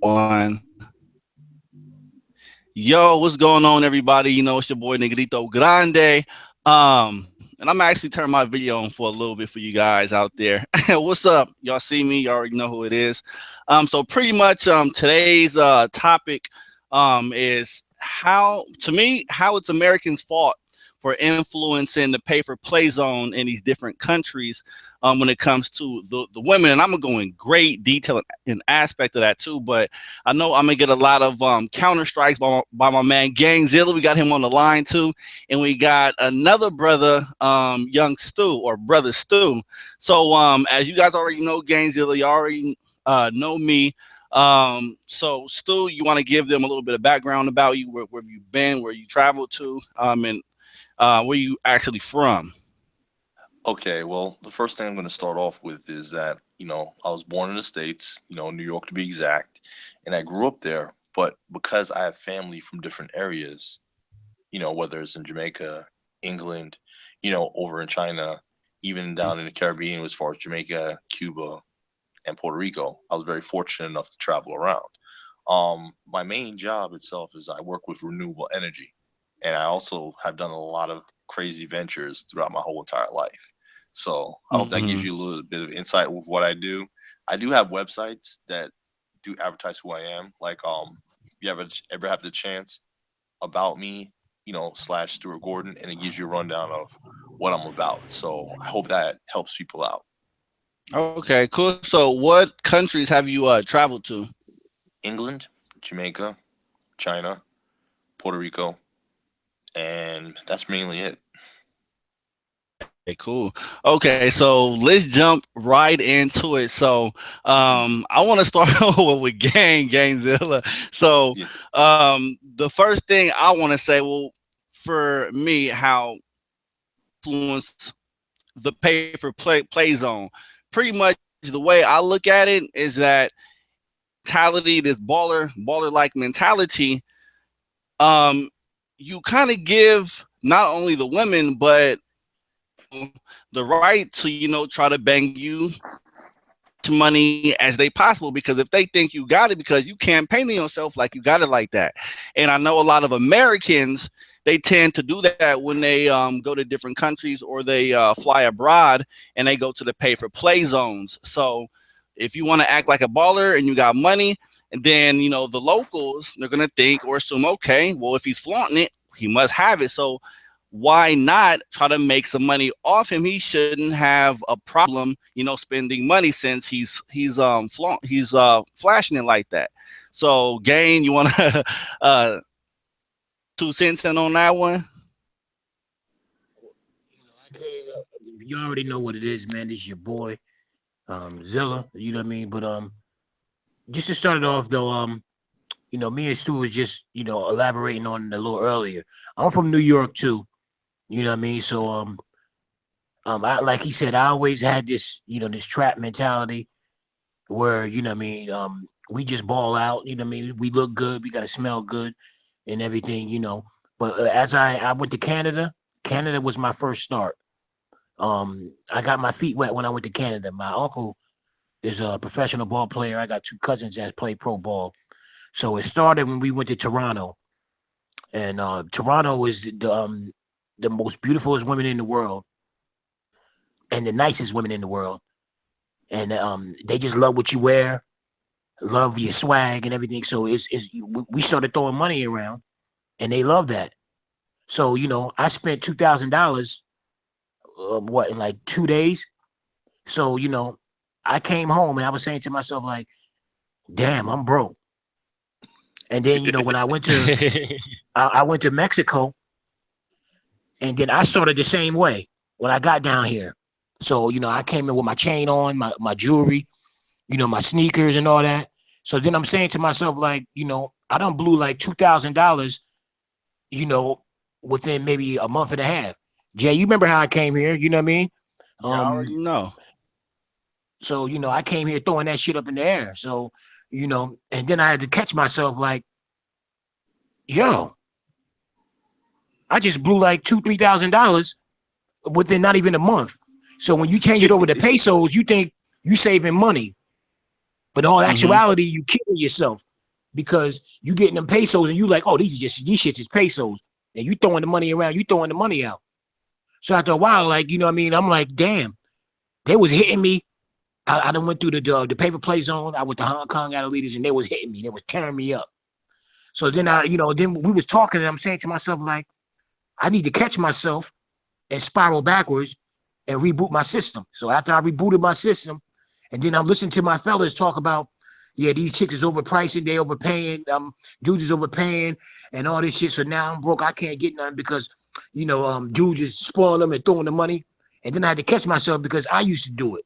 One. Yo, what's going on, everybody? You know, it's your boy Negrito Grande. And I'm actually turning my video on for a little bit for you guys out there. What's up? Y'all see me? You already know who it is. So pretty much today's topic is how it's Americans' fault for influencing the pay-for-play zone in these different countries when it comes to the women. And I'm going to go in great detail and aspect of that too, but I know I'm going to get a lot of counter strikes by my man Gangzilla. We got him on the line too. And we got another brother, young Stu, or brother Stu. So as you guys already know Gangzilla, you already know me. So Stu, you want to give them a little bit of background about you, where you've been, where you traveled to, and where you actually from? Okay, well, the first thing I'm going to start off with is that, I was born in the States, New York to be exact, and I grew up there. But because I have family from different areas, whether it's in Jamaica, England, over in China, even down in the Caribbean, as far as Jamaica, Cuba, and Puerto Rico, I was very fortunate enough to travel around. My main job itself is I work with renewable energy, and I also have done a lot of crazy ventures throughout my whole entire life. So I hope that Mm-hmm. gives you a little bit of insight with what I do. I do have websites that do advertise who I am. Like, if you ever have the chance, about me, slash Stuart Gordon, and it gives you a rundown of what I'm about. So I hope that helps people out. Okay, cool. So what countries have you traveled to? England, Jamaica, China, Puerto Rico, and that's mainly it. Okay, cool. Okay, so let's jump right into it. So I want to start over with Gangzilla. So Yeah. the first thing I want to say, well, for me, how influence the pay for play zone. Pretty much the way I look at it is that mentality, this baller like mentality, um, you kind of give not only the women but the right to try to bang you much money as they possible, because if they think you got it because you campaign to yourself like you got it like that. And I know a lot of Americans, they tend to do that when they go to different countries, or they fly abroad and they go to the pay for play zones. So if you want to act like a baller and you got money, and then the locals, they're going to think or assume, okay, well, if he's flaunting it, he must have it. So why not try to make some money off him? He shouldn't have a problem, spending money, since he's flashing it like that. So, Gain, you want to uh 2 cents in on that one? I came up, you already know what it is, man. This is your boy, Zilla. You know what I mean? But just to start it off though, me and Stu was just, elaborating on it a little earlier. I'm from New York too. You know what I mean? So I, like he said, I always had this, this trap mentality where, what I mean, we just ball out, what I mean? We look good, we gotta smell good and everything. But as I went to Canada, Canada was my first start. I got my feet wet when I went to Canada. My uncle is a professional ball player. I got two cousins that play pro ball. So it started when we went to Toronto. And Toronto is the most beautifulest women in the world and the nicest women in the world. And they just love what you wear, love your swag and everything. So we started throwing money around, and they love that. So I spent $2,000, what, in like 2 days. So I came home and I was saying to myself like, "Damn, I'm broke." And then when I went to Mexico, and then I started the same way when I got down here. So I came in with my chain on, my jewelry, my sneakers and all that. So then I'm saying to myself, like, I done blew like $2,000, you know, within maybe a month and a half. Jay, you remember how I came here? You know what I mean? Yeah, I already Um, know. so I came here throwing that shit up in the air. So and then I had to catch myself, like, yo, I just blew like $2,000-3,000 within not even a month. So when you change it over to pesos, you think you saving money, but in all Hmm. actuality, you killing yourself. because you getting them pesos and you like, oh, these shits is pesos, and you throwing the money around, you throwing the money out. So after a while, like, you know what I mean, I'm like, damn, they was hitting me. I done went through the pay-for-play zone. I went to Hong Kong Adaptation, and they was hitting me. They was tearing me up. So then then we was talking, and I'm saying to myself, like, I need to catch myself and spiral backwards and reboot my system. So after I rebooted my system, and then I'm listening to my fellas talk about, yeah, these chicks is overpricing, they overpaying, dudes is overpaying, and all this shit. So now I'm broke. I can't get nothing because, dudes is spoiling them and throwing the money. And then I had to catch myself because I used to do it.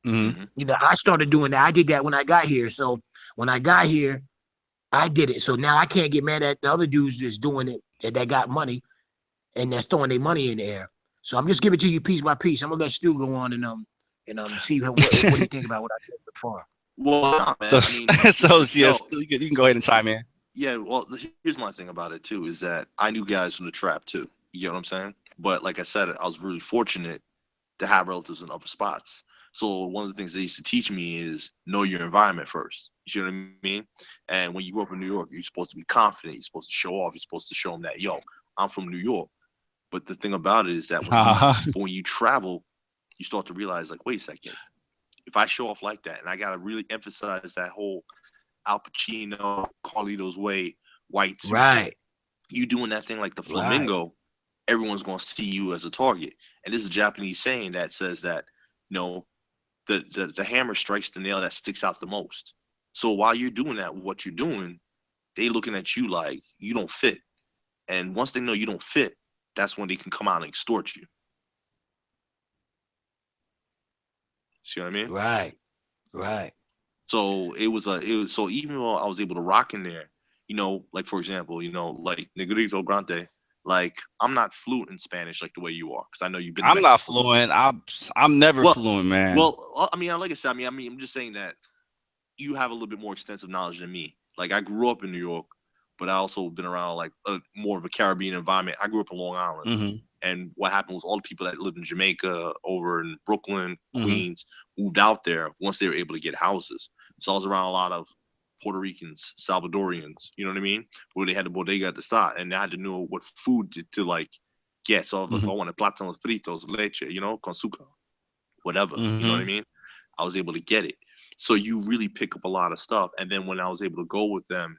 Mm-hmm. I started doing that. I did that when I got here. So when I got here, I did it. So now I can't get mad at the other dudes that's doing it that got money and that's throwing their money in the air. So I'm just giving it to you piece by piece. I'm gonna let Stu go on and see what you think about what I said so far. Well, nah, man. So, I mean, so yes, yo, you can go ahead and chime in. yeah. Well, here's my thing about it too is that I knew guys from the trap too. You know what I'm saying? But like I said, I was really fortunate to have relatives in other spots. So one of the things they used to teach me is know your environment first. You see what I mean? And when you grow up in New York, you're supposed to be confident. You're supposed to show off. You're supposed to show them that, yo, I'm from New York. But the thing about it is that when you travel, you start to realize, like, wait a second, if I show off like that, and I gotta really emphasize that whole Al Pacino, Carlito's Way, white suit thing, Right. you doing that thing like the flamingo, everyone's gonna see you as a target. And this is a Japanese saying that says that, the hammer strikes the nail that sticks out the most. So while you're doing that, what you're doing, they looking at you like you don't fit. And once they know you don't fit, that's when they can come out and extort you. See what I mean? Right. Right. So it was so even though I was able to rock in there, like for example, like Negrito Grande, like I'm not fluent in Spanish like the way you are, because I know you've been. I'm not fluent. I'm never fluent, man. Well, I mean, like I said, I'm just saying that you have a little bit more extensive knowledge than me. Like I grew up in New York, but I also been around like more of a Caribbean environment. I grew up in Long Island, Mm-hmm. and what happened was all the people that lived in Jamaica, over in Brooklyn, Mm-hmm. Queens, moved out there once they were able to get houses. So I was around a lot of Puerto Ricans, Salvadorians, you know what I mean? Where they had the bodega at the start, and they had to know what food to like get. So I was like, Mm-hmm. I wanted plátanos fritos, leche, con sugar, whatever. Mm-hmm. You know what I mean? I was able to get it. So you really pick up a lot of stuff. And then when I was able to go with them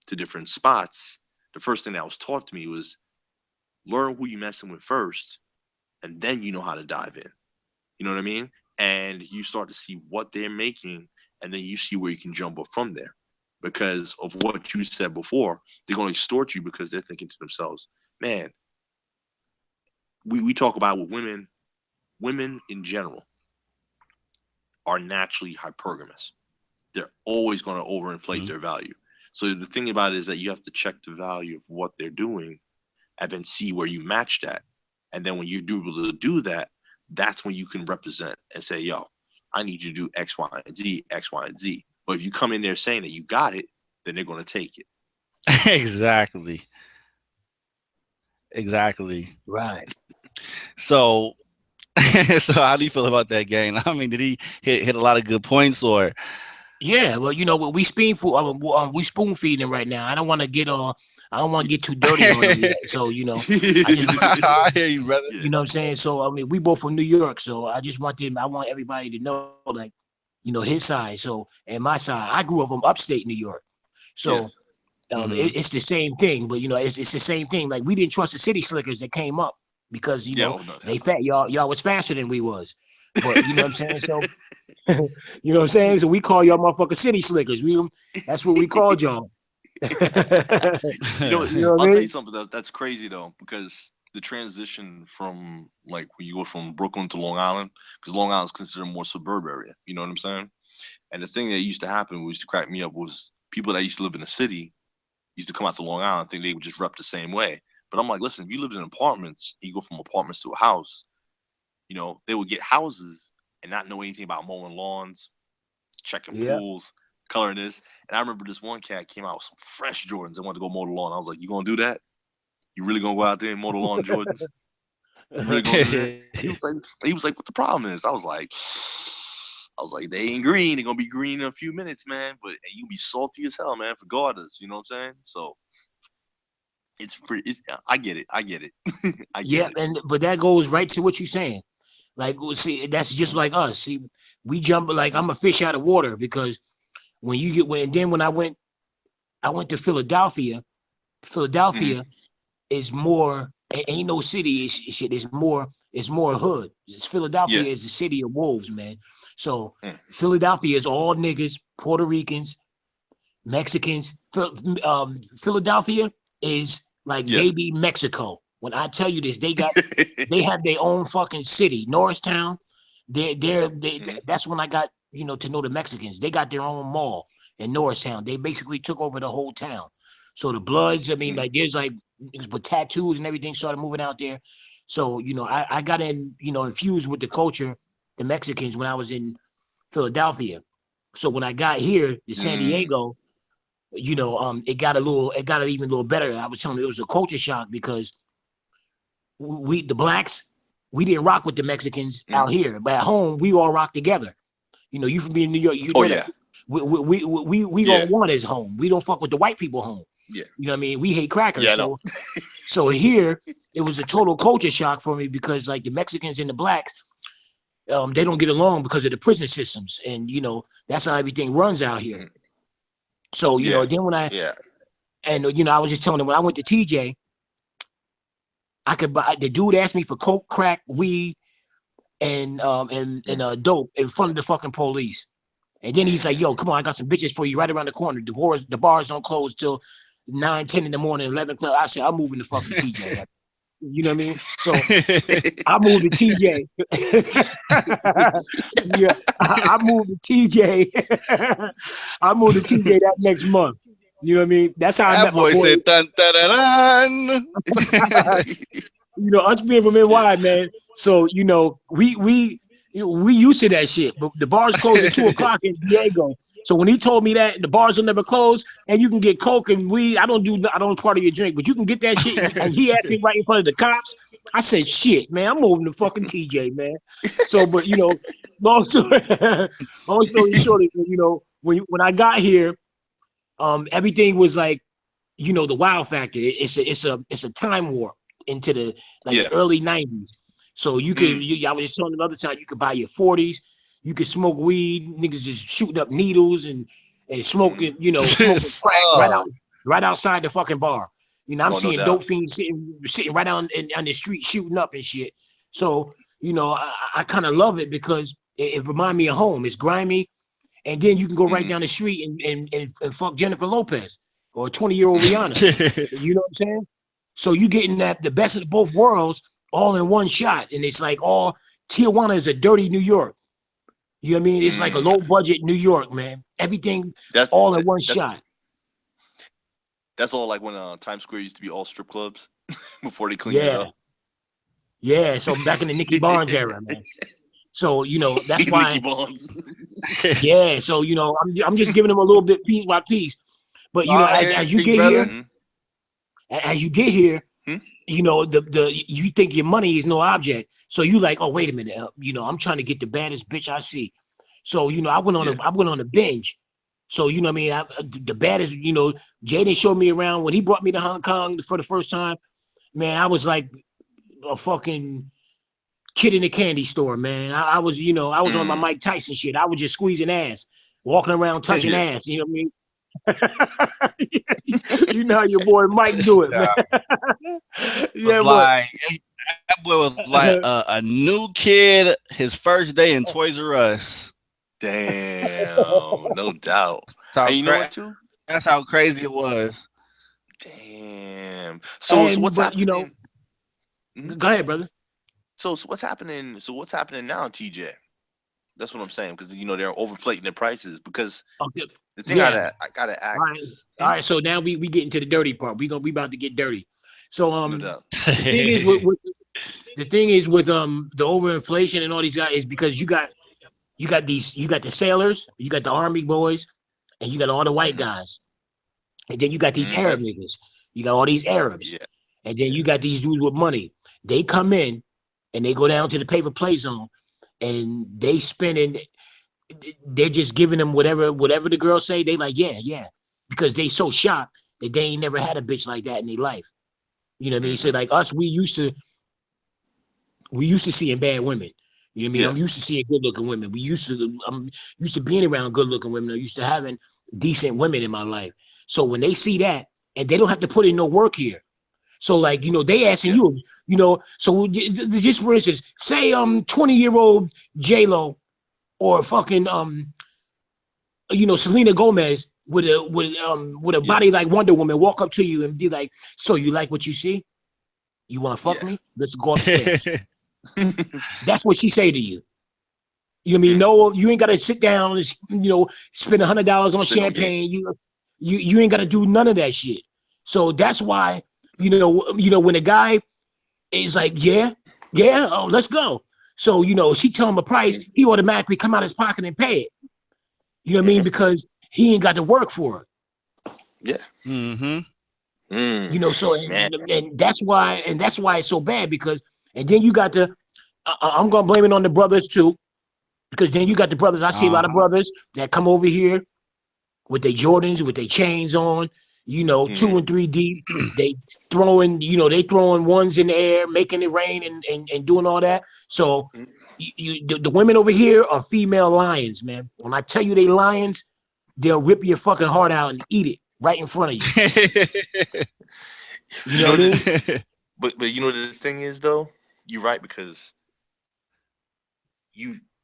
to different spots, the first thing that was taught to me was learn who you messing with first, and then you know how to dive in. You know what I mean? And you start to see what they're making, and then you see where you can jump up from there. Because of what you said before, they're going to extort you because they're thinking to themselves, man, we talk about with women in general are naturally hypergamous. They're always going to overinflate their value. So the thing about it is that you have to check the value of what they're doing and then see where you match that. And then when you do able to do that, that's when you can represent and say, yo, I need you to do X, Y, and Z, X, Y, and Z. But if you come in there saying that you got it, then they're going to take it. Exactly. Right. So, so how do you feel about that game? I mean, did he hit a lot of good points, or? Yeah, well, we spoon feeding right now. I don't want to get too dirty on him yet. So, I just I hear you, brother. You know what I'm saying? So I mean, we both from New York, so I want everybody to know, like, his side. So, and my side, I grew up from upstate New York. So it's the same thing, but it's the same thing. Like, we didn't trust the city slickers that came up because they fat. Y'all was faster than we was. But you know what I'm saying? So you know what I'm saying? So we call y'all motherfucking city slickers. That's what we called y'all. I'll tell you something that's crazy though, because the transition from like when you go from Brooklyn to Long Island, because Long Island is considered more suburb area. You know what I'm saying? And the thing that used to happen, used to crack me up, was people that used to live in the city used to come out to Long Island, think they would just rep the same way. But I'm like, listen, if you lived in apartments, you go from apartments to a house, they would get houses and not know anything about mowing lawns, checking pools, coloring this. And I remember this one cat came out with some fresh Jordans and wanted to go mow the lawn. I was like, you gonna do that? You really gonna go out there and mow the lawn, Jordans? You really gonna do that? He was like, what the problem is? I was like, I was like, they ain't green. They're gonna be green in a few minutes, man. But you be salty as hell, man, for garters. You know what I'm saying? So it's pretty. I get it. I get it. I get it. but that goes right to what you're saying. Like, see, that's just like us. See, we jump like I'm a fish out of water because when you get when I went to Philadelphia. Philadelphia is more ain't no city shit. It's more hood. Philadelphia Yeah. is the city of wolves, man. So Philadelphia is all niggas, Puerto Ricans, Mexicans. Philadelphia is like baby Mexico. When I tell you this, they have their own fucking city, Norristown. That's when I got to know the Mexicans. They got their own mall in Norristown. They basically took over the whole town. So the Bloods, I mean, like there's like with tattoos and everything started moving out there. So I got infused with the culture, the Mexicans when I was in Philadelphia. So when I got here to San Diego, it got even a little better. I was telling you it was a culture shock because the blacks, we didn't rock with the Mexicans out here, but at home we all rock together. You from being in New York, we don't want his home. We don't fuck with the white people home. Yeah, you know what I mean. We hate crackers. Yeah, so here it was a total culture shock for me because like the Mexicans and the blacks, they don't get along because of the prison systems, and that's how everything runs out here. So then when I I was just telling them when I went to TJ, I could buy. The dude asked me for coke, crack, weed, and dope in front of the fucking police. And then he's like, "Yo, come on, I got some bitches for you right around the corner. The bars don't close till 9, 10 in the morning, 11 o'clock." I said, "I'm moving to fucking TJ." You know what I mean? So I moved to TJ. I moved to TJ. I moved to TJ that next month. You know what I mean? That's how I met my boy. Said, dun, dun, dun, dun. Us being from NY, man. So we used to that shit. But the bars close at 2 o'clock in Diego. So when he told me that the bars will never close and you can get coke and weed, I don't part of your drink, but you can get that shit. And he asked me right in front of the cops. I said, "Shit, man, I'm moving to fucking TJ, man." So, but long story short, when I got here, everything was like, the wow factor. It's a time warp into the early 90s. So you can, I was just telling another time, you could buy your 40s. You could smoke weed, niggas just shooting up needles and smoking, smoking crack right outside the fucking bar. I'm seeing dope fiends sitting right on the street shooting up and shit. So, I kind of love it because it reminds me of home. It's grimy. And then you can go right down the street and fuck Jennifer Lopez or 20-year-old Rihanna. You know what I'm saying? So you getting the best of both worlds all in one shot. And it's like Tijuana is a dirty New York. You know what I mean? It's like a low budget New York, man. Everything all in one shot. That's all like when Times Square used to be all strip clubs before they cleaned it up. Yeah, so back in the Nicky Barnes era, man. So, that's why. Nicky Barnes. Yeah, so, I'm just giving them a little bit piece by piece. But, as you get here, you think your money is no object. So you like, oh, wait a minute, I'm trying to get the baddest bitch I see. So, I went on a binge. So, you know what I mean? The baddest, Jaden showed me around when he brought me to Hong Kong for the first time. Man, I was like a fucking kid in a candy store, man. I was on my Mike Tyson shit. I was just squeezing ass, walking around touching ass. You know what I mean? You know how your boy Mike do it, man. Yeah, like that boy was like a new kid, his first day in Toys R Us. Damn, no doubt. And you know what too? That's how crazy it was. Damn. So what's happening? Go ahead, brother. So what's happening? So what's happening now, TJ? That's what I'm saying, because they're overinflating their prices. Because the thing I gotta ask. All right. So now we get into the dirty part. We about to get dirty. So No the thing is with the overinflation and all these guys is because you got the sailors, you got the army boys, and you got all the white guys, and then you got these Arab niggas. You got all these Arabs, and then you got these dudes with money. They come in and they go down to the Pay-4-Play zone, and they spending they're just giving them whatever the girls say. They like, yeah, because they so shocked that they ain't never had a bitch like that in their life. You know what I mean? So like us, we used to seeing bad women. You know what I mean? Yeah. I'm used to seeing good looking women. I'm used to being around good looking women. I'm used to having decent women in my life. So when they see that, and they don't have to put in no work here. So like, they asking you, so just for instance, say 20-year-old J-Lo or fucking Selena Gomez with a Yeah. body like Wonder Woman walk up to you and be like, so you like what you see? You want to fuck Yeah. me? Let's go upstairs. That's what she say to you. You know what I mean? No, you ain't got to sit down and spend $100 on Spit no game. champagne. You ain't got to do none of that shit. So that's why when a guy is like, yeah, oh, let's go. So she tell him a price, he automatically come out his pocket and pay it. You know what I mean? Because he ain't got to work for it. Yeah. So Man. and that's why it's so bad because and then you got the I'm gonna blame it on the brothers too. Because then you got the brothers. I see a lot of brothers that come over here with their Jordans, with their chains on, 2 and 3 deep. They throwing ones in the air, making it rain and doing all that. So the women over here are female lions, man. When I tell you they lions, they'll rip your fucking heart out and eat it right in front of you. You know what I mean? But the thing is though, you're right because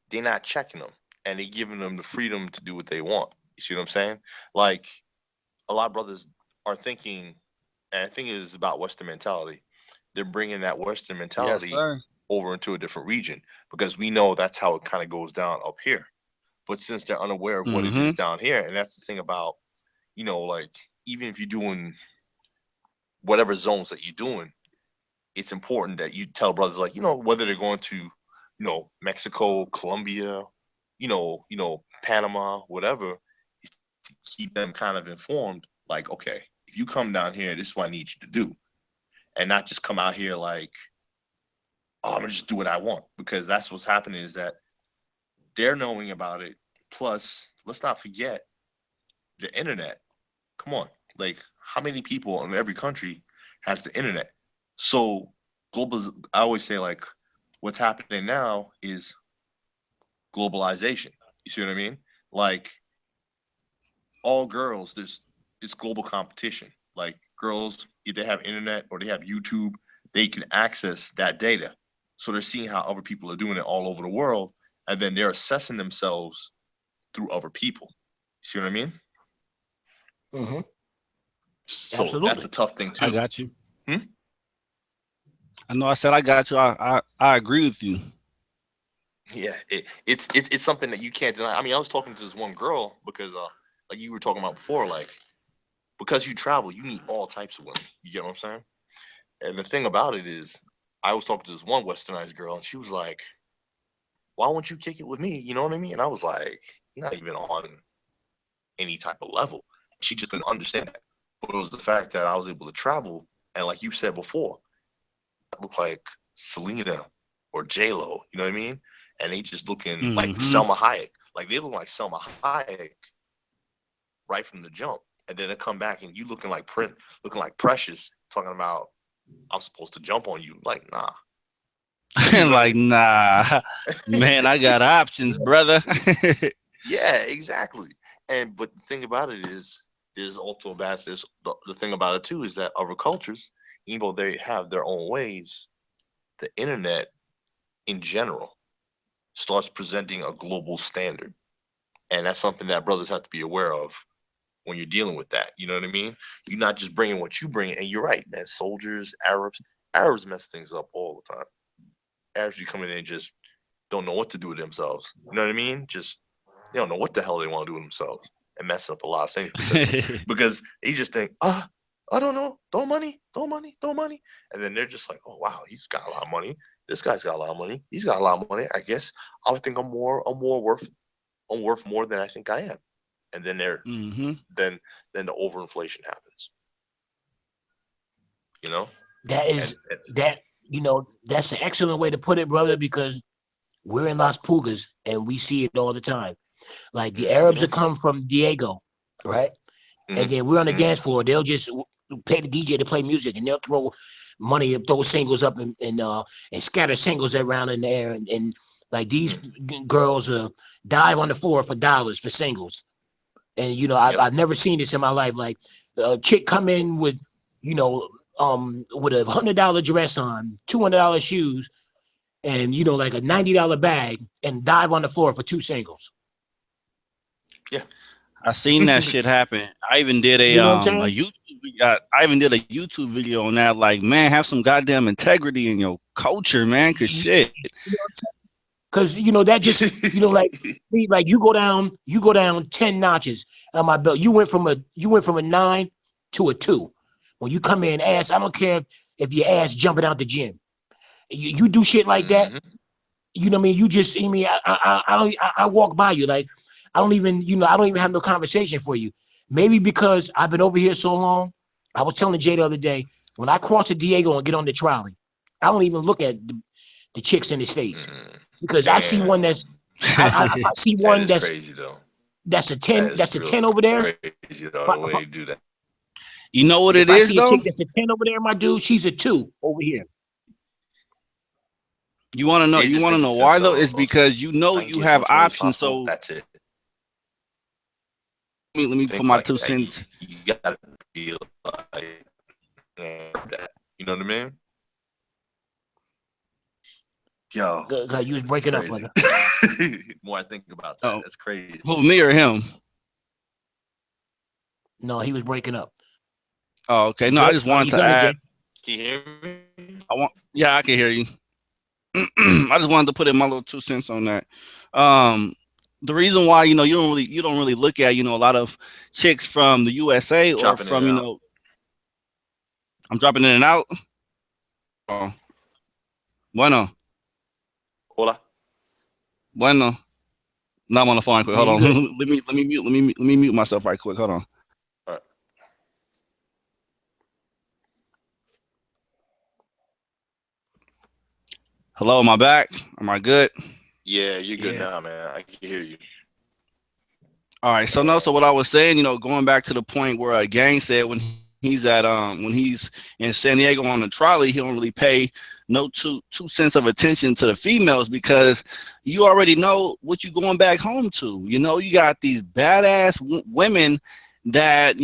they're not checking them and they're giving them the freedom to do what they want. You see what I'm saying? Like a lot of brothers are thinking, and I think it is about Western mentality. They're bringing that Western Yes, mentality sir. over into a different region because we know that's how it kind of goes down up here. But since they're unaware of what it is down here, and that's the thing about, like even if you're doing whatever zones that you're doing, it's important that you tell brothers like, whether they're going to, Mexico, Colombia, Panama, whatever, is to keep them kind of informed. Like, okay, if you come down here, this is what I need you to do, and not just come out here like, oh, I'm gonna just do what I want, because that's what's happening is that they're knowing about it. Plus, let's not forget the internet. Come on, like how many people in every country has the internet? So global, I always say like, what's happening now is globalization. You see what I mean? Like all girls, it's global competition. Like girls, if they have internet or they have YouTube, they can access that data. So they're seeing how other people are doing it all over the world, and then they're assessing themselves through other people. You see what I mean? Mm-hmm. So that's Absolutely. a tough thing I too. got you. Hmm? I know. I said I got you. I agree with you. Yeah, it's something that you can't deny. I mean, I was talking to this one girl because, like you were talking about before, like because you travel, you meet all types of women. You get what I'm saying? And the thing about it is, I was talking to this one westernized girl, and she was like, "Why won't you kick it with me?" You know what I mean? And I was like, "You're not even on any type of level." She just couldn't understand that. But it was the fact that I was able to travel, and like you said before, I look like Selena or J Lo. You know what I mean? And they just looking like Selma Hayek. Like they look like Selma Hayek right from the jump. And then they come back and you looking like looking like Precious, talking about I'm supposed to jump on you. Like, nah. You know what I Like, mean? nah, man, I got options, brother. Yeah, exactly. And but the thing about it is, there's also that there's the thing about it too is that other cultures, even though they have their own ways, the internet in general starts presenting a global standard. And that's something that brothers have to be aware of when you're dealing with that. You know what I mean? You're not just bringing what you bring. And you're right, man. Soldiers, Arabs mess things up all the time. Arabs be coming in and just don't know what to do with themselves. You know what I mean? Just they don't know what the hell they want to do with themselves and mess up a lot of things because they just think, I don't know, throw money, throw money, throw money. And then they're just like, oh wow, he's got a lot of money. This guy's got a lot of money. He's got a lot of money. I guess I would think I'm worth more than I think I am. And then then the overinflation happens. You know? That is that's an excellent way to put it, brother, because we're in Las Pulgas and we see it all the time. Like the Arabs Mm-hmm. will come from Diego, right? And then we're on the dance floor. They'll just pay the DJ to play music, and they'll throw money and throw singles up and scatter singles around in the air. And like these girls dive on the floor for dollars for singles. And I've never seen this in my life. Like a chick come in with with $100 dress on, $200 shoes, and like a $90 bag, and dive on the floor for 2 singles. Yeah. I seen that shit happen. I even did a You know what I'm a saying? YouTube. I even did a YouTube video on that. Like, man, have some goddamn integrity in your culture, man. Cause shit. Because that just like you go down 10 notches on my belt. You went from a 9 to a 2. When you come in ass, I don't care if your ass jumping out the gym. You do shit like that. You know what I mean? You just I walk by you like I don't even have no conversation for you. Maybe because I've been over here so long. I was telling Jay the other day, when I cross the Diego and get on the trolley, I don't even look at the chicks in the States. Because I see one that's I see one That is crazy though. That's a 10. That's a 10 over there. Crazy though, the way you do that. You know what If it I is see a though? chick that's a 10 over there, my dude, she's a 2 over here. You want to know? Yeah, You just want to think know it's why though? so- It's because you Thank you you, have so much options. for So that's it. let me Think put my like 2 that. cents. You gotta be like that. You know what I mean? Yo, You was breaking up, crazy. brother. The more I think about that, Oh, that's crazy. who, me or him? No, he was breaking up. Oh, okay. No, I just wanted You to got it, add. Jay. Can you hear me? Yeah, I can hear you. I just wanted to put in my little 2 cents on that. The reason why you don't really look at a lot of chicks from the USA or Dropping from in and out. I'm dropping in and out. Oh, bueno, Hola. bueno. No, I'm on the phone quick. Yeah, Hold you on. good. let me mute myself right quick. Hold on. All right. Hello, am I back? Am I good? Yeah, you're good Yeah. now, man. I can hear you. All right. So what I was saying, going back to the point where Gang said when he's in San Diego on the trolley, he don't really pay no two cents of attention to the females because you already know what you're going back home to. You got these badass women that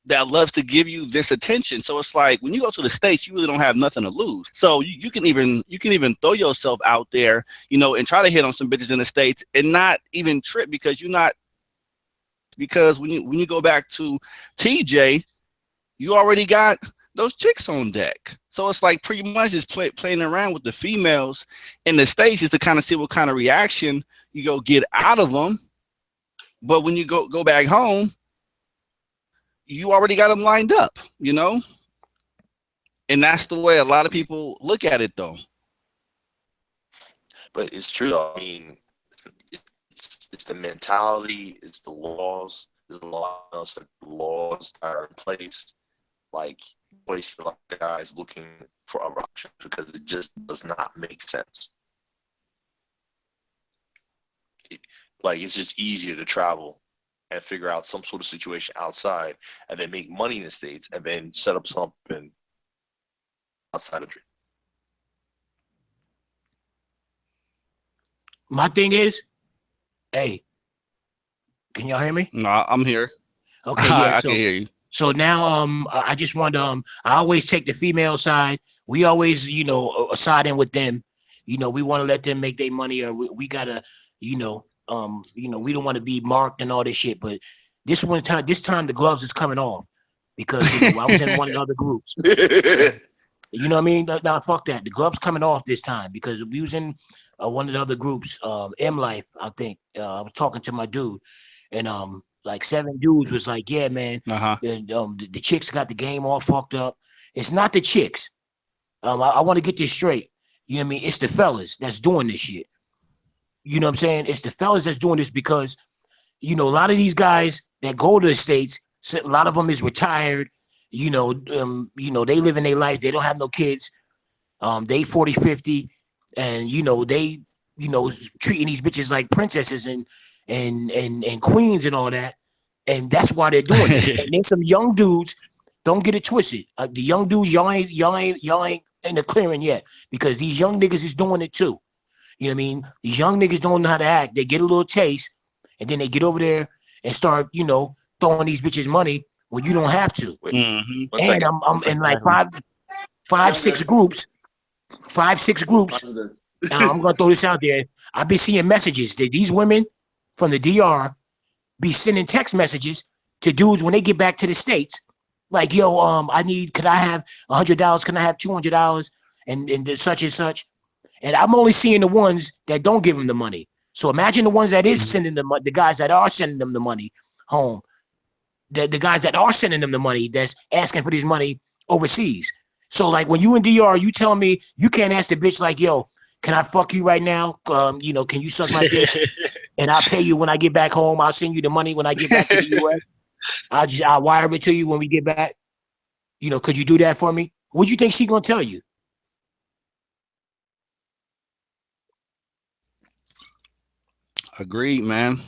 that loves to give you this attention. So it's like when you go to the States, you really don't have nothing to lose. So you can even throw yourself out there, and try to hit on some bitches in the States and not even trip because when you go back to TJ, you already got those chicks on deck. So it's like pretty much just playing around with the females in the States just to kind of see what kind of reaction you go get out of them. But when you go back home, you already got them lined up, and that's the way a lot of people look at it, though. But it's true, though. I mean, it's the mentality, it's the laws. There's a lot of laws that are in place, like a lot of guys looking for other options because it just does not make sense. It's just easier to travel and figure out some sort of situation outside and then make money in the States and then set up something outside of the country. My thing is, hey, can y'all hear me? No, I'm here. Okay, yeah. I can hear you. So now, I just want I always take the female side. We always, side in with them. We want to let them make their money, or we gotta, we don't want to be marked and all this shit. But this time the gloves is coming off because I was in one of the other groups. You know what I mean? Nah, fuck that. The gloves coming off this time because we was in one of the other groups, M Life, I think. I was talking to my dude, and like 7 dudes was like, yeah, man, the chicks got the game all fucked up. It's not the chicks. I want to get this straight. You know what I mean? It's the fellas that's doing this shit. You know what I'm saying? It's the fellas that's doing this because, a lot of these guys that go to the States, a lot of them is retired. They live in their life. They don't have no kids. They 40, 50, and they you know, treating these bitches like princesses and queens and all that, and that's why they're doing this. And then some young dudes, don't get it twisted. The young dudes, y'all ain't in the clearing yet, because these young niggas is doing it too. You know what I mean? These young niggas don't know how to act. They get a little taste, and then they get over there and start, you know, throwing these bitches money when you don't have to. Wait, Mm-hmm. one And second. I'm in like six groups, 5, 6 groups. I'm gonna throw this out there. I've been seeing messages that these women from the DR be sending text messages to dudes when they get back to the States, like, yo, could I have $100? Can I have $200? And such and such. And I'm only seeing the ones that don't give them the money. So imagine the ones that is sending the money, the guys that are sending them the money home, the guys that are sending them the money that's asking for this money overseas. So like when you in DR, you tell me you can't ask the bitch like, yo, can I fuck you right now? You know, can you suck my dick? And I'll pay you when I get back home. I'll send you the money when I get back to the US. I'll wire it to you when we get back. You know, could you do that for me? What do you think she gonna tell you? Agreed, man.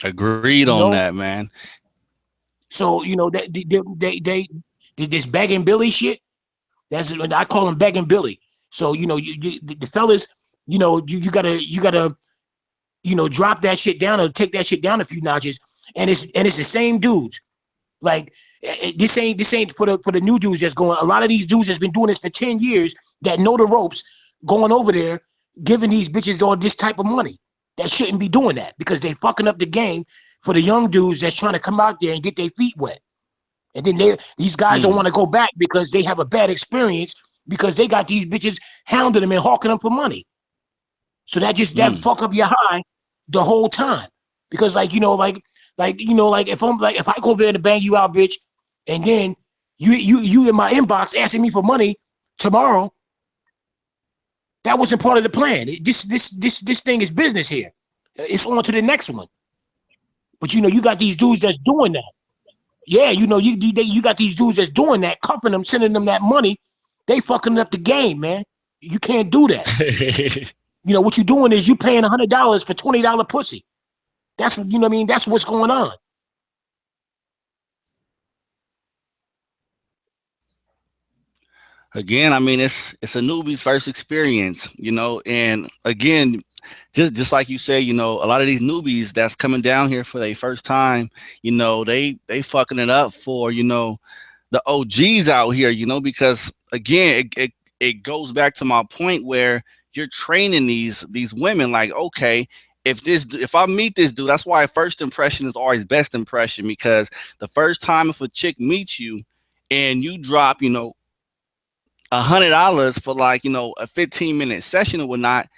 Agreed You on know? that, man. So, you know, they this begging Billy shit. That's, I call him begging Billy. So, you know, the fellas, you know, you gotta, you know, drop that shit down or take that shit down a few notches. And it's the same dudes. Like, this ain't for the new dudes that's going. A lot of these dudes has been doing this for 10 years that know the ropes, going over there giving these bitches all this type of money that shouldn't be doing that, because they fucking up the game for the young dudes that's trying to come out there and get their feet wet. And then these guys don't Mm, want to go back because they have a bad experience, because they got these bitches hounding them and hawking them for money. So that mm. fuck up your high the whole time. Because like, you know, like if I go there to bang you out, bitch, and then you in my inbox asking me for money tomorrow, that wasn't part of the plan. This thing is business here. It's on to the next one. But you know, you got these dudes that's doing that. Yeah, you know, you got these dudes that's doing that, cuffing them, sending them that money. They fucking up the game, man. You can't do that. You know what you doing is you paying $100 for $20 pussy. That's what, you know what I mean. That's what's going on. Again, I mean, it's a newbie's first experience, you know, and again, just like you say, you know, a lot of these newbies that's coming down here for their first time, you know, they fucking it up for, you know, the OGs out here, you know, because again, it goes back to my point where you're training these women like, okay, if I meet this dude, that's why first impression is always best impression, because the first time if a chick meets you and you drop, you know, $100 for like, you know, a 15-minute session or whatnot,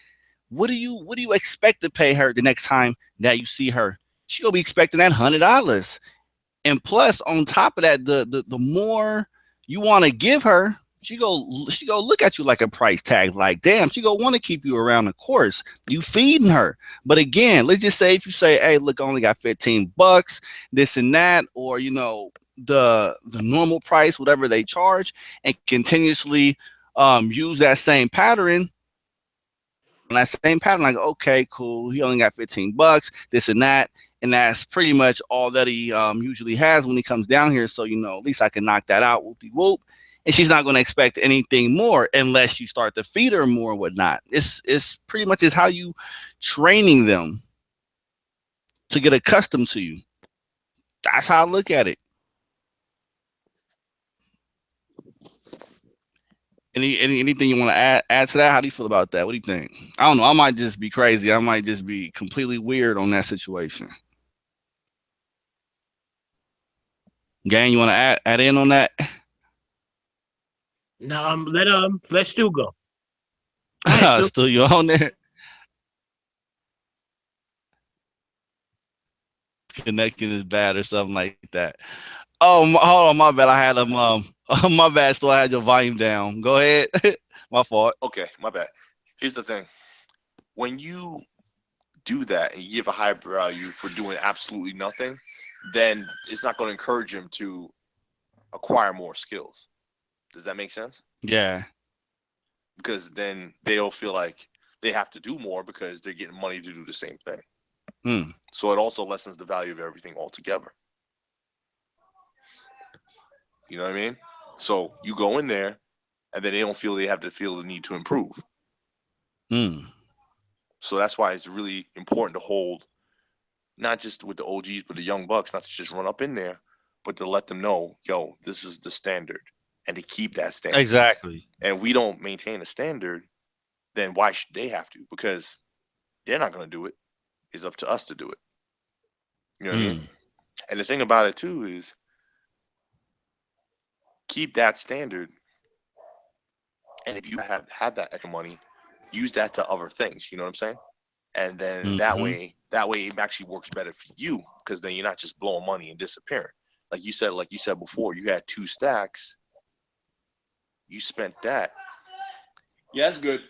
what do you expect to pay her the next time that you see her? She gonna be expecting that $100. And plus, on top of that, the more you want to give her, she go look at you like a price tag. Like, damn, she go want to keep you around. Of course, you feeding her. But again, let's just say if you say, hey, look, I only got $15, this and that, or you know, the normal price, whatever they charge, and continuously use that same pattern. And that same pattern, like, okay, cool, he only got $15, this and that, and that's pretty much all that he usually has when he comes down here. So you know, at least I can knock that out, whoop de whoop. And she's not going to expect anything more unless you start to feed her more and whatnot. It's pretty much is how you training them to get accustomed to you. That's how I look at it. Anything you want to add to that? How do you feel about that? What do you think? I don't know. I might just be crazy. I might just be completely weird on that situation. Gang, you want to add in on that? Now let Stu go. All right, Stu. Still you on there? Connection is bad or something like that. Oh, hold on, my bad. I had my bad. Still had your volume down. Go ahead. My fault. Okay, my bad. Here's the thing. When you do that and you give a high value for doing absolutely nothing, then it's not going to encourage him to acquire more skills. Does that make sense? Yeah. Because then they'll feel like, they have to do more because they're getting money to do the same thing. Mm. So it also lessens the value of everything altogether. You know what I mean? So you go in there, and then they don't feel they have to feel the need to improve. Mm. So that's why it's really important to hold, not just with the OGs, but the young bucks, not to just run up in there, but to let them know, yo, this is the standard, and to keep that standard. Exactly. And if we don't maintain a standard, then why should they have to? Because they're not going to do it. It's up to us to do it. You know what I mean? Mm. And the thing about it too is keep that standard. And if you have that extra money, use that to other things. You know what I'm saying? And then Mm-hmm. that way it actually works better for you because then you're not just blowing money and disappearing. Like you said before, you had 2 stacks. You spent that. Yeah, that's good.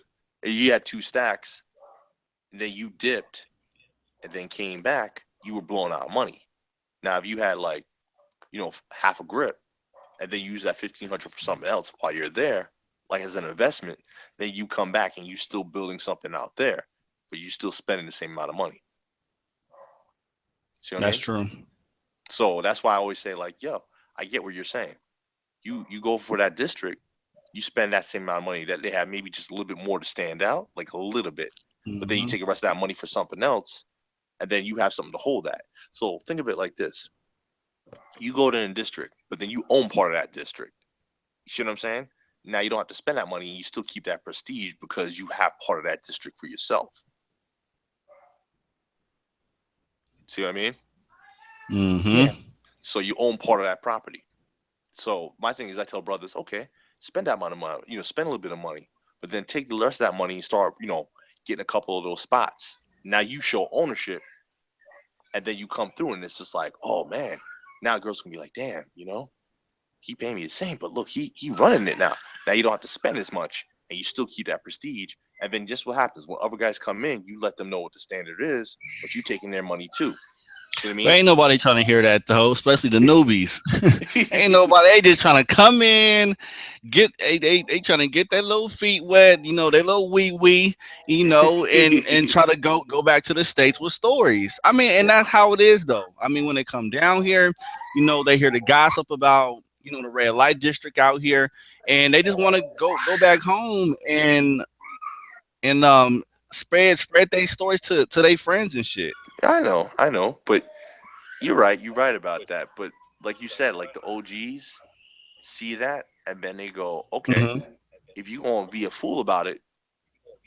You had 2 stacks, and then you dipped, and then came back. You were blowing out money. Now, if you had like, half a grip, and then use that 1,500 for something else while you're there, like as an investment, then you come back and you still building something out there, but you still spending the same amount of money. See what I That's mean? true. So that's why I always say, like, yo, I get what you're saying. You go for that district, you spend that same amount of money that they have, maybe just a little bit more to stand out, like a little bit. But then you Mm-hmm. take the rest of that money for something else, and then you have something to hold that. So think of it like this: you go to a district, but then you own part of that district. You see what I'm saying? Now you don't have to spend that money, and you still keep that prestige because you have part of that district for yourself. See what I mean? Mm-hmm. Yeah. So you own part of that property. So my thing is, I tell brothers, okay, spend that amount of money, spend a little bit of money, but then take the rest of that money and start, getting a couple of those spots. Now you show ownership, and then you come through, and it's just like, oh man, now girls can be like, damn, he paying me the same, but look, he running it now. Now you don't have to spend as much, and you still keep that prestige. And then just what happens when other guys come in, you let them know what the standard is, but you taking their money too. See what I But mean? ain't nobody trying to hear that though, especially the newbies. Ain't nobody. They just trying to come in, they trying to get their little feet wet, their little wee, and try to go back to the states with stories. I mean, and Yeah. that's how it is though. I mean, when they come down here, they hear the gossip about the red light district out here, and they just want to go back home and spread their stories to their friends and shit. I know, but you're right about that. But like you said, like the OGs see that, and then they go, okay, Hmm. if you gonna be a fool about it,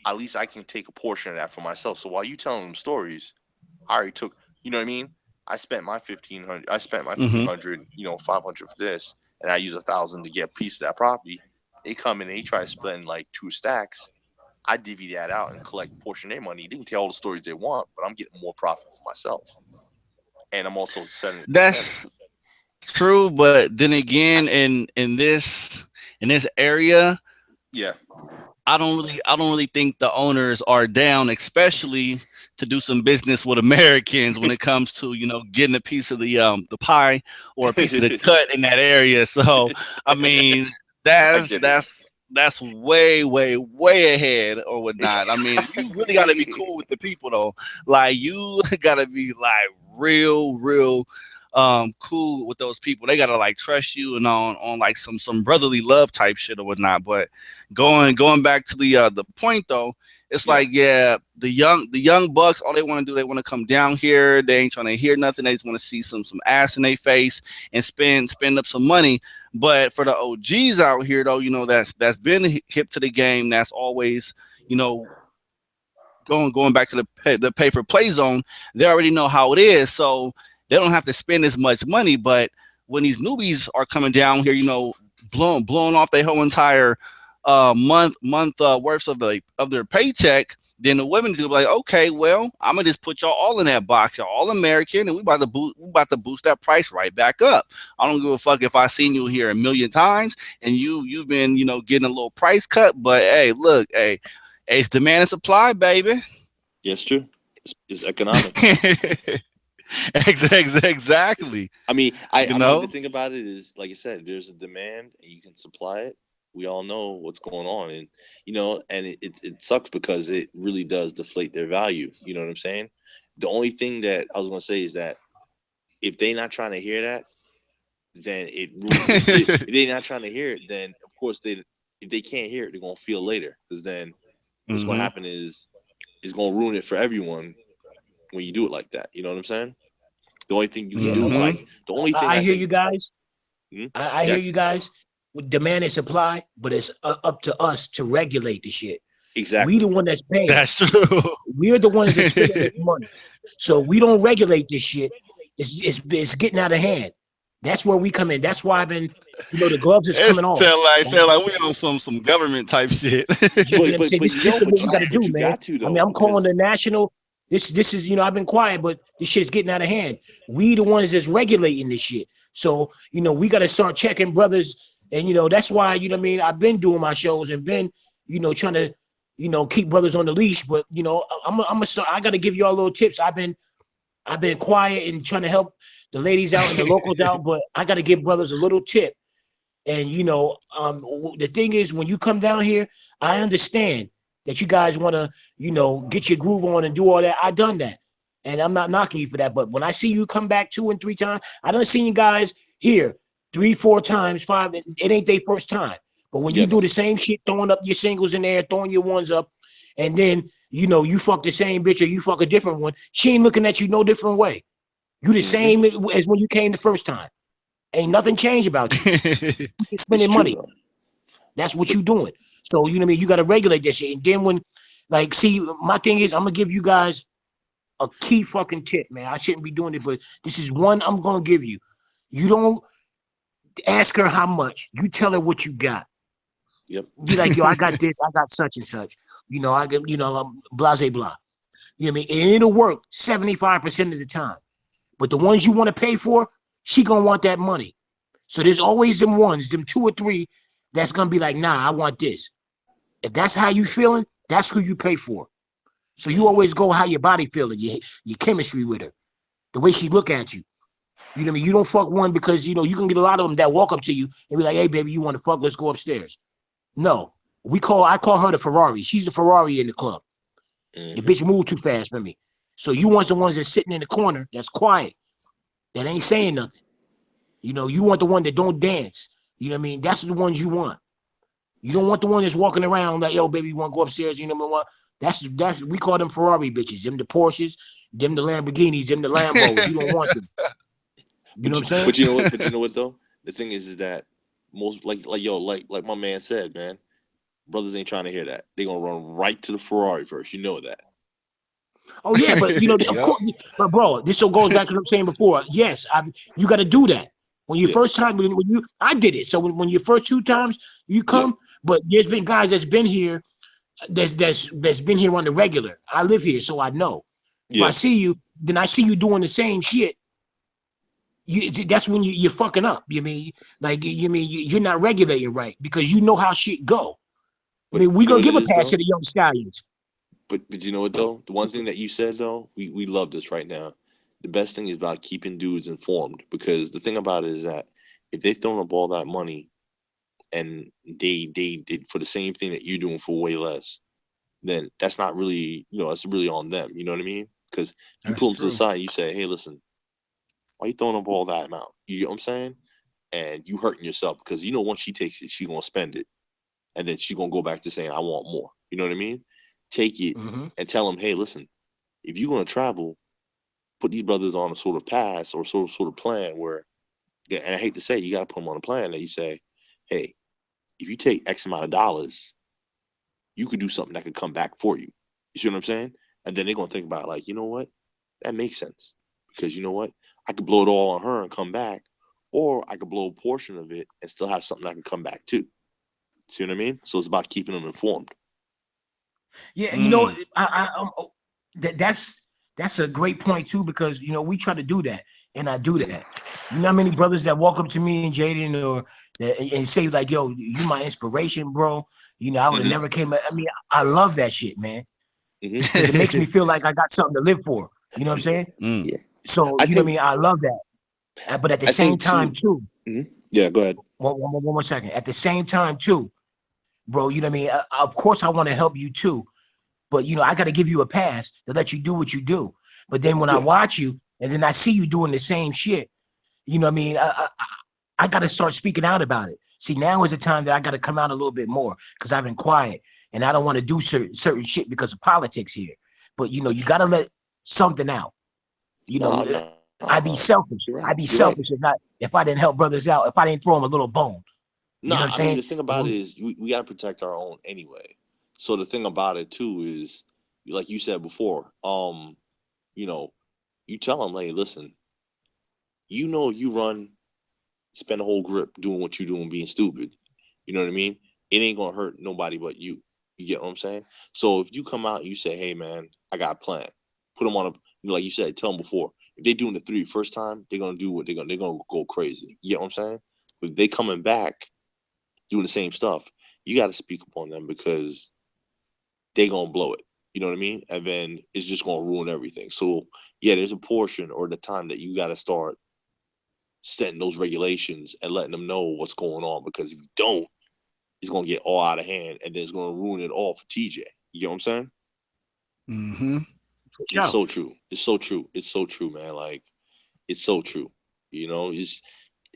at least I can take a portion of that for myself. So while you telling them stories, I already took, you know what I mean? I spent my 1,500. I spent my fifteen Hmm. hundred. 500 for this, and I use 1,000 to get a piece of that property. They come in and they try to spend like 2 stacks. I divvy that out and collect a portion of their money. They can tell all the stories they want, but I'm getting more profit for myself, and I'm also setting it for them. That's true, but then again, in this area, Yeah. I don't really think the owners are down, especially to do some business with Americans when it comes to getting a piece of the pie or a piece of the cut in that area. So I mean I that's get it. that's that's way ahead or whatnot. I mean you really got to be cool with the people though. Like you got to be like real cool with those people. They gotta like trust you and on like some brotherly love type shit or whatnot. But going back to the point though, it's Yeah. like yeah, the young bucks, all they want to do, they want to come down here. They ain't trying to hear nothing. They just want to see some ass in their face and spend up some money. But for the OGs out here though, that's been hip to the game, that's always you know going back to the pay for play zone, they already know how it is, so they don't have to spend as much money. But when these newbies are coming down here, blowing off their whole entire month worth of their paycheck, then the women's gonna be like, okay, well, I'm gonna just put y'all all in that box, y'all all American, and we about to boost that price right back up. I don't give a fuck if I seen you here a million times and you've been getting a little price cut, but hey, look, hey, it's demand and supply, baby. Yes, true. It's economics. Exactly. I mean, You the know. thing about it is, like I said, there's a demand and you can supply it. We all know what's going on, and and it sucks because it really does deflate their value. You know what I'm saying? The only thing that I was gonna say is that if they're not trying to hear that, then it ruins. If they're not trying to hear it, then of course they if they can't hear it, they're gonna feel later. Because then what's gonna Hmm. happen is it's gonna ruin it for everyone when you do it like that. You know what I'm saying? The only thing you can Yeah, do is like Hmm. the only thing I I hear think. you guys. Mhm. I Yeah, hear you guys with demand and supply, but it's up to us to regulate the shit. We the exactly. one that's paying. That's true. We're the ones that's spending this money. So we don't regulate this shit. It's getting out of hand. That's where we come in. That's why I've been, the gloves is It's coming off. sound like we on some government type shit. But I'm saying but this is what we got to but do, you man. got to I mean, though I'm calling the because national. This is I've been quiet, but this shit's getting out of hand. We the ones that's regulating this shit. So we got to start checking brothers, and that's why what I mean. I've been doing my shows and been trying to keep brothers on the leash. But I got to give you all little tips. I've been quiet and trying to help the ladies out and the locals out, but I got to give brothers a little tip. And the thing is, when you come down here, I understand that you guys want to, get your groove on and do all that. I done that, and I'm not knocking you for that. But when I see you come back 2 and 3 times, I done seen you guys here 3, 4 times, 5. It ain't their first time. But when yeah, you do man. the same shit, throwing up your singles in there, throwing your ones up, and then you fuck the same bitch or you fuck a different one, she ain't looking at you no different way. You the Hmm. same as when you came the first time. Ain't nothing changed about you. You It's spending true money. though. That's what But you doing. So what I mean. You got to regulate that shit. And then see, my thing is, I'm gonna give you guys a key fucking tip, man. I shouldn't be doing it, but this is one I'm gonna give you. You don't ask her how much. You tell her what you got. yep. Be like, yo, I got this. I got such and such. I get, I'm blase blah. You know what I mean? And it'll work 75% of the time. But the ones you want to pay for, she gonna want that money. So there's always them ones, them 2 or 3, that's gonna be like, nah, I want this. If that's how you feeling, that's who you pay for. So you Hmm. always go how your body feeling, your chemistry with her, the way she look at you. You know what I mean? You don't fuck one because you can get a lot of them that walk up to you and be like, hey baby, you want to fuck? Let's go upstairs. No. I call her the Ferrari. She's the Ferrari in the club. The Hmm. bitch moved too fast for me. So you want the ones that's sitting in the corner, that's quiet, that ain't saying nothing. You want the one that don't dance. You know what I mean? That's the ones you want. You don't want the one that's walking around like, yo, baby, you want to go upstairs? You know what? That's we call them Ferrari bitches. Them the Porsches, them the Lamborghinis, them the Lambos. You don't want them. You know what I'm saying? But you know what? But you know what though? The thing is that most like my man said, man, brothers ain't trying to hear that. They gonna run right to the Ferrari first. You know that. Oh yeah, but of Yep. course, but bro, this all goes back to what I'm saying before. Yes, you got to do that when you Yeah. first time. I did it. So when your first 2 times you Yep. come, but there's been guys that's been here, that's been here on the regular. I live here, so I know. If I Yeah. see you, then I see you doing the same shit. That's when you're fucking up. You mean you're not regulating right because you know how shit go. I But mean, we you know gonna what give it a is pass to though. the young stallions. But you know what though? The one thing that you said though, we love this right now. The best thing is about keeping dudes informed because the thing about it is that if they throwing up all that money and they did for the same thing that you're doing for way less, then that's not really that's really on them. You know what I mean? Because you That's pull them to the true. side and you say, hey, listen, why you throwing up all that amount? You get what I'm saying? And you hurting yourself because once she takes it, she gonna spend it, and then she gonna go back to saying I want more. You know what I mean? Take it Mm-hmm. and tell them, hey, listen, if you're gonna travel, put these brothers on a sort of pass or sort of plan where, yeah, and I hate to say, you gotta put them on a plan that you say, hey, if you take X amount of dollars, you could do something that could come back for you. You see what I'm saying? And then they're gonna think about it like, you know what, that makes sense because you know what, I could blow it all on her and come back, or I could blow a portion of it and still have something that can come back too. See what I mean? So it's about keeping them informed. Yeah, Mm. that's a great point too because we try to do that and I do that. You know how many brothers that walk up to me and Jaden or and say like, "Yo, you my inspiration, bro." I would have Hmm. never came. I mean, I love that shit, man, Hmm. because it makes me feel like I got something to live for. You know what I'm saying? Mm. Yeah, So I you know what I think mean. I love that, but at the I same think time too. too, Hmm. Yeah, go ahead. one more second. At the same time too, bro. You know what I mean? Of course, I want to help you too, but you know, I got to give you a pass to let you do what you do. But then when I watch you and then I see you doing the same shit, you know what I mean? I got to start speaking out about it. See, now is the time that I got to come out a little bit more because I've been quiet and I don't want to do certain shit because of politics here. But you know, you got to let something out. You know, I'd be selfish. You're right. I'd be You're selfish if I didn't help brothers out. If I didn't throw them a little bone. You know No, what I'm I mean saying? the thing about it is we got to protect our own anyway. So the thing about it too is, like you said before, you know, you tell them, hey, listen, you know, you run, spend a whole grip doing what you doing, being stupid. You know what I mean? It ain't gonna hurt nobody but you. You get what I'm saying? So if you come out and you say, hey man, I got a plan, put them on a, you know, like you said, tell them before. If they doing the 3 first time, they're gonna do what they're gonna go crazy. You get what I'm saying? But if they coming back doing the same stuff, you got to speak up on them because they gonna blow it. You know what I mean? And then it's just gonna ruin everything. So yeah, there's a portion or the time that you got to start setting those regulations and letting them know what's going on. Because if you don't, it's gonna get all out of hand, and then it's gonna ruin it all for TJ. You know what I'm saying? Mm-hmm. It's so true. It's so true. It's so true, man. Like it's so true. You know, it's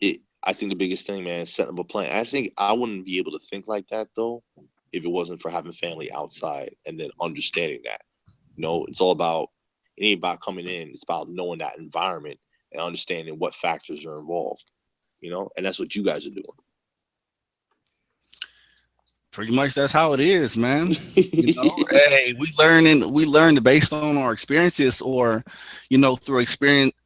it. I think the biggest thing, man, is setting up a plan. I think I wouldn't be able to think like that though if it wasn't for having family outside and then understanding that. You know, it's all about it ain't about coming in. It's about knowing that environment and understanding what factors are involved. You know, and that's what you guys are doing. Pretty much that's how it is, man. You know, hey, we learn based on our experiences or, through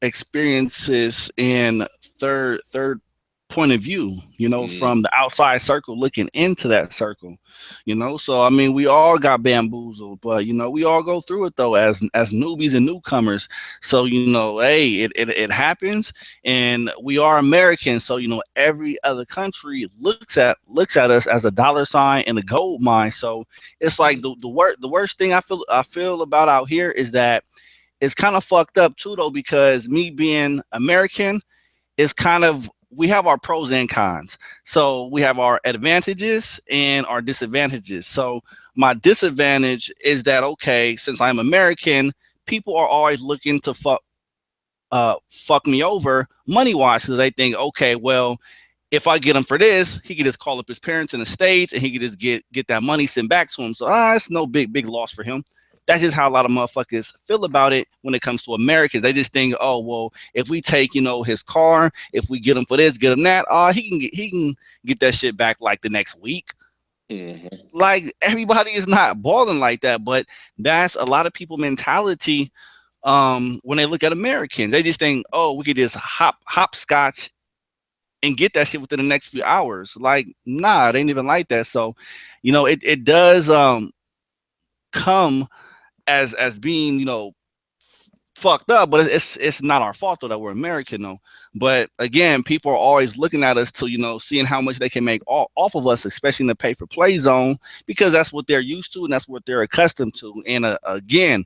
experiences in third point of view, Mm, from the outside circle looking into that circle. So I mean we all got bamboozled, but we all go through it though as newbies and newcomers. So, hey, it happens, and we are Americans, so every other country looks at us as a dollar sign and a gold mine. So it's like mm, the worst thing I feel about out here is that it's kind of fucked up too though, because me being American is kind of, we have our pros and cons. So we have our advantages and our disadvantages. So my disadvantage is that, okay, since I'm American, people are always looking to fuck me over money wise, because they think, okay, well, if I get him for this, he could just call up his parents in the States and he could just get that money sent back to him. So it's no big loss for him. That's just how a lot of motherfuckers feel about it when it comes to Americans. They just think, oh well, if we take his car, if we get him for this, get him that, he can get that shit back like the next week. mhm. Like, everybody is not balling like that, but that's a lot of people mentality. When they look at Americans, they just think, oh, we could just hopscotch and get that shit within the next few hours. Like, nah, it ain't even like that. So, it does come as being, fucked up, but it's not our fault though that we're American though. But again, people are always looking at us to, seeing how much they can make off of us, especially in the pay-for-play zone, because that's what they're used to and that's what they're accustomed to. And again,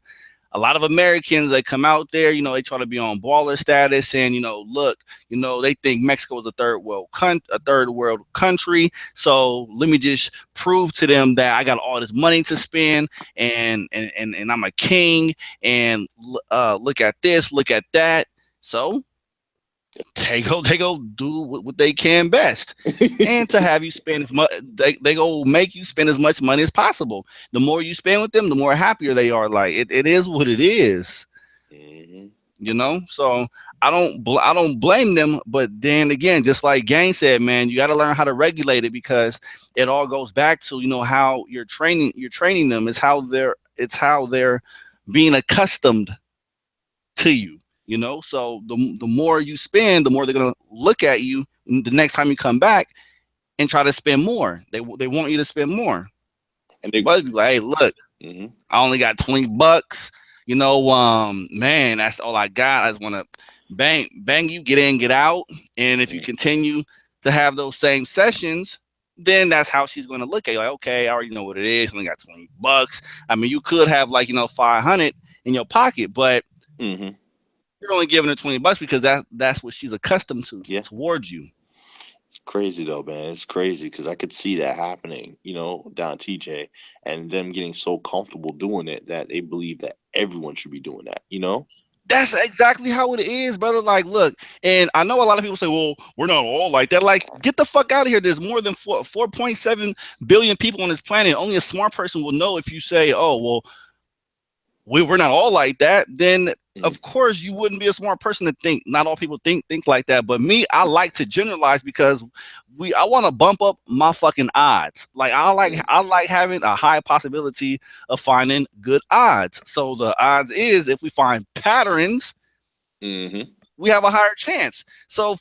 a lot of Americans, they come out there, they try to be on baller status, and look, they think Mexico is a third world country. So let me just prove to them that I got all this money to spend, and I'm a king, and look at this, look at that. So they go do what they can best, and to have you spend as much, they go make you spend as much money as possible. The more you spend with them, the more happier they are. Like, it is what it is. Mhm. So I don't blame them, but then again, just like Gang said, man, you got to learn how to regulate it, because it all goes back to how you're training them. It's how they're being accustomed to you. So the more you spend, the more they're gonna look at you the next time you come back and try to spend more. They want you to spend more. And they, But if you like, hey, look, mhm. I only got $20. Man, that's all I got. I just want to bang you, get in, get out. And if you Mm. continue to have those same sessions, then that's how she's going to look at you. Like, okay, I already know what it is. I only got $20. I mean, you could have 500 in your pocket, but Mhm. you're only giving her $20 because that's what she's accustomed to Yeah. towards you. It's crazy though, man. It's crazy because I could see that happening, down TJ, and them getting so comfortable doing it that they believe that everyone should be doing that. That's exactly how it is, brother. Like, look, and I know a lot of people say, well, we're not all like that. Like, get the fuck out of here. There's more than 4.7 billion people on this planet. Only a smart person will know if you say, oh, well, we're not all like that. Then, of course, you wouldn't be a smart person to think. Not all people think like that. But me, I like to generalize because I want to bump up my fucking odds. Like, I like having a high possibility of finding good odds. So the odds is if we find patterns, we have a higher chance. So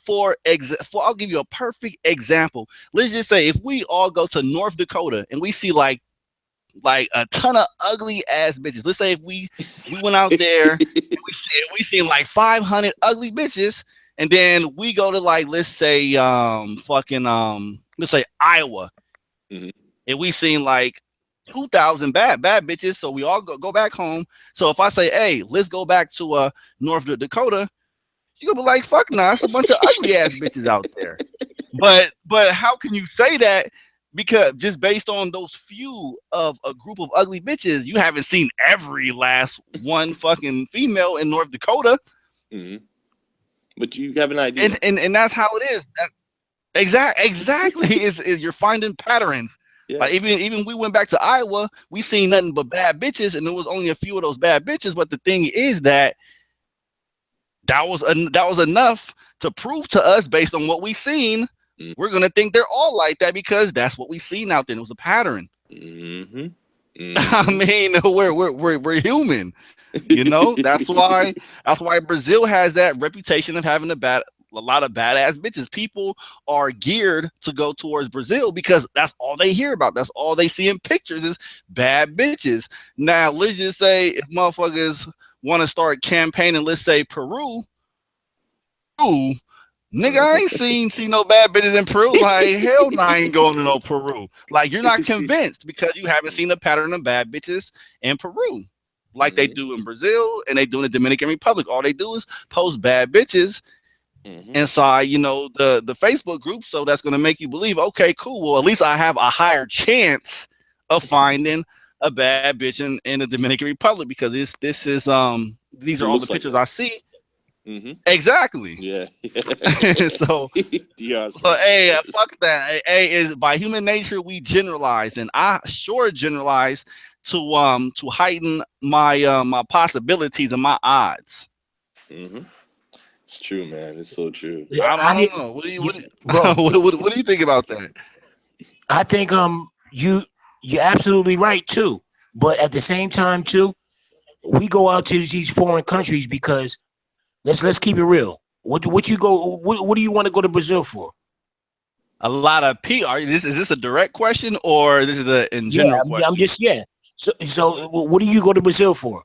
I'll give you a perfect example. Let's just say if we all go to North Dakota and we see like a ton of ugly ass bitches. Let's say if we went out there and we seen like 500 ugly bitches, and then we go to like let's say let's say Iowa, and we seen like 2,000 bad bitches. So we all go back home. So if I say, hey, let's go back to North Dakota, you gonna be like, fuck nah, it's a bunch of ugly ass bitches out there. But how can you say that? Because just based on those few of a group of ugly bitches, you haven't seen every last one fucking female in North Dakota. But you have an idea, and that's how it is. Exactly is you're finding patterns. Yeah. Like even we went back to Iowa, we seen nothing but bad bitches, and there was only a few of those bad bitches. But the thing is that was enough to prove to us based on what we seen. We're gonna think they're all like that because that's what we seen out there. It was a pattern. I mean, we're human, That's why Brazil has that reputation of having a lot of badass bitches. People are geared to go towards Brazil because that's all they hear about. That's all they see in pictures is bad bitches. Now, let's just say if motherfuckers want to start campaigning, let's say Peru. Nigga, I ain't seen no bad bitches in Peru. Like, hell no, I ain't going to no Peru. Like, you're not convinced because you haven't seen a pattern of bad bitches in Peru like they do in Brazil and they do in the Dominican Republic. All they do is post bad bitches inside, the Facebook group. So that's going to make you believe, okay, cool. Well, at least I have a higher chance of finding a bad bitch in the Dominican Republic because these are all the pictures I see. Exactly. Yeah. so hey, fuck that. Hey, is by human nature we generalize, and I sure generalize to heighten my my possibilities and my odds. It's true, man. It's so true. I don't know. What do you think about that? I think you're absolutely right too. But at the same time too, we go out to these foreign countries because let's keep it real. What do you want to go to Brazil for? A lot of PR. Is this a direct question or this is a in general question? I'm just So what do you go to Brazil for?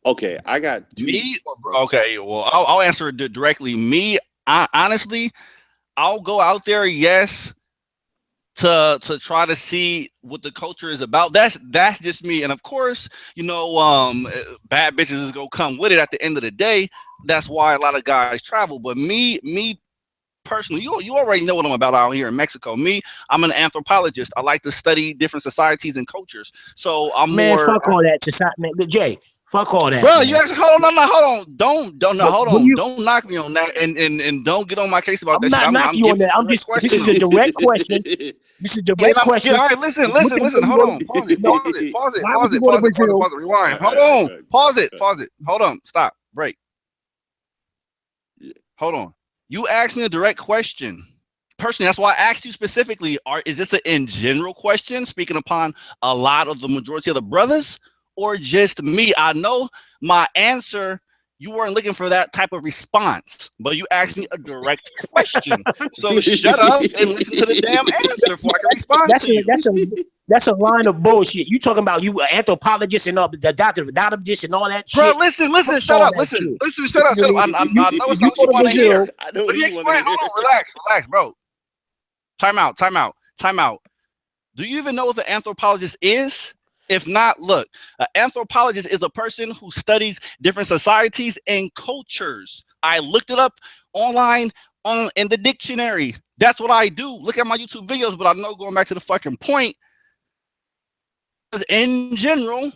Okay, I got me. Okay, well, I'll answer it directly. Me, honestly, I'll go out there. Yes. To try to see what the culture is about. That's just me. And of course, bad bitches is gonna come with it at the end of the day. That's why a lot of guys travel. But me personally, you already know what I'm about out here in Mexico. Me, I'm an anthropologist. I like to study different societies and cultures. So I'm fuck all that society, man. Jay, fuck all that, bro. Man. You actually hold on. Don't knock me on that, and don't get on my case about that. I'm not knocking you on that. I'm just. This is a direct question. This is a direct question. All right, listen. Hold on. Pause it. Rewind. Hold on. Pause it. Hold on. Stop. Break. Hold on. You asked me a direct question. Personally, that's why I asked you specifically. Is this an in general question, speaking upon a lot of the majority of the brothers, or just me? I know my answer. You weren't looking for that type of response, but you asked me a direct question. So shut up and listen to the damn answer before I can respond to you. That's a line of bullshit. You talking about you anthropologist and all the doctor and all that shit. Bro, listen, shut up. Listen, shut up. I know it's not what you want to hear. But he explained. Hold on, relax, bro. Time out. Do you even know what the anthropologist is? If not, look, an anthropologist is a person who studies different societies and cultures. I looked it up online in the dictionary. That's what I do. Look at my YouTube videos, but I know going back to the fucking point, in general,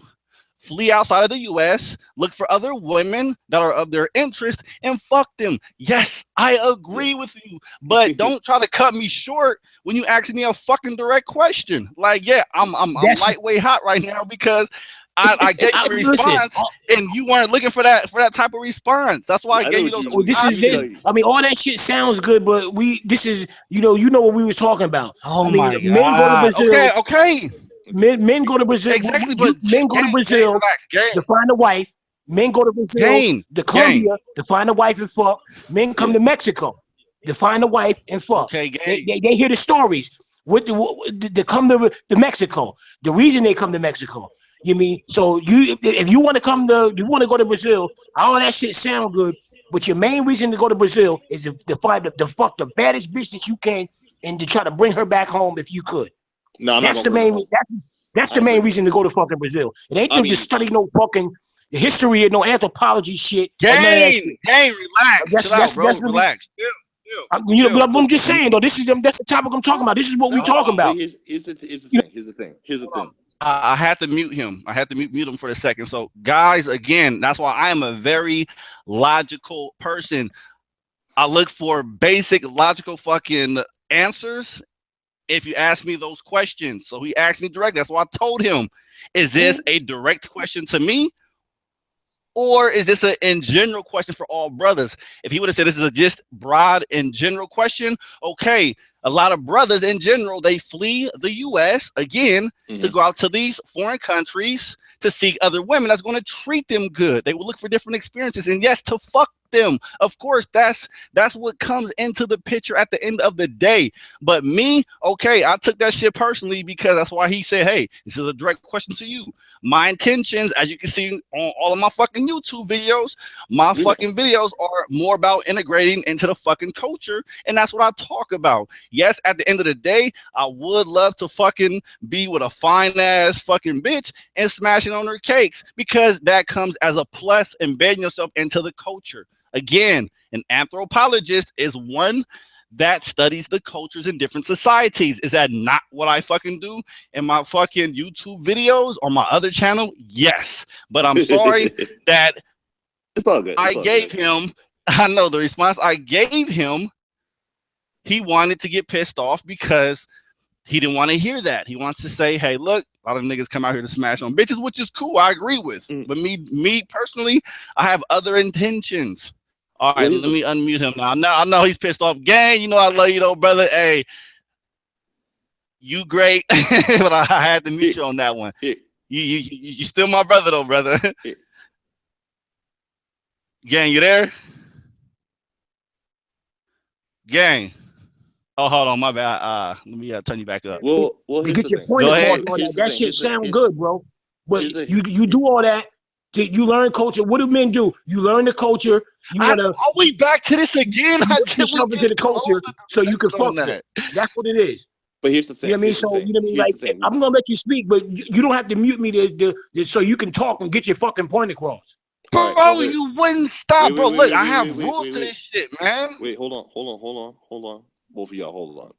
flee outside of the US, look for other women that are of their interest, and fuck them. Yes, I agree with you, but don't try to cut me short when you ask me a fucking direct question. Like, yeah, I'm lightweight hot right now because I gave you a response, and you weren't looking for that type of response. That's why I gave you those. Well, this. I mean, all that shit sounds good, but this is you know what we were talking about. Oh, I mean, my God. Men go to Brazil. Okay. Men go to Brazil. Exactly, but men go to Brazil to find a wife. Men go to Brazil to Colombia to find a wife and fuck. Men come to Mexico to find a wife and fuck. Okay, they hear the stories. They come to Mexico. The reason they come to Mexico. You mean so if you want to go to Brazil, all that shit sound good, but your main reason to go to Brazil is to find the fuck the baddest bitch that you can and to try to bring her back home if you could. No, that's the main. That's the main reason to go to fucking Brazil. It ain't to study no fucking history or no anthropology shit. Gang, relax. Relax. I'm just saying though. That's the topic I'm talking about. This is what we talking about. Here's the thing. I had to mute him. I had to mute him for a second. So, guys, again, that's why I am a very logical person. I look for basic logical fucking answers if you ask me those questions. So he asked me directly. That's why I told him, is this a direct question to me? Or is this an in general question for all brothers? If he would have said this is a just broad in general question, okay. A lot of brothers in general, they flee the US again to go out to these foreign countries to seek other women that's going to treat them good. They will look for different experiences, and yes, to fuck them. Of course, that's what comes into the picture at the end of the day. But me, okay, I took that shit personally because that's why he said, hey, this is a direct question to you. My intentions, as you can see on all of my fucking YouTube videos, my fucking videos are more about integrating into the fucking culture, and that's what I talk about. Yes, at the end of the day, I would love to fucking be with a fine ass fucking bitch and smashing on her cakes because that comes as a plus, embedding yourself into the culture. Again, an anthropologist is one that studies the cultures in different societies. Is that not what I fucking do in my fucking YouTube videos on my other channel? Yes, but I'm sorry that it's all good. I gave him, I know the response I gave him, he wanted to get pissed off because he didn't want to hear that. He wants to say, hey, look, a lot of niggas come out here to smash on bitches, which is cool. I agree with. But me personally, I have other intentions. All right, let me unmute him now. I know he's pissed off. Gang, you know I love you though, brother. Hey, you great, but I had to mute you on that one. You still my brother though, brother. Gang, you there? Gang. Oh, hold on, my bad. Let me turn you back up. Well, to get your point across, that shit sound good, bro. But you do all that. You learn culture. What do men do? You learn the culture. Are we back to this again? I put yourself into the culture so you can fuck that. That's what it is. But here's the thing. You know what I mean? So you know what I mean? Like I'm gonna let you speak, but you don't have to mute me to so you can talk and get your fucking point across. Bro, you wouldn't stop, bro. Look, I have rules to this shit, man. Wait, hold on. Both of y'all, hold on.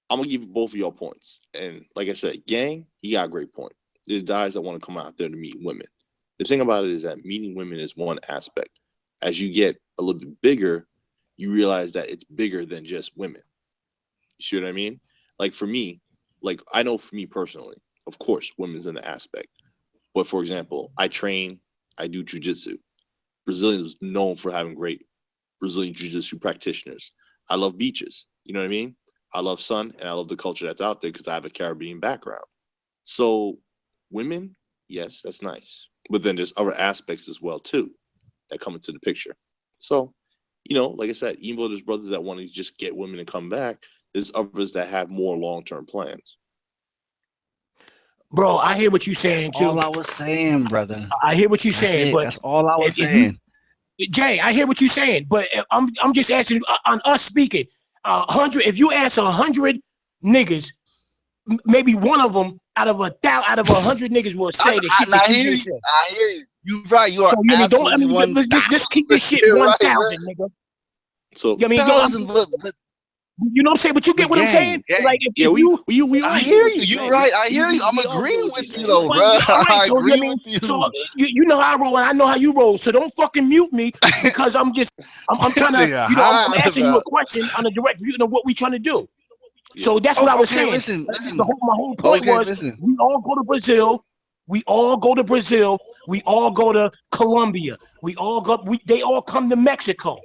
I'm gonna give both of y'all points. And like I said, gang, you got a great point. There's guys that want to come out there to meet women. The thing about it is that meeting women is one aspect. As you get a little bit bigger, you realize that it's bigger than just women. You see what I mean? Like for me, like I know for me personally, of course, women's in the aspect. But for example, I do jiu-jitsu. Brazilians are known for having great Brazilian jiu-jitsu practitioners. I love beaches. You know what I mean? I love sun and I love the culture that's out there because I have a Caribbean background. So women, yes, that's nice. But then there's other aspects as well, too, that come into the picture. So, you know, like I said, even though there's brothers that want to just get women and come back, there's others that have more long-term plans. Bro, I hear what you're saying, too. All I was saying, brother. I hear what you're saying, but that's all I was saying. Jay, I hear what you're saying, but I'm just asking on us speaking. 100. If you ask 100 niggas, maybe one of them out of 100 niggas will say the shit that you just said. I hear you. You're right. You are so, absolutely one. Let's just keep this shit 1,000, nigga. So, you know what I mean? 1,000, but You know what I'm saying? But you get what I'm saying? Like, if Yeah, you, we I all hear get what you. you're You're saying. right. I hear you. I'm We all get agreeing what with you're you saying. though, but, bro. all right, I so agree I mean, with you. so you know how I roll, and I know how you roll. So don't fucking mute me because I'm trying to, Nigga, you know, I'm high, asking you bro. a question on a direct, you know, what we trying to do. Yeah. So that's what I was Okay, saying. listen. My whole point Okay, was listen. we all go to Brazil. We all go to Brazil. We all go to Colombia. They all come to Mexico.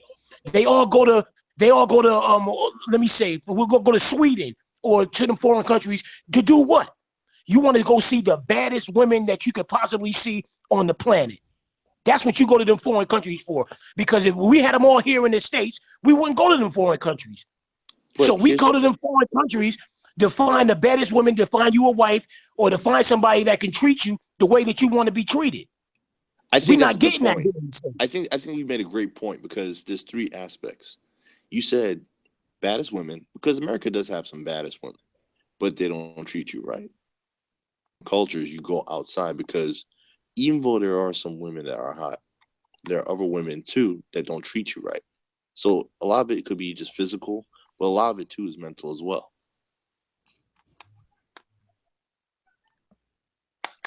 They all go to let me say, we'll go to Sweden or to the foreign countries to do what? You want to go see the baddest women that you could possibly see on the planet. That's what you go to them foreign countries for. Because if we had them all here in the States, we wouldn't go to them foreign countries. But So we go to them foreign countries to find the baddest women, to find you a wife, or to find somebody that can treat you the way that you want to be treated. I We're think that's not a good getting that point. here in the States. I think you made a great point because there's three aspects. You said baddest women because America does have some baddest women, but they don't treat you right. Cultures you go outside because even though there are some women that are hot, there are other women too that don't treat you right. So a lot of it could be just physical, but a lot of it too is mental as well.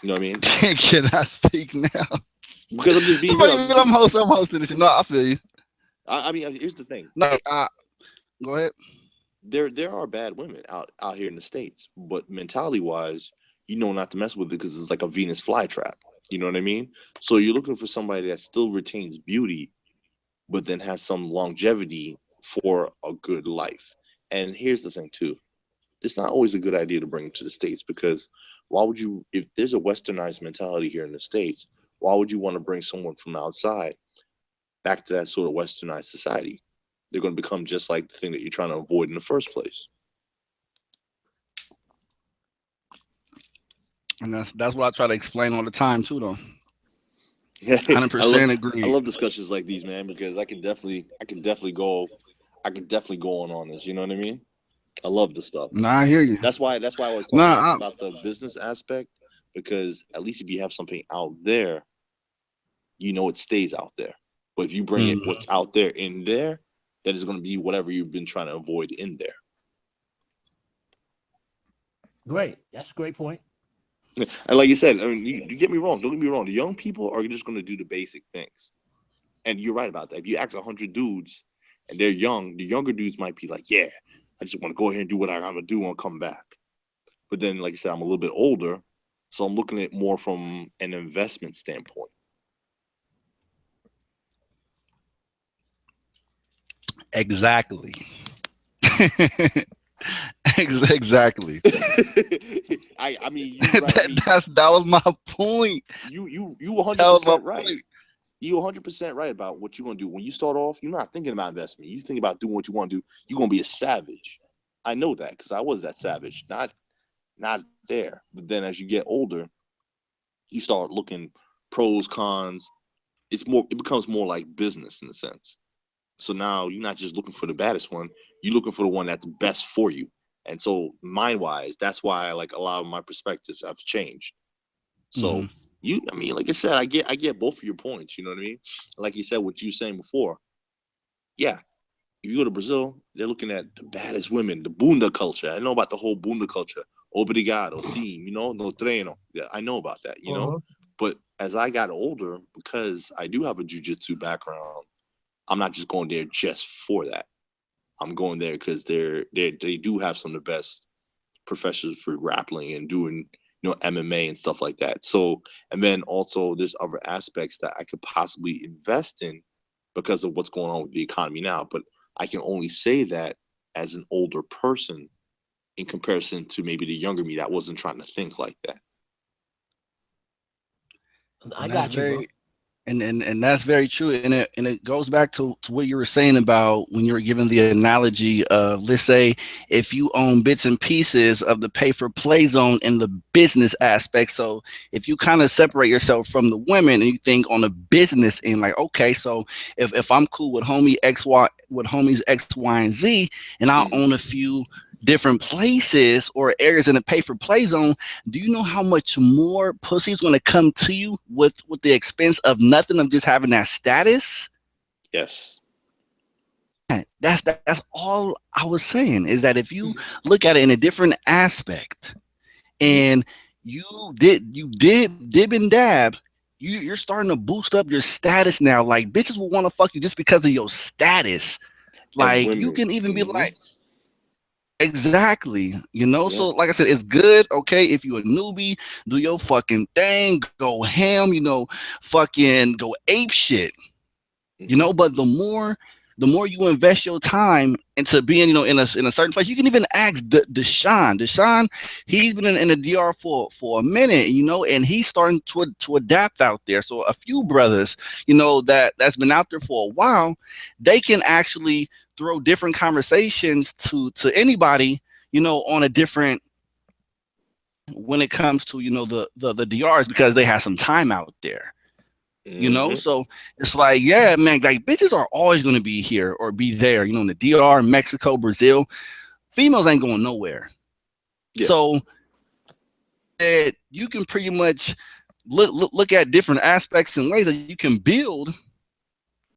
You know what I mean? Can I speak now? Because I'm just being But real. even I'm hosting this. No, I feel you. I mean, here's the thing. No, go ahead. There are bad women out here in the States, but mentality wise, you know not to mess with it because it's like a Venus flytrap. You know what I mean? So you're looking for somebody that still retains beauty, but then has some longevity for a good life. And here's the thing too. It's not always a good idea to bring them to the States because why would you, if there's a westernized mentality here in the States, why would you want to bring someone from outside back to that sort of westernized society? They're going to become just like the thing that you're trying to avoid in the first place. And that's what I try to explain all the time too, though. I love 100% agree. I love discussions like these, man, because I can definitely go on this. You know what I mean? I love this stuff. Nah, I hear you. That's why I always talk Nah, about the business aspect because at least if you have something out there, you know it stays out there. But if you bring it what's out there in there, that is going to be whatever you've been trying to avoid in there. Great. That's a great point. And like you said, I mean, you get me wrong. Don't get me wrong. The young people are just going to do the basic things. And you're right about that. If you ask 100 dudes and they're young, the younger dudes might be like, yeah, I just want to go ahead and do what I got to do and come back. But then, like I said, I'm a little bit older. So I'm looking at it more from an investment standpoint. exactly. Exactly. I mean, you're right. I mean, that was my point. you That was my 100% right. point. You're 100% right about what you're gonna do when you start off. You're not thinking about investment. You think about doing what you want to do. You're gonna be a savage. I know that because I was that savage. Not there. But then as you get older, you start looking pros, cons. It becomes more like business in a sense. So now you're not just looking for the baddest one, you're looking for the one that's best for you. And so mind wise, that's why like a lot of my perspectives have changed. So I mean, like I said, I get both of your points, you know what I mean? Like you said, what you were saying before. Yeah. If you go to Brazil, they're looking at the baddest women, the bunda culture. I know about the whole bunda culture. Obrigado, sim, no treino. Yeah, I know about that, But as I got older, because I do have a jiu-jitsu background, I'm not just going there just for that. I'm going there because they do have some of the best professors for grappling and doing MMA and stuff like that. So and then also there's other aspects that I could possibly invest in because of what's going on with the economy now. But I can only say that as an older person in comparison to maybe the younger me that wasn't trying to think like that. I got you, bro. And that's very true, and it goes back to what you were saying about when you were giving the analogy of, let's say, if you own bits and pieces of the pay-for-play zone in the business aspect. So if you kind of separate yourself from the women and you think on the business end, like, okay, so if I'm cool with homies X, Y, and Z, and I own a few different places or areas in the pay-for-play zone, do you know how much more pussy is going to come to you with the expense of nothing, of just having that status? Yes. That's all I was saying, is that if you look at it in a different aspect, and you dib and dab, you're starting to boost up your status now. Like, bitches will want to fuck you just because of your status. And Like, you women. can even be Hmm. like, exactly, you know. Yeah. So like I said, it's good, okay, if you're a newbie, do your fucking thing, go ham, fucking go ape shit. Hmm. But the more you invest your time into being, in a certain place. You can even ask Deshaun. He's been in the DR for a minute, and he's starting to adapt out there. So a few brothers, that's been out there for a while, they can actually throw different conversations to anybody, on a different, when it comes to, the DRs, because they have some time out there. Hmm. So it's like, yeah, man, like, bitches are always going to be here or be there, in the DR, Mexico, Brazil. Females ain't going nowhere. Yeah. So that you can pretty much look at different aspects and ways that you can build,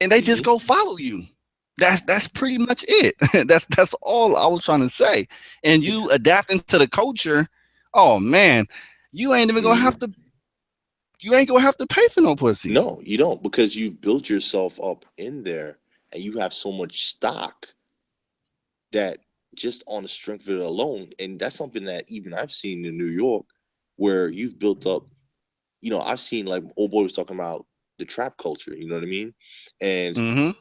and they just Hmm. go follow you. That's pretty much it. That's all I was trying to say. And you adapting to the culture, oh man, you ain't even gonna have Hmm. to you ain't gonna have to pay for no pussy. No, you don't, because you've built yourself up in there, and you have so much stock that just on the strength of it alone, and that's something that even I've seen in New York, where you've built up. I've seen, like, old boy was talking about the trap culture. You know what I mean? And Mm-hmm.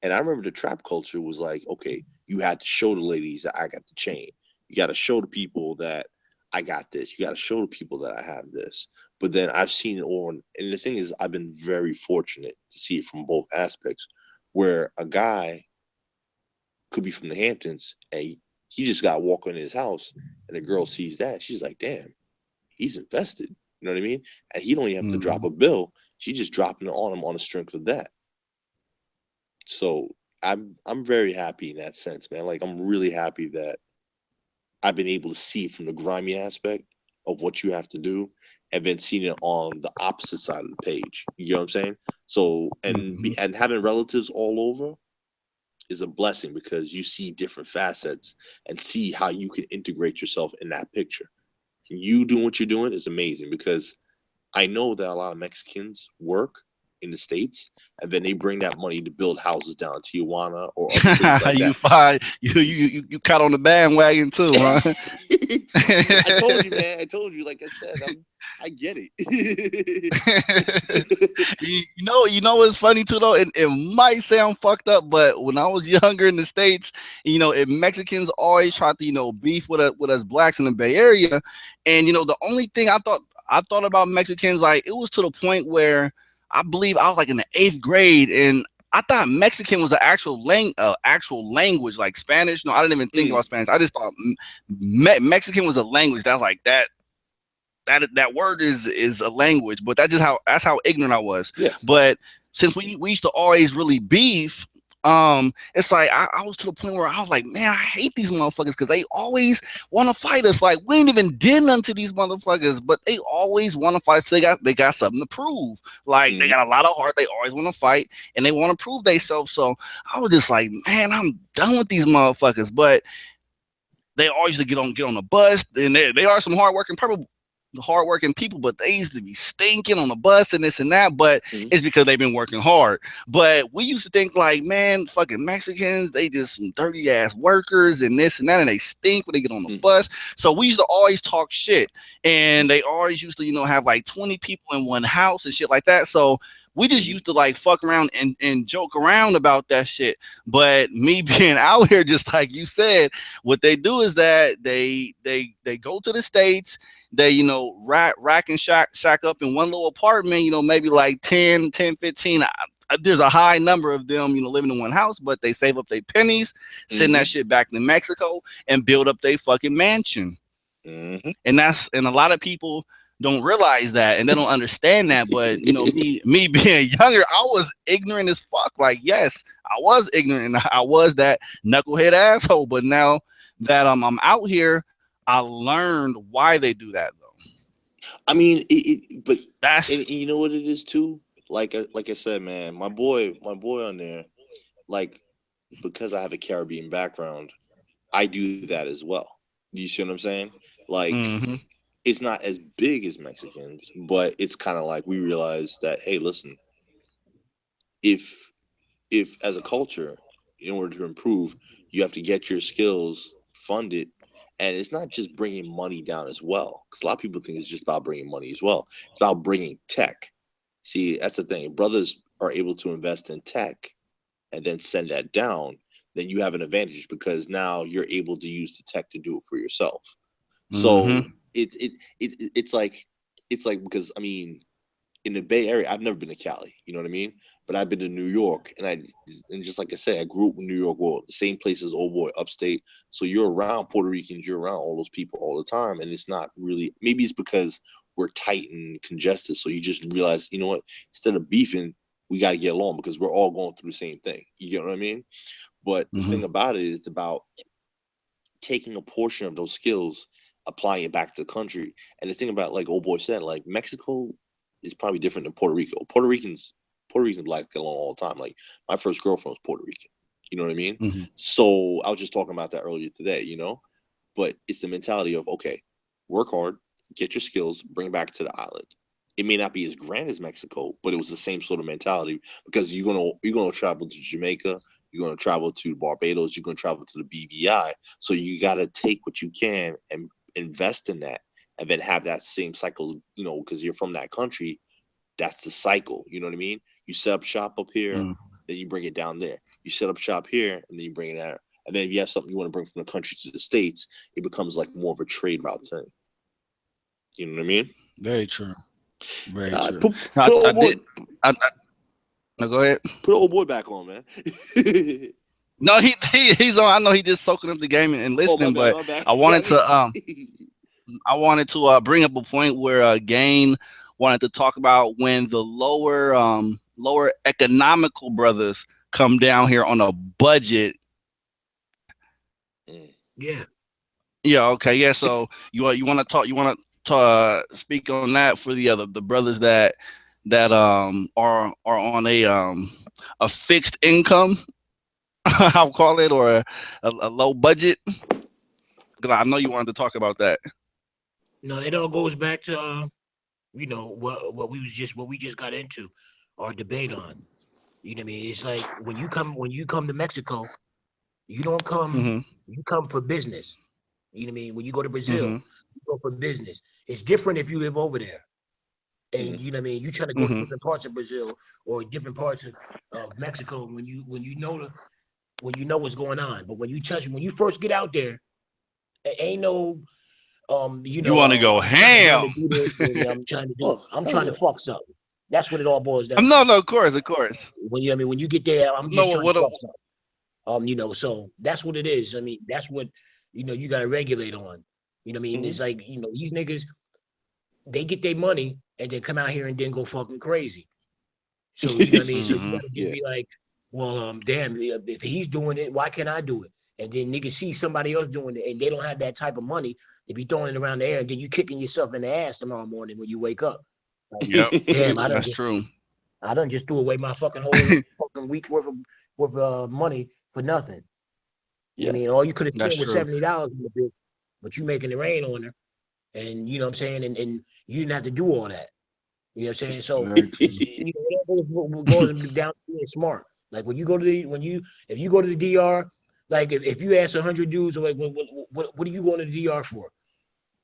I remember the trap culture was like, okay, you had to show the ladies that I got the chain. You got to show the people that I got this. You got to show the people that I have this. But then I've seen it on, and the thing is, I've been very fortunate to see it from both aspects, where a guy could be from the Hamptons, and he just got to walk in his house, and the girl sees that, she's like, damn, he's invested. You know what I mean? And he don't even have to drop Mm-hmm. a bill. She just dropping it on him on the strength of that. So I'm very happy in that sense, man. Like, I'm really happy that I've been able to see from the grimy aspect of what you have to do, and then seeing it on the opposite side of the page. You know what I'm saying? So, Mm-hmm. and having relatives all over is a blessing, because you see different facets and see how you can integrate yourself in that picture. And you doing what you're doing is amazing, because I know that a lot of Mexicans work in the States, and then they bring that money to build houses down in Tijuana or other cities like you that. find you caught on the bandwagon too, huh? I told you, man. I told you. Like I said, I get it. you know what's funny too though? It might sound fucked up, but when I was younger in the States, if Mexicans always tried to, beef with us blacks in the Bay Area, and the only thing I thought about Mexicans, like, it was to the point where I believe I was like in the 8th grade, and I thought Mexican was an actual language, like Spanish. No, I didn't even think Mm, about Spanish. I just thought Mexican was a language. That's like that word is a language, but that's how ignorant I was. yeah. But since we used to always really beef, it's like I was to the point where I was like, man, I hate these motherfuckers, because they always want to fight us. Like, we ain't even did nothing to these motherfuckers, but they always want to fight. So they got something to prove. Like, they Mm, got a lot of heart. They always want to fight, and they want to prove themselves. So I was just like, man, I'm done with these motherfuckers. But they always used to get on the bus, and they are some hardworking people, but they used to be stinking on the bus and this and that. But mm, it's because they've been working hard. But we used to think like, man, fucking Mexicans, they just some dirty ass workers and this and that, and they stink when they get on the mm, bus. So we used to always talk shit, and they always used to, have like 20 people in one house and shit like that. So we just mm, used to like fuck around and joke around about that shit. But me being out here, just like you said, what they do is that they go to the States, they, rack and shack up in one little apartment, maybe like 10, 15. There's a high number of them, living in one house, but they save up their pennies, send that mm, shit back to Mexico, and build up their fucking mansion. mm. And a lot of people don't realize that, and they don't understand that. But me being younger, I was ignorant as fuck. Like, yes, I was ignorant, and I was that knucklehead asshole. But now that I'm out here, I learned why they do that though. I mean, but and That's you know what it is too. Like I said, man, my boy on there, like, because I have a Caribbean background, I do that as well. Do you see what I'm saying? Like, Mm-hmm. it's not as big as Mexicans, but it's kind of like we realize that, hey, listen, if as a culture, in order to improve, you have to get your skills funded, and it's not just bringing money down as well, because a lot of people think it's just about bringing money as well. It's about bringing tech. See, that's the thing. Brothers are able to invest in tech and then send that down. Then you have an advantage because now you're able to use the tech to do it for yourself. So Mm-hmm. it's like because I mean, in the Bay Area, I've never been to Cali, you know what I mean? But I've been to New York, and just like I said, I grew up in New York, well, the same place as old boy, upstate. So you're around Puerto Ricans, you're around all those people all the time, and it's not really. Maybe it's because we're tight and congested, so you just realize, you know what? Instead of beefing, we got to get along because we're all going through the same thing. You get what I mean? But the Mm-hmm. thing about it is about taking a portion of those skills, applying it back to the country. And the thing about, like old boy said, like Mexico is probably different than Puerto Rico. Puerto Ricans like get along all the time. Like my first girlfriend was Puerto Rican. You know what I mean? Mm-hmm. So I was just talking about that earlier today, But it's the mentality of, okay, work hard, get your skills, bring it back to the island. It may not be as grand as Mexico, but it was the same sort of mentality because you're gonna travel to Jamaica, you're gonna travel to Barbados, you're gonna travel to the BVI. So you gotta take what you can and invest in that, and then have that same cycle. Because you're from that country, that's the cycle. You know what I mean? You set up shop up here, then you bring it down there. You set up shop here, and then you bring it out. And then if you have something you want to bring from the country to the States, it becomes like more of a trade route thing. You know what I mean? Very true. Very Uh, true. put No, put I old boy did. No, go ahead. put old boy back on, man. No, he's on. I know he just soaking up the game and Oh, my listening, bad, but my bad. I Yeah, I wanted mean, to bring up a point where Gain wanted to talk about when the lower economical brothers come down here on a budget. Yeah. Yeah. Okay. Yeah. So you want to talk? You want to speak on that for the brothers that are on a fixed income, I'll call it, or a low budget. Because I know you wanted to talk about that. No, it all goes back to what we just got into our debate on. You know what I mean? It's like when you come to Mexico, you don't come Mm-hmm. you come for business. You know what I mean? When you go to Brazil, Mm-hmm. you go for business. It's different if you live over there. And Mhm. you know what I mean, you try to go to Mm-hmm. different parts of Brazil or different parts of Mexico when you know what's going on. But when you first get out there, ain't no You want to go I'm coming down to ham? do this and Oh, I'm hell trying to yeah. fuck something. That's what it all boils down to. No, no, of course, of course. When you get there, I'm No, just trying to what? fuck something. So that's what it is. I mean, that's what you gotta regulate on. You know what I mean? Mhm. It's like, these niggas, they get their money and then come out here and then go fucking crazy. So you know what I mean? So you Mm-hmm. gotta just Yeah. be like, well, damn, if he's doing it, why can't I do it? And then niggas see somebody else doing it and they don't have that type of money to be throwing it around the air, and then you kicking yourself in the ass tomorrow morning when you wake up. Like, Yep, damn, that's true. I done just threw away my fucking whole fucking week's worth of money for nothing. You know what I Yeah. mean? All you could have That's spent was true. $70 on the bitch, but you making it rain on her. And you know what I'm saying? And you didn't have to do all that. You know what I'm saying? So Very true. it goes down to being smart. Like when you go to if you go to the DR, like if you ask 100 dudes, like, what are you going to the DR for?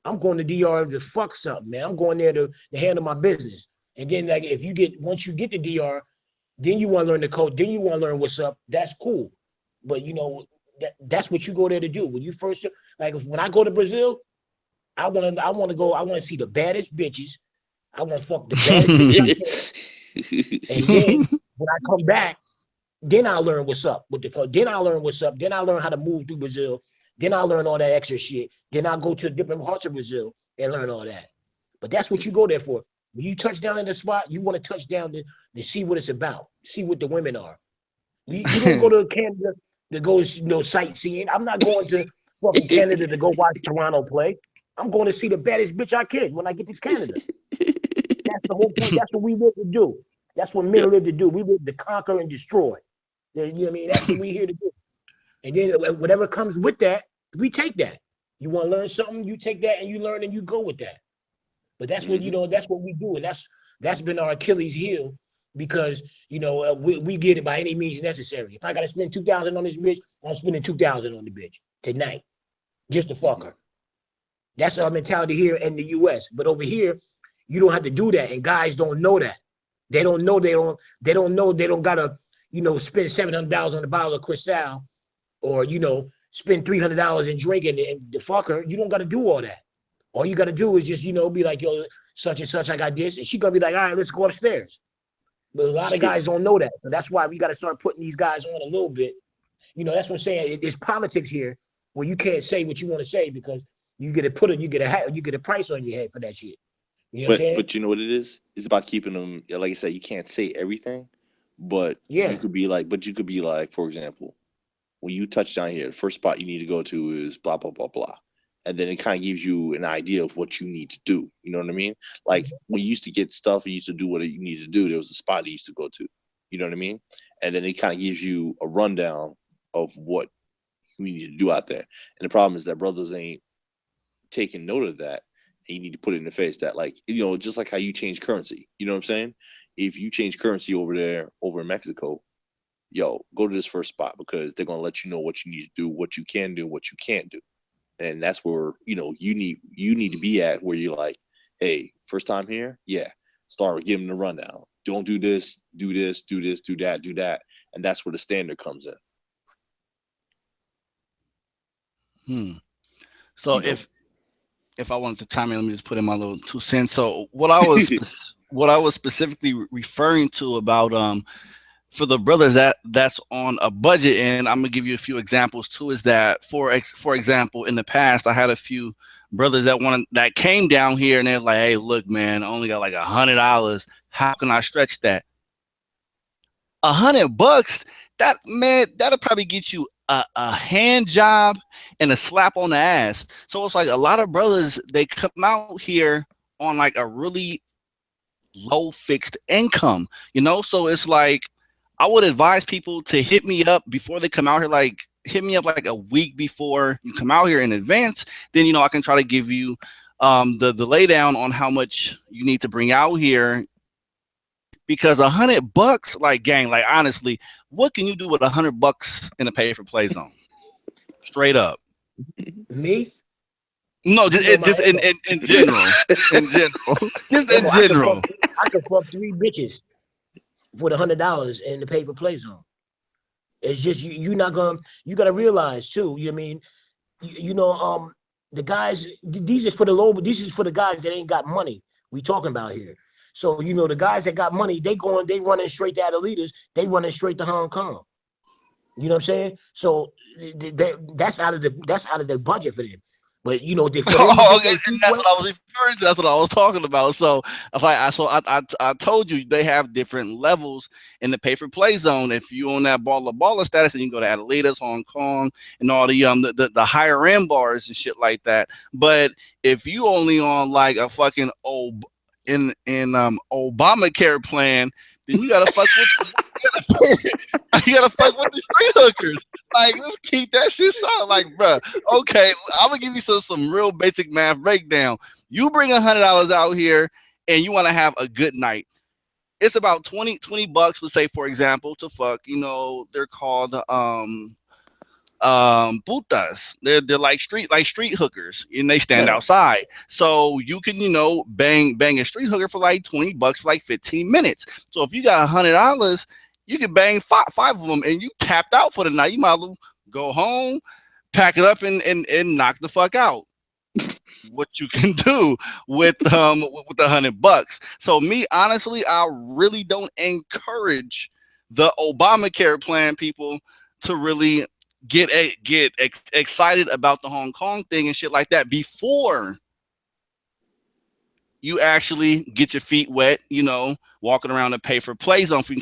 I'm going to DR to fuck something, man. I'm going there to handle my business. And then like once you get to DR, then you want to learn the code, then you want to learn what's up. That's cool. But that's what you go there to do. When you first, like when I go to Brazil, I want to see the baddest bitches. I want to fuck the baddest bitch I can. And then when I come back, then I'll learn what's up with the code. Then I'll learn what's up. Then I'll learn how to move through Brazil. Then I'll learn all that extra shit. Then I'll go to different parts of Brazil and learn all that. But that's what you go there for. When you touch down in the spot, you want to touch down to see what it's about, see what the women are. You don't go to Canada to go sightseeing. I'm not going to fucking Canada to go watch Toronto play. I'm going to see the baddest bitch I can when I get to Canada. That's the whole point. That's what we live to do. That's what men Yep. live to do. We live to conquer and destroy. You know what I mean? That's what we here to do. And then whatever comes with that, we take that. You want to learn something, you take that and you learn and you go with that. But that's what, you know, that's what we do. And that's been our Achilles heel, because, you know, we get it by any means necessary. If I got to spend $2,000 on this bitch, I'm spending $2,000 on the bitch tonight, just to fuck her. That's our mentality here in the US. But over here, you don't have to do that. And guys don't know that. They don't know, they don't gotta, you know, spend $700 on a bottle of Cristal, or, you know, spend $300 in drinking and the fucker. You don't gotta do all that. All you gotta do is just, you know, be like, yo, such and such, I got this. And she gonna be like, all right, let's go upstairs. But a lot of guys don't know that. So that's why we gotta start putting these guys on a little bit. You know, that's what I'm saying. There's politics here where you can't say what you want to say, because you get a price on your head for that shit. You know what I'm saying? But you know what it is? It's about keeping them, like I said, you can't say everything, but you could be like, for example, when you touch down here, the first spot you need to go to is blah, blah, blah, blah. And then it kind of gives you an idea of what you need to do. You know what I mean? Like when you used to get stuff, you used to do what you needed to do. There was a spot you used to go to. You know what I mean? And then it kind of gives you a rundown of what you need to do out there. And the problem is that brothers ain't taking note of that. And you need to put it in the face that, like, you know, just like how you change currency. You know what I'm saying? If you change currency over in Mexico, yo, go to this first spot, because they're gonna let you know what you need to do, what you can do, what you can't do. And that's where, you know, you need to be at, where you're like, hey, first time here, start giving the rundown. Don't do this, do this, do this, do that, do that. And that's where the standard comes in. So if I wanted to chime in, let me just put in my little 2 cents. So what I was specifically referring to about for the brothers that's on a budget, and I'm gonna give you a few examples too, is that for example, in the past I had a few brothers that came down here and they're like, hey, look, man, I only got like $100. How can I stretch that? $100, that'll probably get you a hand job and a slap on the ass. So it's like a lot of brothers, they come out here on like a really low fixed income, you know? So it's like, I would advise people to hit me up before they come out here, like hit me up like a week before you come out here in advance. Then, you know, I can try to give you the laydown on how much you need to bring out here. Because $100, like, gang, like, honestly, what can you do with $100 in a pay-for-play zone? Straight up. Me? No, just in general. In general. Just in general. I could fuck 3 bitches for the $100 in the pay-for-play zone. It's just you gotta realize too, you know what I mean? You know, the guys, these is for the guys that ain't got money we talking about here. So, you know, the guys that got money, they running straight to Adelitas, they running straight to Hong Kong. You know what I'm saying? So that's out of the budget for them. But, you know, okay, that's what I was referring to. That's what I was talking about. So I told you they have different levels in the pay-for-play zone. If you on that baller status, then you can go to Adelitas, Hong Kong, and all the higher end bars and shit like that. But if you only on like a fucking Obamacare plan, then you gotta fuck with you gotta fuck with the street hookers. Like, let's keep that shit solid. Like, bro, okay, I'm gonna give you some real basic math breakdown. You bring $100 out here and you want to have a good night. It's about $20, let's say, for example, to fuck. You know, they're called putas. They're like street hookers, and they stand outside. So you can, you know, bang a street hooker for like $20 for like 15 minutes. So if you got $100, you can bang five of them, and you tapped out for the night. You might as well go home, pack it up, and knock the fuck out. What you can do with the $100. So me, honestly, I really don't encourage the Obamacare plan people to really get excited about the Hong Kong thing and shit like that before you actually get your feet wet, you know, walking around the pay-for-play zone, for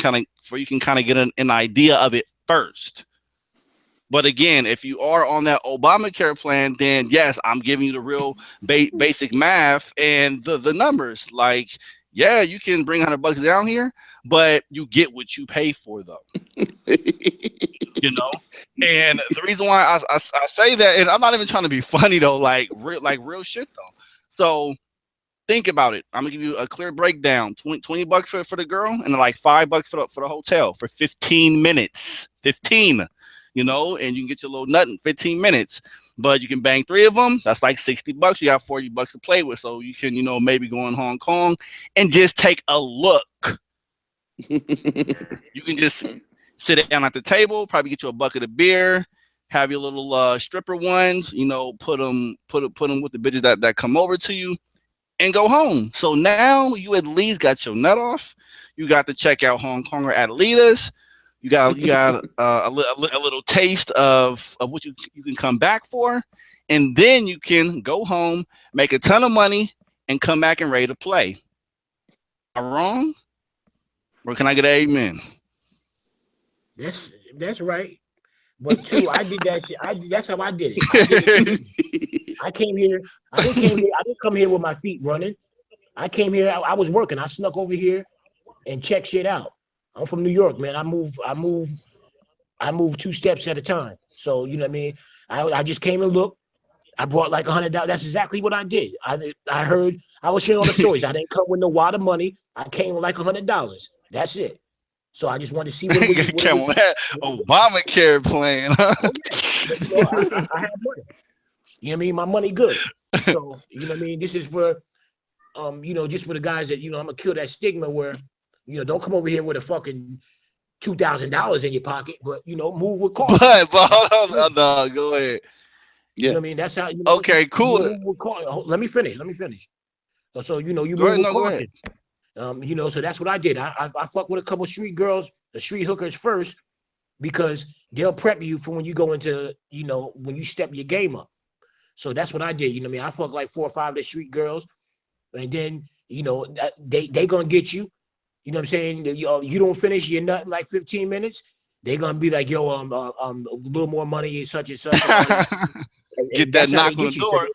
you can kind of get an idea of it first. But again, if you are on that Obamacare plan, then yes, I'm giving you the real basic math and the numbers. Like, yeah, you can bring $100 down here, but you get what you pay for, though. you know. And the reason why I say that, and I'm not even trying to be funny though, like real shit though. So think about it. I'm gonna give you a clear breakdown. 20 bucks for the girl, and then like $5 for the hotel for 15 minutes. 15, you know, and you can get your little nut in 15 minutes. But you can bang 3 of them. That's like $60. You got $40 to play with, so you can, you know, maybe go in Hong Kong and just take a look. You can just sit down at the table, probably get you a bucket of beer, have your little stripper ones, you know, put them with the bitches that come over to you, and go home. So now you at least got your nut off. You got to check out Hong Kong or Adelitas. You got a little taste of what you can come back for, and then you can go home, make a ton of money, and come back and ready to play. Am I wrong? Or can I get an amen? That's right. But two, I did that shit. That's how I did it. I came here. I didn't come here with my feet running. I came here. I was working. I snuck over here and checked shit out. I'm from New York, man. I move 2 steps at a time. So you know what I mean. I just came and looked. I brought like $100. That's exactly what I did. I heard. I was hearing all the stories. I didn't come with no wad of money. I came with like $100. That's it. So I just wanted to see what it was. Obamacare plan. Huh? You know, I have money. You know what I mean? My money good. So you know what I mean. This is for, you know, just for the guys that, you know, I'm gonna kill that stigma where, you know, don't come over here with a fucking $2,000 in your pocket, but you know, move with caution. But hold on, no, go ahead. You know what I mean? That's how. You know, okay, cool. Let me finish. So you know, you move with caution. You know, so that's what I did. I fuck with a couple street girls, the street hookers first, because they'll prep you for when you go into, you know, when you step your game up. So that's what I did. You know what I mean? I fucked like 4 or 5 of the street girls, and then, you know, they gonna get you. You know what I'm saying? You don't finish your nut in like 15 minutes. They gonna be like, yo, a little more money, such and such. Get that knock on the door.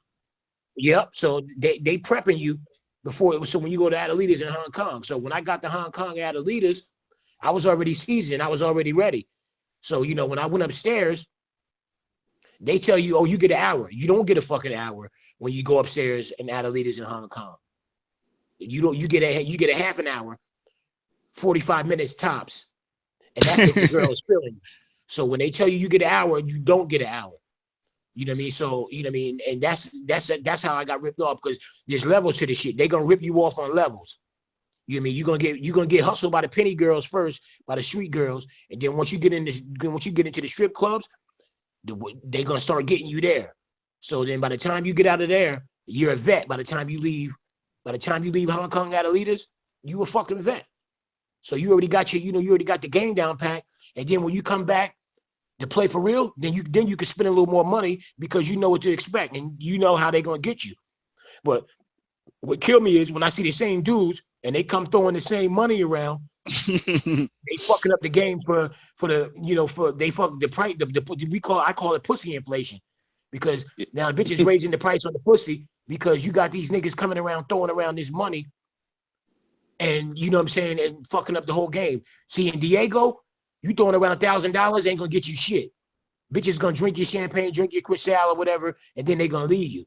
Yep. So they prepping you before it was. So when you go to Adelitas in Hong Kong, so when I got to Hong Kong Adelitas, I was already seasoned. I was already ready. So you know, when I went upstairs, they tell you, oh, you get an hour. You don't get a fucking hour when you go upstairs in Adelitas in Hong Kong. You get a half an hour, 45 minutes tops, and that's if the girl is feeling. So when they tell you get an hour, you don't get an hour. You know what I mean? So, you know what I mean? And that's how I got ripped off, because there's levels to this shit. They're gonna rip you off on levels. You know what I mean? You're gonna get hustled by the penny girls first, by the street girls, and then once you get into the strip clubs, they're gonna start getting you there. So then by the time you get out of there, you're a vet. By the time you leave Hong Kong Adelitas, you a fucking vet. So you already got you already got the game down pat. And then when you come back to play for real, then you can spend a little more money because you know what to expect and you know how they're gonna get you. But what killed me is when I see the same dudes and they come throwing the same money around, they fucking up the game for the, you know, for they fuck the price. I call it pussy inflation, because now the bitch is raising the price on the pussy because you got these niggas coming around throwing around this money, and you know what I'm saying, and fucking up the whole game. See, in Diego, you throwing around $1,000 ain't gonna get you shit. Bitches gonna drink your champagne, drink your Cristal or whatever, and then they gonna leave you.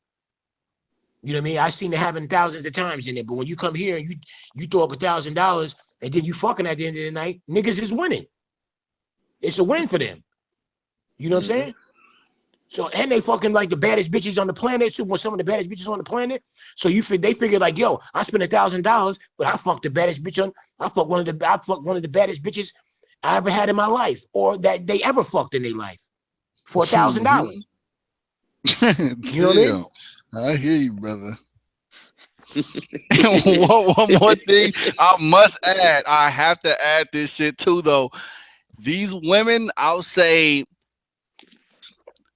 You know what I mean? I seen it happen thousands of times in it. But when you come here and you throw up $1,000 and then you fucking at the end of the night, niggas is winning. It's a win for them. You know what I'm saying? So, and they fucking like the baddest bitches on the planet. So when some of the baddest bitches on the planet. So they figure like, yo, I spent $1,000, but I fucked the baddest bitch I fucked one of the baddest bitches I ever had in my life, or that they ever fucked in their life, for $1,000. You know what I mean? I hear you, brother. one more thing I must add. I have to add this shit too, though. These women, I'll say,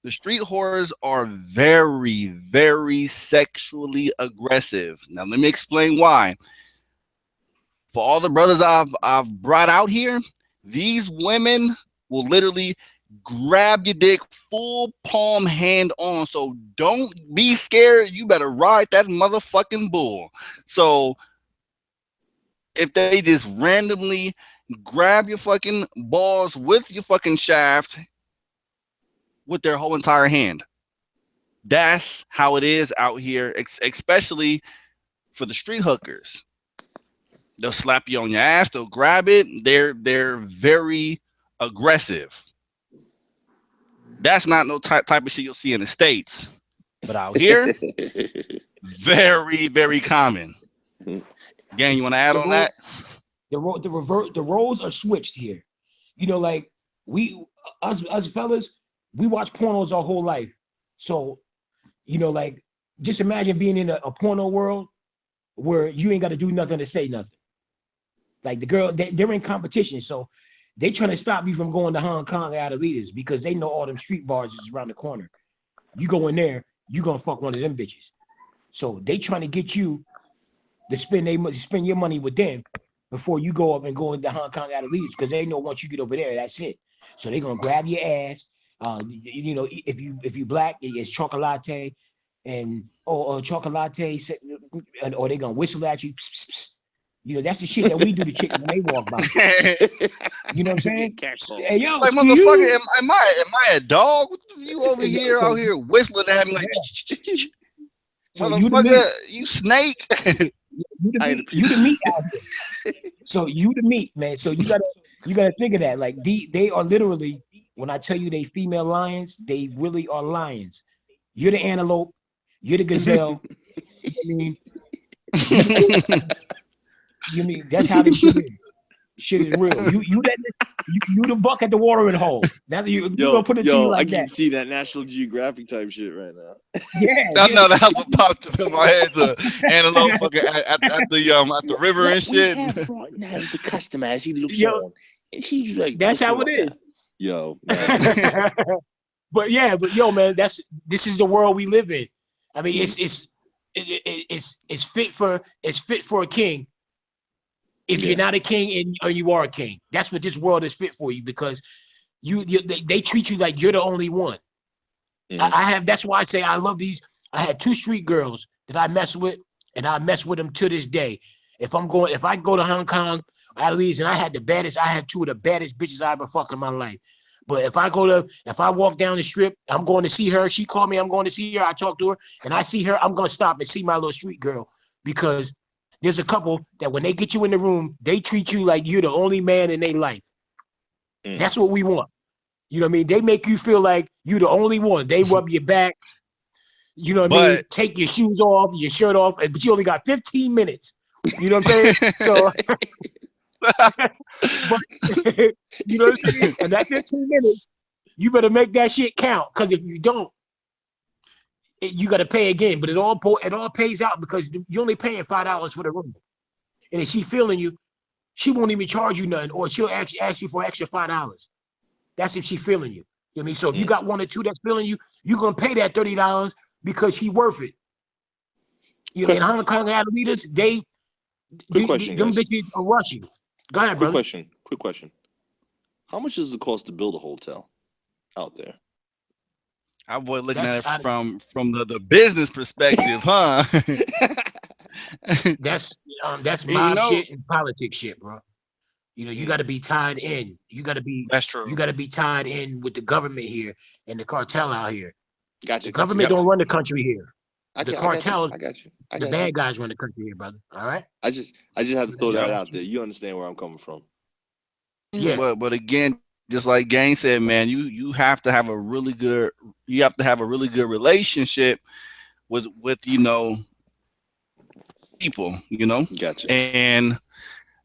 the street whores are very, very sexually aggressive. Now, let me explain why. For all the brothers I've brought out here, these women will literally grab your dick full palm hand on. So don't be scared. You better ride that motherfucking bull. So if they just randomly grab your fucking balls with your fucking shaft with their whole entire hand. That's how it is out here, especially for the street hookers. They'll slap you on your ass. They'll grab it. They're very aggressive. That's not no type of shit you'll see in the States. But out here, very, very common. Gang, you want to add on that? The roles are switched here. You know, like us fellas, we watch pornos our whole life. So, you know, like, just imagine being in a porno world where you ain't got to do nothing to say nothing. Like the girl, they're in competition, so they trying to stop you from going to Hong Kong out of leaders because they know all them street bars is around the corner. You go in there, you gonna fuck one of them bitches. So they trying to get you to spend your money with them before you go up and go into Hong Kong out of leaders, because they know once you get over there, that's it. So they're gonna grab your ass. You know, if you black, it's chocolate and or chocolate, or they gonna whistle at you. Pss, pss, pss. You know, that's the shit that we do to chicks when they walk by. You know what I'm saying? Hey, yo, like, motherfucker, am I a dog? You over here out here whistling at me like, so motherfucker, you snake. You the meat out there. So you the meat, man. So you gotta think of that. Like they are literally, when I tell you they female lions, they really are lions. You're the antelope, you're the gazelle. You know what I mean? You mean that's how this shit is. Shit is real. You the buck at the watering hole. That's you gonna put it to you like that. I can see that National Geographic type shit right now. Yeah, no, that's what popped up in my head. Antelope fucking at the river and shit. Now the customer as he looks on, and he's like, that's how it is. Yo, but yo, man, this is the world we live in. I mean, it's fit for a king. If you're not a king or you are a king, that's what this world is fit for you, because they treat you like you're the only one. That's why I say I love these. I had 2 street girls that I mess with, and I mess with them to this day. If I go to Hong Kong, at least, and I had 2 of the baddest bitches I ever fucked in my life. But if I walk down the strip, I'm going to see her. She called me, I'm going to see her. I talk to her, and I see her, I'm going to stop and see my little street girl, because there's a couple that when they get you in the room, they treat you like you're the only man in their life. That's what we want. You know what I mean? They make you feel like you're the only one. They rub your back. You know what I mean? Take your shoes off, your shirt off, but you only got 15 minutes. You know what I'm saying? So, but, you know what I'm saying? And that 15 minutes, you better make that shit count, because if you don't, you got to pay again. But it all pays out, because you're only paying $5 for the room. And if she feeling you, she won't even charge you nothing, or she'll actually ask you for an extra $5. That's if she feeling you. You know what I mean? So if you got 1 or 2 that's feeling you, you're gonna pay that $30 because she worth it. You know, in Hong Kong leaders, them bitches are rushing. Go ahead, brother. Quick question. How much does it cost to build a hotel out there? I was looking at it from the business perspective, huh? That's mob shit and politics shit, bro. You know, you got to be tied in. That's true. You got to be tied in with the government here and the cartel out here. Gotcha. The government don't run the country here. The cartels, I got you. The bad guys run the country here, brother. All right. I just had to throw that out there. You understand where I'm coming from? Yeah. But again, just like Gang said, man, you have to have a really good relationship with people, Gotcha. And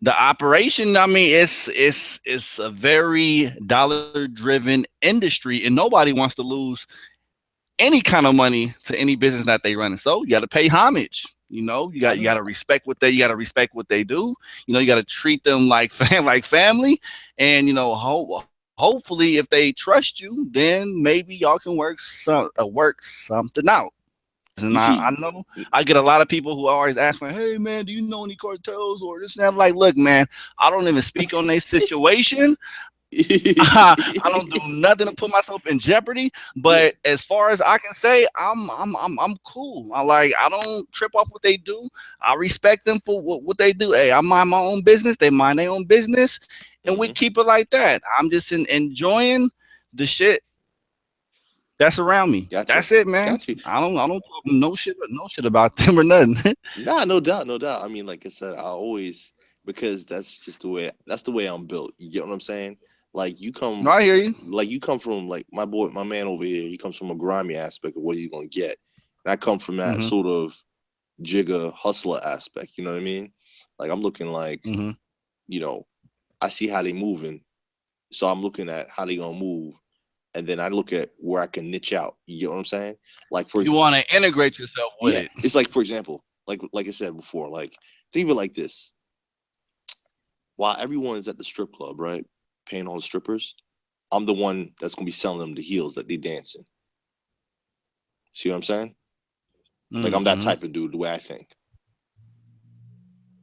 the operation, I mean, it's a very dollar-driven industry, and nobody wants to lose any kind of money to any business that they run. So you got to pay homage. You got to respect what they do. You got to treat them like family, and hopefully if they trust you, then maybe y'all can work something out. And I know I get a lot of people who always ask me, "Hey man, do you know any cartels or this and that?" I'm like, look, man, I don't even speak on their situation. I don't do nothing to put myself in jeopardy. But as far as I can say, I'm cool. I don't trip off what they do. I respect them for what they do. Hey, I mind my own business. They mind their own business, and we keep it like that. I'm just enjoying the shit that's around me. Gotcha. That's it, man. Got you. I don't talk no shit about them or nothing. Nah, no doubt, no doubt. I mean, like I said, I always, because that's just the way I'm built. You get what I'm saying? Like you No, I hear you. come from like my man over here. He comes from a grimy aspect of what he's gonna get, and I come from that Mhm. sort of jigger hustler aspect. You know what I mean? Like I'm looking like, Mhm. you know, I see how they moving, so I'm looking at how they gonna move, and then I look at where I can niche out. You get what I'm saying? Like You want to integrate yourself with yeah, it. it's like for example, like I said before, like think of it like this: while everyone's at the strip club, right, paying all the strippers, I'm the one that's gonna be selling them the heels that they dancing. See what I'm saying? Like I'm that Mhm. type of dude, the way I think.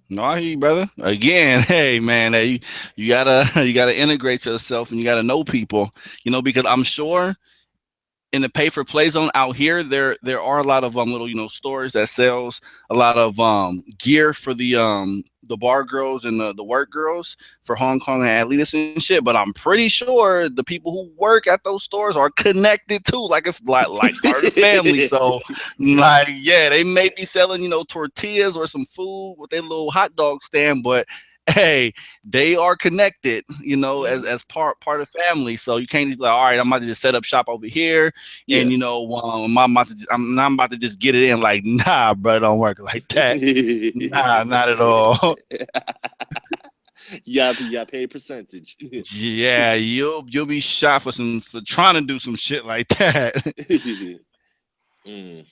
No, I hear you, brother. Again, hey man, hey, you gotta you gotta integrate yourself and you gotta know people, because I'm sure in the pay for play zone out here, there are a lot of little stores that sells a lot of gear for the bar girls and the work girls for Hong Kong and athletes and shit. But I'm pretty sure the people who work at those stores are connected too, like if like part of the family. So like yeah, they may be selling tortillas or some food with their little hot dog stand, but hey, they are connected, as part of family. So you can't just be like, all right, I'm about to just set up shop over here, Yeah. and I'm about to just get it in. Like, nah, bro, don't work like that. Nah, not at all. You gotta pay a percentage. Yeah, you'll be shot for trying to do some shit like that. Mm.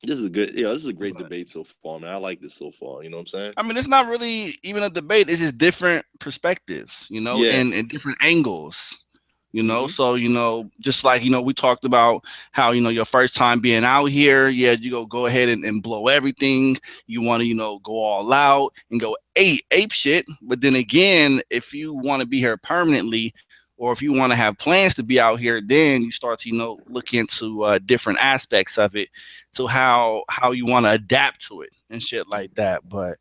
This is good. Yeah, this is a great debate so far, man. I like this so far. You know what I'm saying? I mean, it's not really even a debate. It's just different perspectives, Yeah. and different angles. Mhm. So just like we talked about how your first time being out here, yeah, you go ahead and blow everything. You want to go all out and go ape shit. But then again, if you want to be here permanently, or if you want to have plans to be out here, then you start to look into different aspects of it, to how you want to adapt to it and shit like that. But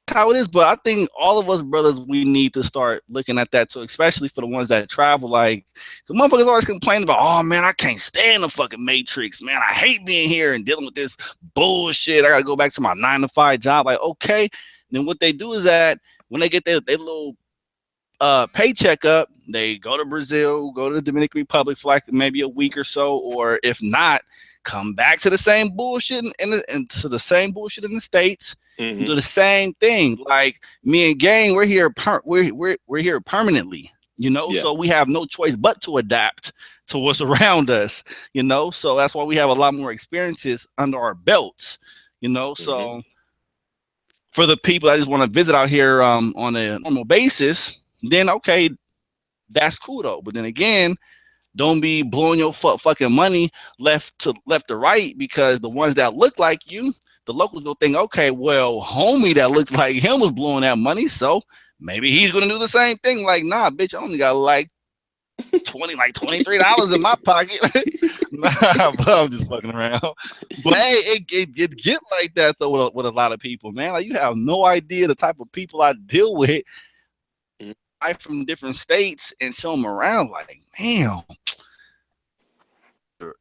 how it is, but I think all of us brothers, we need to start looking at that too, especially for the ones that travel. Like the motherfuckers always complain about, oh man, I can't stand the fucking Matrix, man. I hate being here and dealing with this bullshit. I gotta go back to my 9 to 5 job. Like, okay. Then what they do is that when they get their little paycheck up, they go to Brazil, go to the Dominican Republic for like maybe a week or so, or if not, come back to the same bullshit and to the same bullshit in the States. Mhm. And do the same thing. Like me and Gang, we're here we're here permanently, Yeah. so we have no choice but to adapt to what's around us, so that's why we have a lot more experiences under our belts, so for the people that just want to visit out here on a normal basis, then okay, that's cool though. But then again, don't be blowing your fucking money left to right, because the ones that look like you, the locals will think, okay, well, homie that looks like him was blowing that money, so maybe he's gonna do the same thing. Like, nah, bitch, I only got like $23 in my pocket. Nah, but I'm just fucking around. But hey, it get like that though with a lot of people, man. Like you have no idea the type of people I deal with. Mhm. I from different states and show them around. Like, man,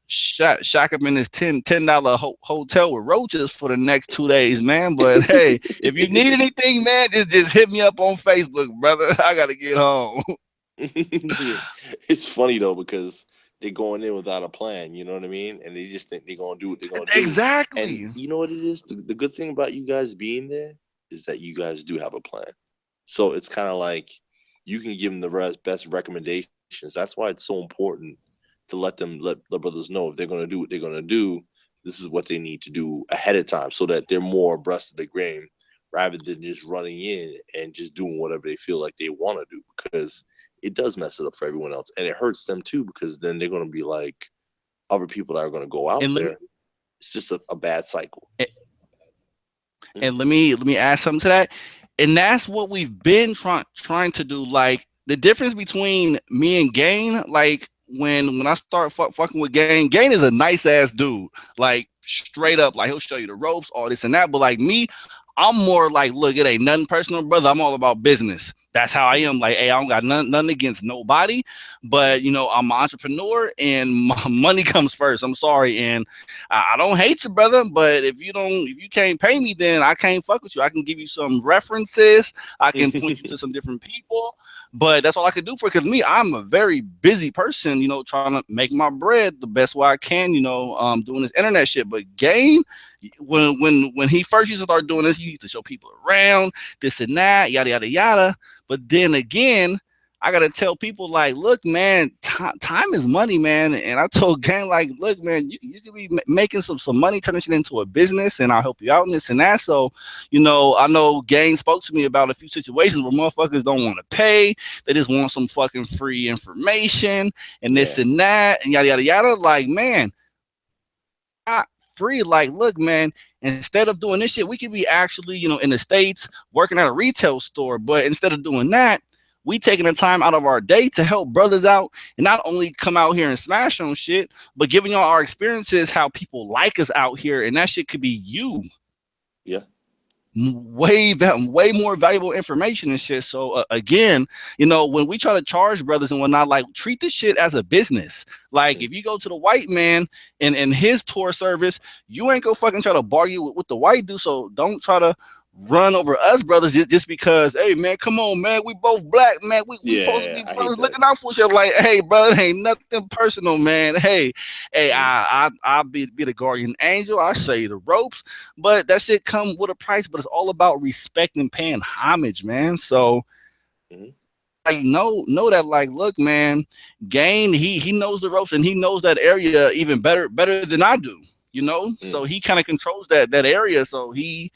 shack up in this $10 hotel with roaches for the next 2 days, man. But hey, if you need anything, man, just hit me up on Facebook, brother. I gotta get home. It's funny though because they're going in without a plan, you know what I mean? And they just think they're gonna do what they're gonna do. Exactly. And you know what it is? The good thing about you guys being there is that you guys do have a plan. So it's kind of like you can give them the best recommendations. That's why it's so important to let the brothers know if they're gonna do what they're gonna do. This is what they need to do ahead of time, so that they're more abreast of the game, rather than just running in and just doing whatever they feel like they want to do, because it does mess it up for everyone else, and it hurts them too, because then they're going to be like other people that are going to go out And there. It's just a bad cycle. And let me add something to that. And that's what we've been trying to do. Like the difference between me and Gain, like when I start fucking with Gain is a nice ass dude. Like straight up, like he'll show you the ropes, all this and that. But like me, I'm more like, look, it ain't nothing personal, brother. I'm all about business. That's how I am. Like, hey, I don't got nothing against nobody, but you know, I'm an entrepreneur and my money comes first. I'm sorry, and I don't hate you, brother, but if you can't pay me, then I can't fuck with you. I can give you some references. I can point you to some different people, but that's all I can do for. Because me, I'm a very busy person, you know, trying to make my bread the best way I can, you know, doing this internet shit. But Game, when he first used to start doing this, he used to show people around, this and that, yada yada yada. But then again, I gotta tell people like, look, man, time is money, man. And I told Gang like, look, man, you could be making some money, turning shit into a business, and I'll help you out in this and that. So, you know, I know Gang spoke to me about a few situations where motherfuckers don't want to pay, they just want some fucking free information and this and that and yada yada yada. Like, man, free. Like, look, man, instead of doing this shit, we could be actually, you know, in the States working at a retail store. But instead of doing that, we taking the time out of our day to help brothers out and not only come out here and smash on shit, but giving y'all our experiences, how people like us out here. And that shit could be you. Yeah. Way more valuable information and shit. So again, you know, when we try to charge brothers and whatnot, like, treat this shit as a business. Like, if you go to the white man and his tour service, you ain't go fucking try to bargain with the white dude. So don't try to run over us brothers just because, hey man, come on, man, we both black, man, we supposed to be brothers looking out for each other. Like, hey brother, ain't nothing personal, man. Hey, I'll be the guardian angel, I'll show you the ropes, but that shit come with a price. But it's all about respect and paying homage, man. So like, know that, like, look, man, Gain, he knows the ropes and he knows that area even better than I do, you know. So he kind of controls that area. So he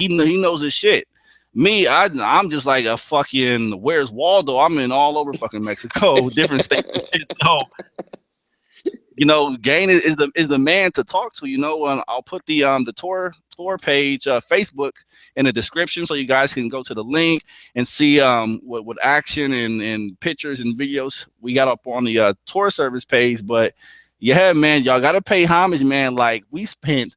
knows his shit. Me, I'm just like a fucking Where's Waldo. I'm in all over fucking Mexico, different states and shit. So, you know, Gain is the man to talk to, you know. And I'll put the tour page, Facebook, in the description, so you guys can go to the link and see what action and pictures and videos we got up on the tour service page. But yeah, man, y'all gotta pay homage, man. Like, we spent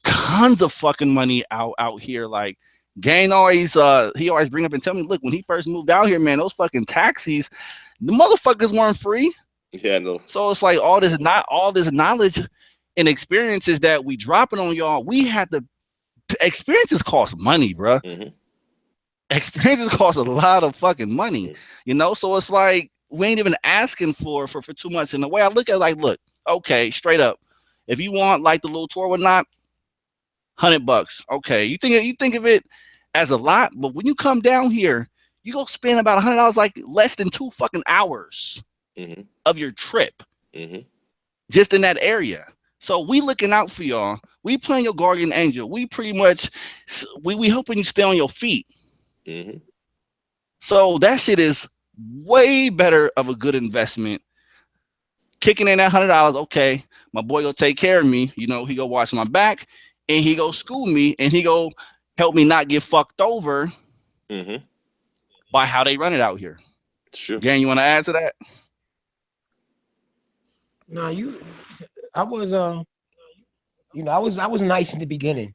tons of fucking money out here. Like, Gain always he always bring up and tell me, look, when he first moved out here, man, those fucking taxis, the motherfuckers weren't free. Yeah, no. So it's like all this knowledge and experiences that we dropping on y'all. We had to experiences cost money, bro. Experiences cost a lot of fucking money, you know. So it's like we ain't even asking for too much. And the way I look at it, like, look, okay, straight up, if you want like the little tour or whatnot, $100. Okay, you think of it as a lot, but when you come down here, you go spend about $100, like less than 2 fucking hours of your trip, just in that area. So we looking out for y'all. We playing your guardian angel. We pretty much we hoping you stay on your feet. So that shit is way better of a good investment. Kicking in that $100, okay, my boy will take care of me. You know, he go watch my back. And he go school me, and he go help me not get fucked over by how they run it out here. Sure. Gang, you want to add to that? No, I was you know, I was nice in the beginning.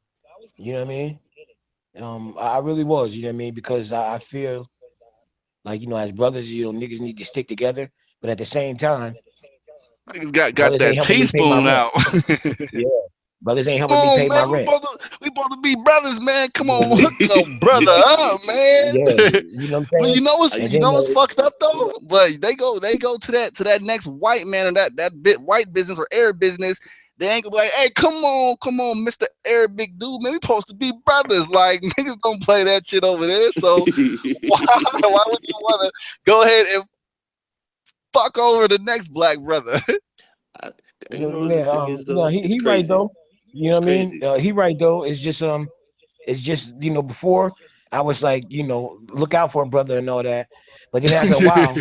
You know what I mean? I really was. You know what I mean? Because I feel like, you know, as brothers, you know, niggas need to stick together. But at the same time, niggas got that teaspoon out. Yeah. Brothers ain't helping me pay my rent. We supposed to be brothers, man. Come on, hook a brother up, man. Yeah, you know what I'm saying? But you know what's fucked up though? But they go to that next white man or that bit white business or Arab business. They ain't gonna be like, hey, come on, Mr. Arabic dude, man. We supposed to be brothers. Like, niggas don't play that shit over there. So why would you wanna go ahead and fuck over the next black brother? He right though. You know what I mean? He right though. It's just you know, before I was like, you know, look out for a brother and all that, but then after a while,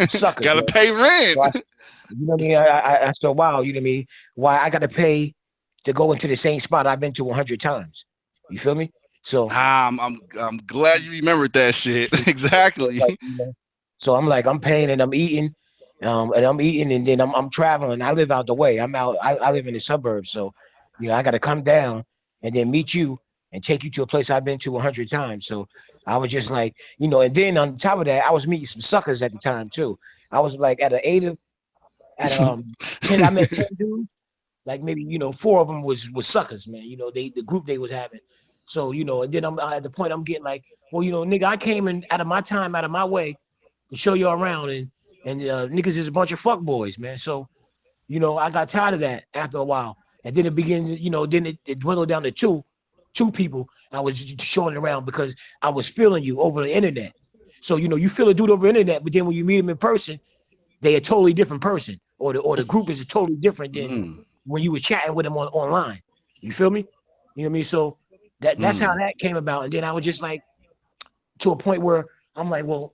sucker, gotta pay rent. So you know what I mean? After a while, you know what I mean? Why I gotta pay to go into the same spot I've been to 100 times. You feel me? So I'm glad you remembered that shit. Exactly. So, like, you know, so I'm like, I'm paying and I'm eating. And then I'm traveling. I live out the way. I live in the suburbs, so you know I got to come down and then meet you and take you to a place I've been to 100 times. So I was just like, you know, and then on top of that, I was meeting some suckers at the time too. I was like at 10, I met 10 dudes. Like maybe, you know, 4 of them was suckers, man. You know, the group they was having. So, you know, and then I'm at the point I'm getting like, well, you know, nigga, I came in out of my time, out of my way to show you around, and niggas is a bunch of fuck boys, man. So, you know, I got tired of that after a while. And then it begins, you know, then it dwindled down to two people. I was just showing around because I was feeling you over the internet. So, you know, you feel a dude over the internet, but then when you meet him in person, they a totally different person, or the group is totally different than when you was chatting with them online. You feel me? You know what I mean? So that's how that came about. And then I was just like, to a point where I'm like, well,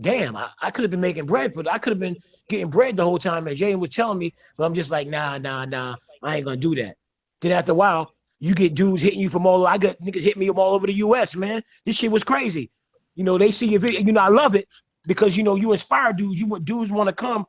damn, I could have been making bread I could have been getting bread the whole time, as Jaden was telling me, but I'm just like, nah, I ain't gonna do that. Then after a while, you get dudes hitting you from I got niggas hit me from all over the US, man. This shit was crazy. You know, they see your video, you know, I love it because, you know, you inspire dudes, dudes want to come,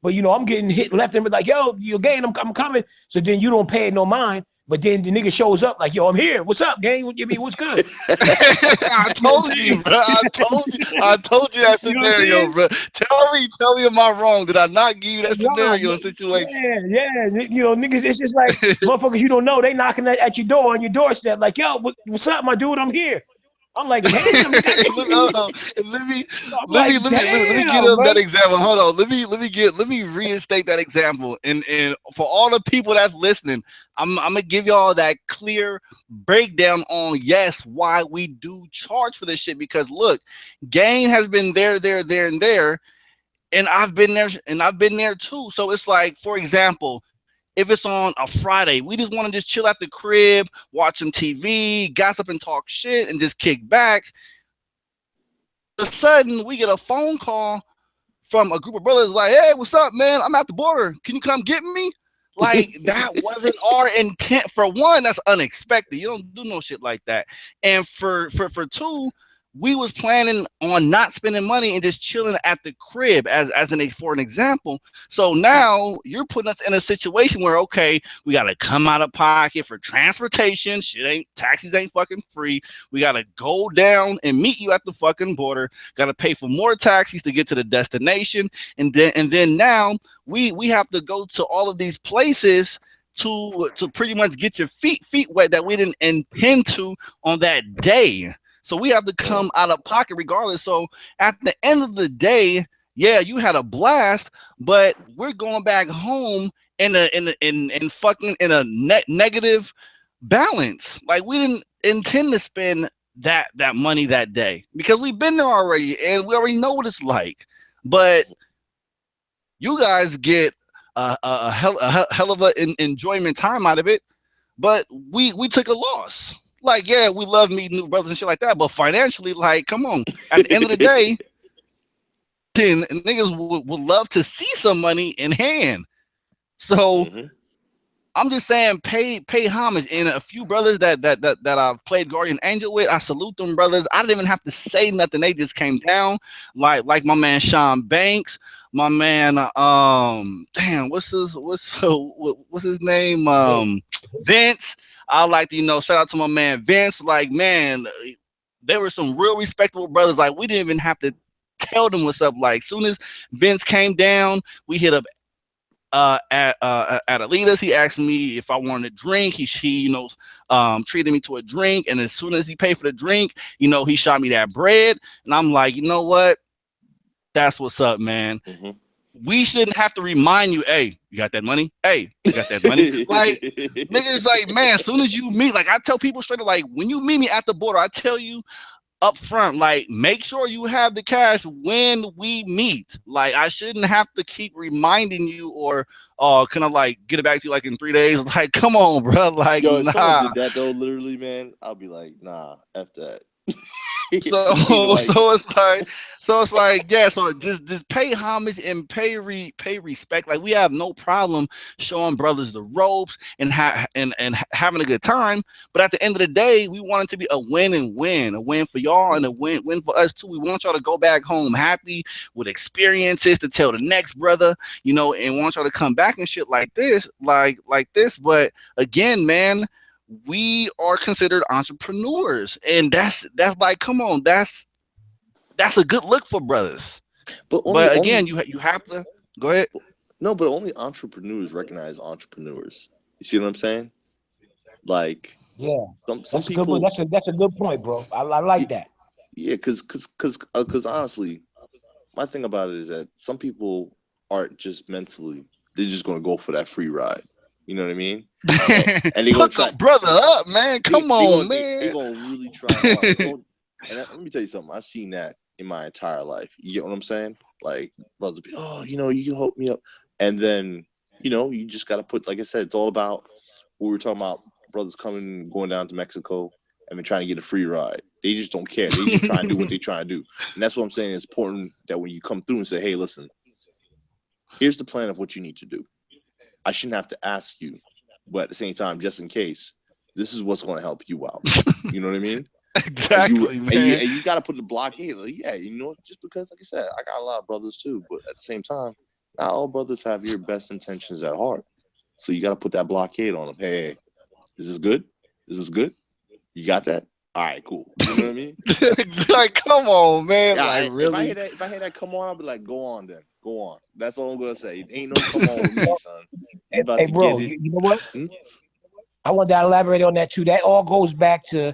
but, you know, I'm getting hit left and right like, yo, you're gang, I'm coming. So then you don't pay it no mind. But then the nigga shows up like, yo, I'm here. What's up, gang? What's good? I told you, bro. I told you that scenario, bro. Tell me, am I wrong? Did I not give you that scenario and situation? Yeah. You know, niggas, it's just like motherfuckers you don't know. They knocking at your door on your doorstep, like, yo, what's up, my dude? I'm here. I'm like, damn. Let me get that example. Hold on. Let me reinstate that example. And for all the people that's listening, I'm gonna give y'all that clear breakdown on why we do charge for this shit. Because look, Gain has been there, and I've been there too. So it's like, for example, if it's on a Friday, we just want to just chill at the crib, watch some TV, gossip and talk shit, and just kick back. All of a sudden, we get a phone call from a group of brothers like, hey, what's up, man? I'm at the border. Can you come get me? Like, that wasn't our intent. For one, that's unexpected. You don't do no shit like that. And for two, we was planning on not spending money and just chilling at the crib for an example. So now you're putting us in a situation where, okay, we got to come out of pocket for transportation. Taxis ain't fucking free. We got to go down and meet you at the fucking border. Got to pay for more taxis to get to the destination. And then now we have to go to all of these places to pretty much get your feet wet that we didn't intend to on that day. So we have to come out of pocket regardless. So at the end of the day, yeah, you had a blast, but we're going back home in a negative balance. Like, we didn't intend to spend that money that day because we've been there already and we already know what it's like. But you guys get a hell of an enjoyment time out of it. But we took a loss. Like, yeah, we love meeting new brothers and shit like that, but financially, like, come on. At the end of the day, niggas would love to see some money in hand. So I'm just saying, pay homage. And a few brothers that I've played Guardian Angel with, I salute them brothers. I didn't even have to say nothing. They just came down. Like my man Sean Banks, my man what's his name? Vince. I like to, shout out to my man Vince. Like, man, there were some real respectable brothers. Like, we didn't even have to tell them what's up. Like, soon as Vince came down, we hit up at Alita's. He asked me if I wanted a drink. He treated me to a drink, and as soon as he paid for the drink, he shot me that bread, and I'm like, you know what? That's what's up, man. We shouldn't have to remind you, hey, you got that money? Hey, you got that money? Like, niggas, like, man, as soon as you meet, like, I tell people straight up, like, when you meet me at the border, I tell you up front, like, make sure you have the cash when we meet. Like, I shouldn't have to keep reminding you or can I, like, get it back to you, like, in 3 days? Like, come on, bro. Like, yo, if nah. someone did that, though, literally, man, I'll be like, nah, F that. So it's like, yeah, so just pay homage and pay respect. Like, we have no problem showing brothers the ropes and having a good time. But at the end of the day, we want it to be a win and win, a win for y'all and a win for us too. We want y'all to go back home happy with experiences to tell the next brother, and want y'all to come back and shit like this, like this. But again, man, we are considered entrepreneurs, and that's like, come on, that's a good look for brothers. But again, you have to go ahead. No, but only entrepreneurs recognize entrepreneurs. You see what I'm saying? Like, Yeah, some that's a people. good. That's a good point, bro. I like that. Yeah, because honestly, my thing about it is that some people aren't just mentally; they're just gonna go for that free ride. You know what I mean? And they're gonna Hook try. a brother up, man. Come on, They're man. gonna really try hard. Let me tell you something. I've seen that in my entire life. You get what I'm saying? Like, brothers be, oh, you can hook me up, and then you just gotta put. Like I said, it's all about what we were talking about. Brothers going down to Mexico and then trying to get a free ride. They just don't care. They just try and do what they try to do. And that's what I'm saying. It's important that when you come through and say, hey, listen, here's the plan of what you need to do. I shouldn't have to ask you, but at the same time, just in case, this is what's going to help you out. You know what I mean? Exactly, man. And you got to put the blockade. Like, yeah, just because, like I said, I got a lot of brothers too, but at the same time, not all brothers have your best intentions at heart. So you got to put that blockade on them. Hey, is this good? Is this good? You got that? All right, cool. You know what I mean? Like, come on, man. Yeah, Like, really? If I hear that, come on, I'll be like, go on then. Go on. That's all I'm gonna say. It ain't no come on with me, son. You about Hey, to bro, get it. you know what? Hmm? I want to elaborate on that too. That all goes back to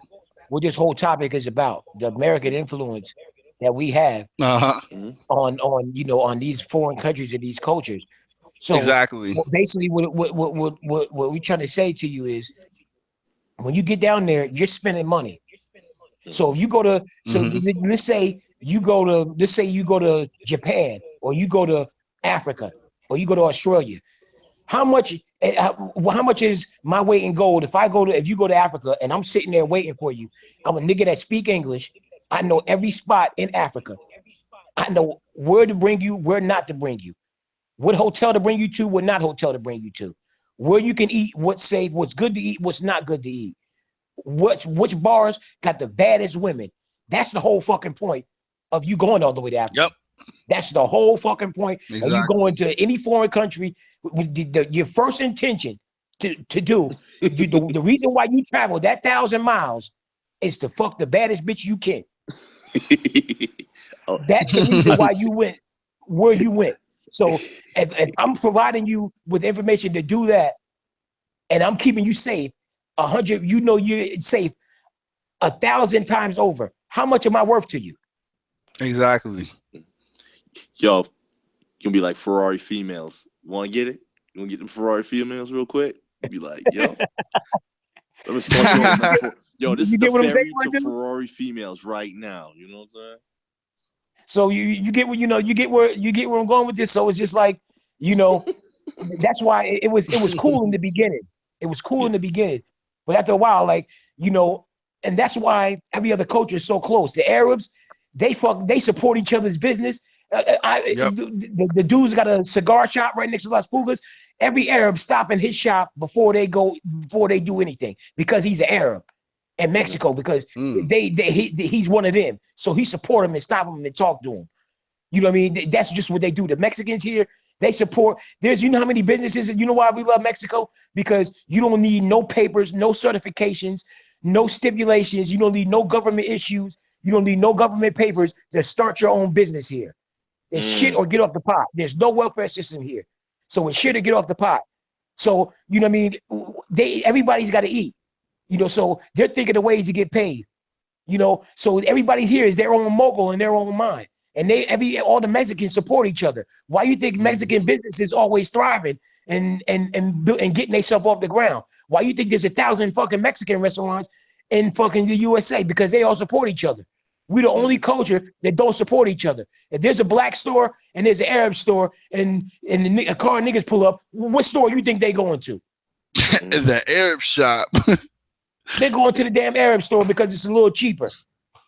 what this whole topic is about: the American influence that we have Uh-huh. on these foreign countries and these cultures. So Exactly. basically, what we're trying to say to you is, when you get down there, you're spending money. So if you go to, let's say you go to Japan, or you go to Africa, or you go to Australia. How much is my weight in gold if you go to Africa and I'm sitting there waiting for you? I'm a nigga that speak English. I know every spot in Africa. I know where to bring you, where not to bring you, what hotel to bring you to, what not hotel to bring you to, where you can eat, what's safe, what's good to eat, what's not good to eat, which bars got the baddest women. That's the whole fucking point of you going all the way to Africa. Yep. That's the whole fucking point. Exactly. Of you going to any foreign country with your first intention to do the reason why you travel that 1,000 miles is to fuck the baddest bitch you can. That's the reason why you went where you went. So if I'm providing you with information to do that, and I'm keeping you safe 100, you're safe 1,000 times over. How much am I worth to you? Exactly. Yo, you can be like Ferrari females. You want to get it? You want to get them Ferrari females real quick? Be like, yo, let me start you on. Yo, this is the ferry to Ferrari females right now. You know what I'm saying? So you get where you get where I'm going with this. So it's just like, that's why it was cool in the beginning. It was cool in the beginning, but after a while, like, and that's why every other culture is so close. The Arabs, they support each other's business. The dude's got a cigar shop right next to Las Pugas. Every Arab stop in his shop before they do anything, because he's an Arab. In Mexico, because he's one of them, so he support him and stop him and talk to him. You know what I mean? That's just what they do. The Mexicans here, they support. How many businesses? You know why we love Mexico? Because you don't need no papers, no certifications, no stipulations. You don't need no government issues. You don't need no government papers to start your own business here. It's shit or get off the pot. There's no welfare system here, so it's shit or get off the pot. So you know what I mean? Everybody's got to eat. So they're thinking of ways to get paid. So everybody here is their own mogul in their own mind, and all the Mexicans support each other. Why you think Mexican businesses always thriving and getting themselves off the ground? Why you think there's 1,000 fucking Mexican restaurants in fucking the USA? Because they all support each other. We're the only culture that don't support each other. If there's a black store and there's an Arab store and a car niggas pull up, what store you think they going to? The Arab shop. They're going to the damn Arab store because it's a little cheaper.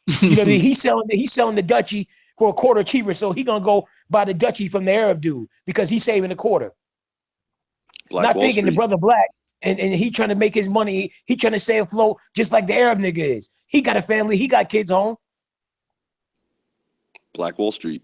He's selling the Dutchie for a quarter cheaper, so he gonna go buy the Dutchie from the Arab dude because he's saving a quarter. Not Wall thinking Street. The brother black and he trying to make his money. He trying to stay afloat just like the Arab nigga is. He got a family. He got kids home. Black Wall Street.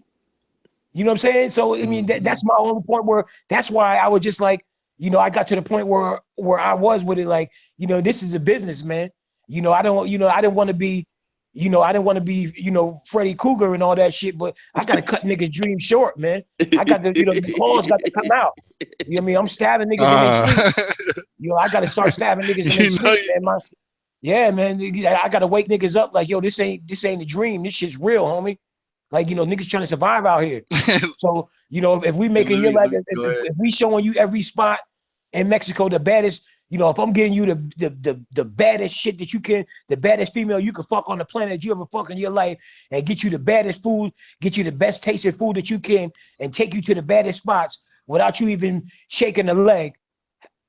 You know what I'm saying? So I mean, that's my only point. Where that's why I was just like, you know, I got to the point where I was with it, like, you know, this is a business, man. You know, I don't, you know, I didn't want to be, you know, I didn't want to be, you know, Freddy Cougar and all that shit, but I got to cut niggas' dreams short, man. I got to, you know, the claws got to come out. You know what I mean? I'm stabbing niggas in their sleep. You know, I got to start stabbing niggas in their sleep, man. Yeah, man. I got to wake niggas up like, yo, this ain't a dream. This shit's real, homie. Like, you know, niggas trying to survive out here. So, you know, if we making you like, if we showing you every spot in Mexico, the baddest, you know, if I'm getting you the baddest shit that you can, the baddest female you can fuck on the planet you ever fuck in your life, and get you the baddest food, get you the best tasting food that you can, and take you to the baddest spots without you even shaking a leg,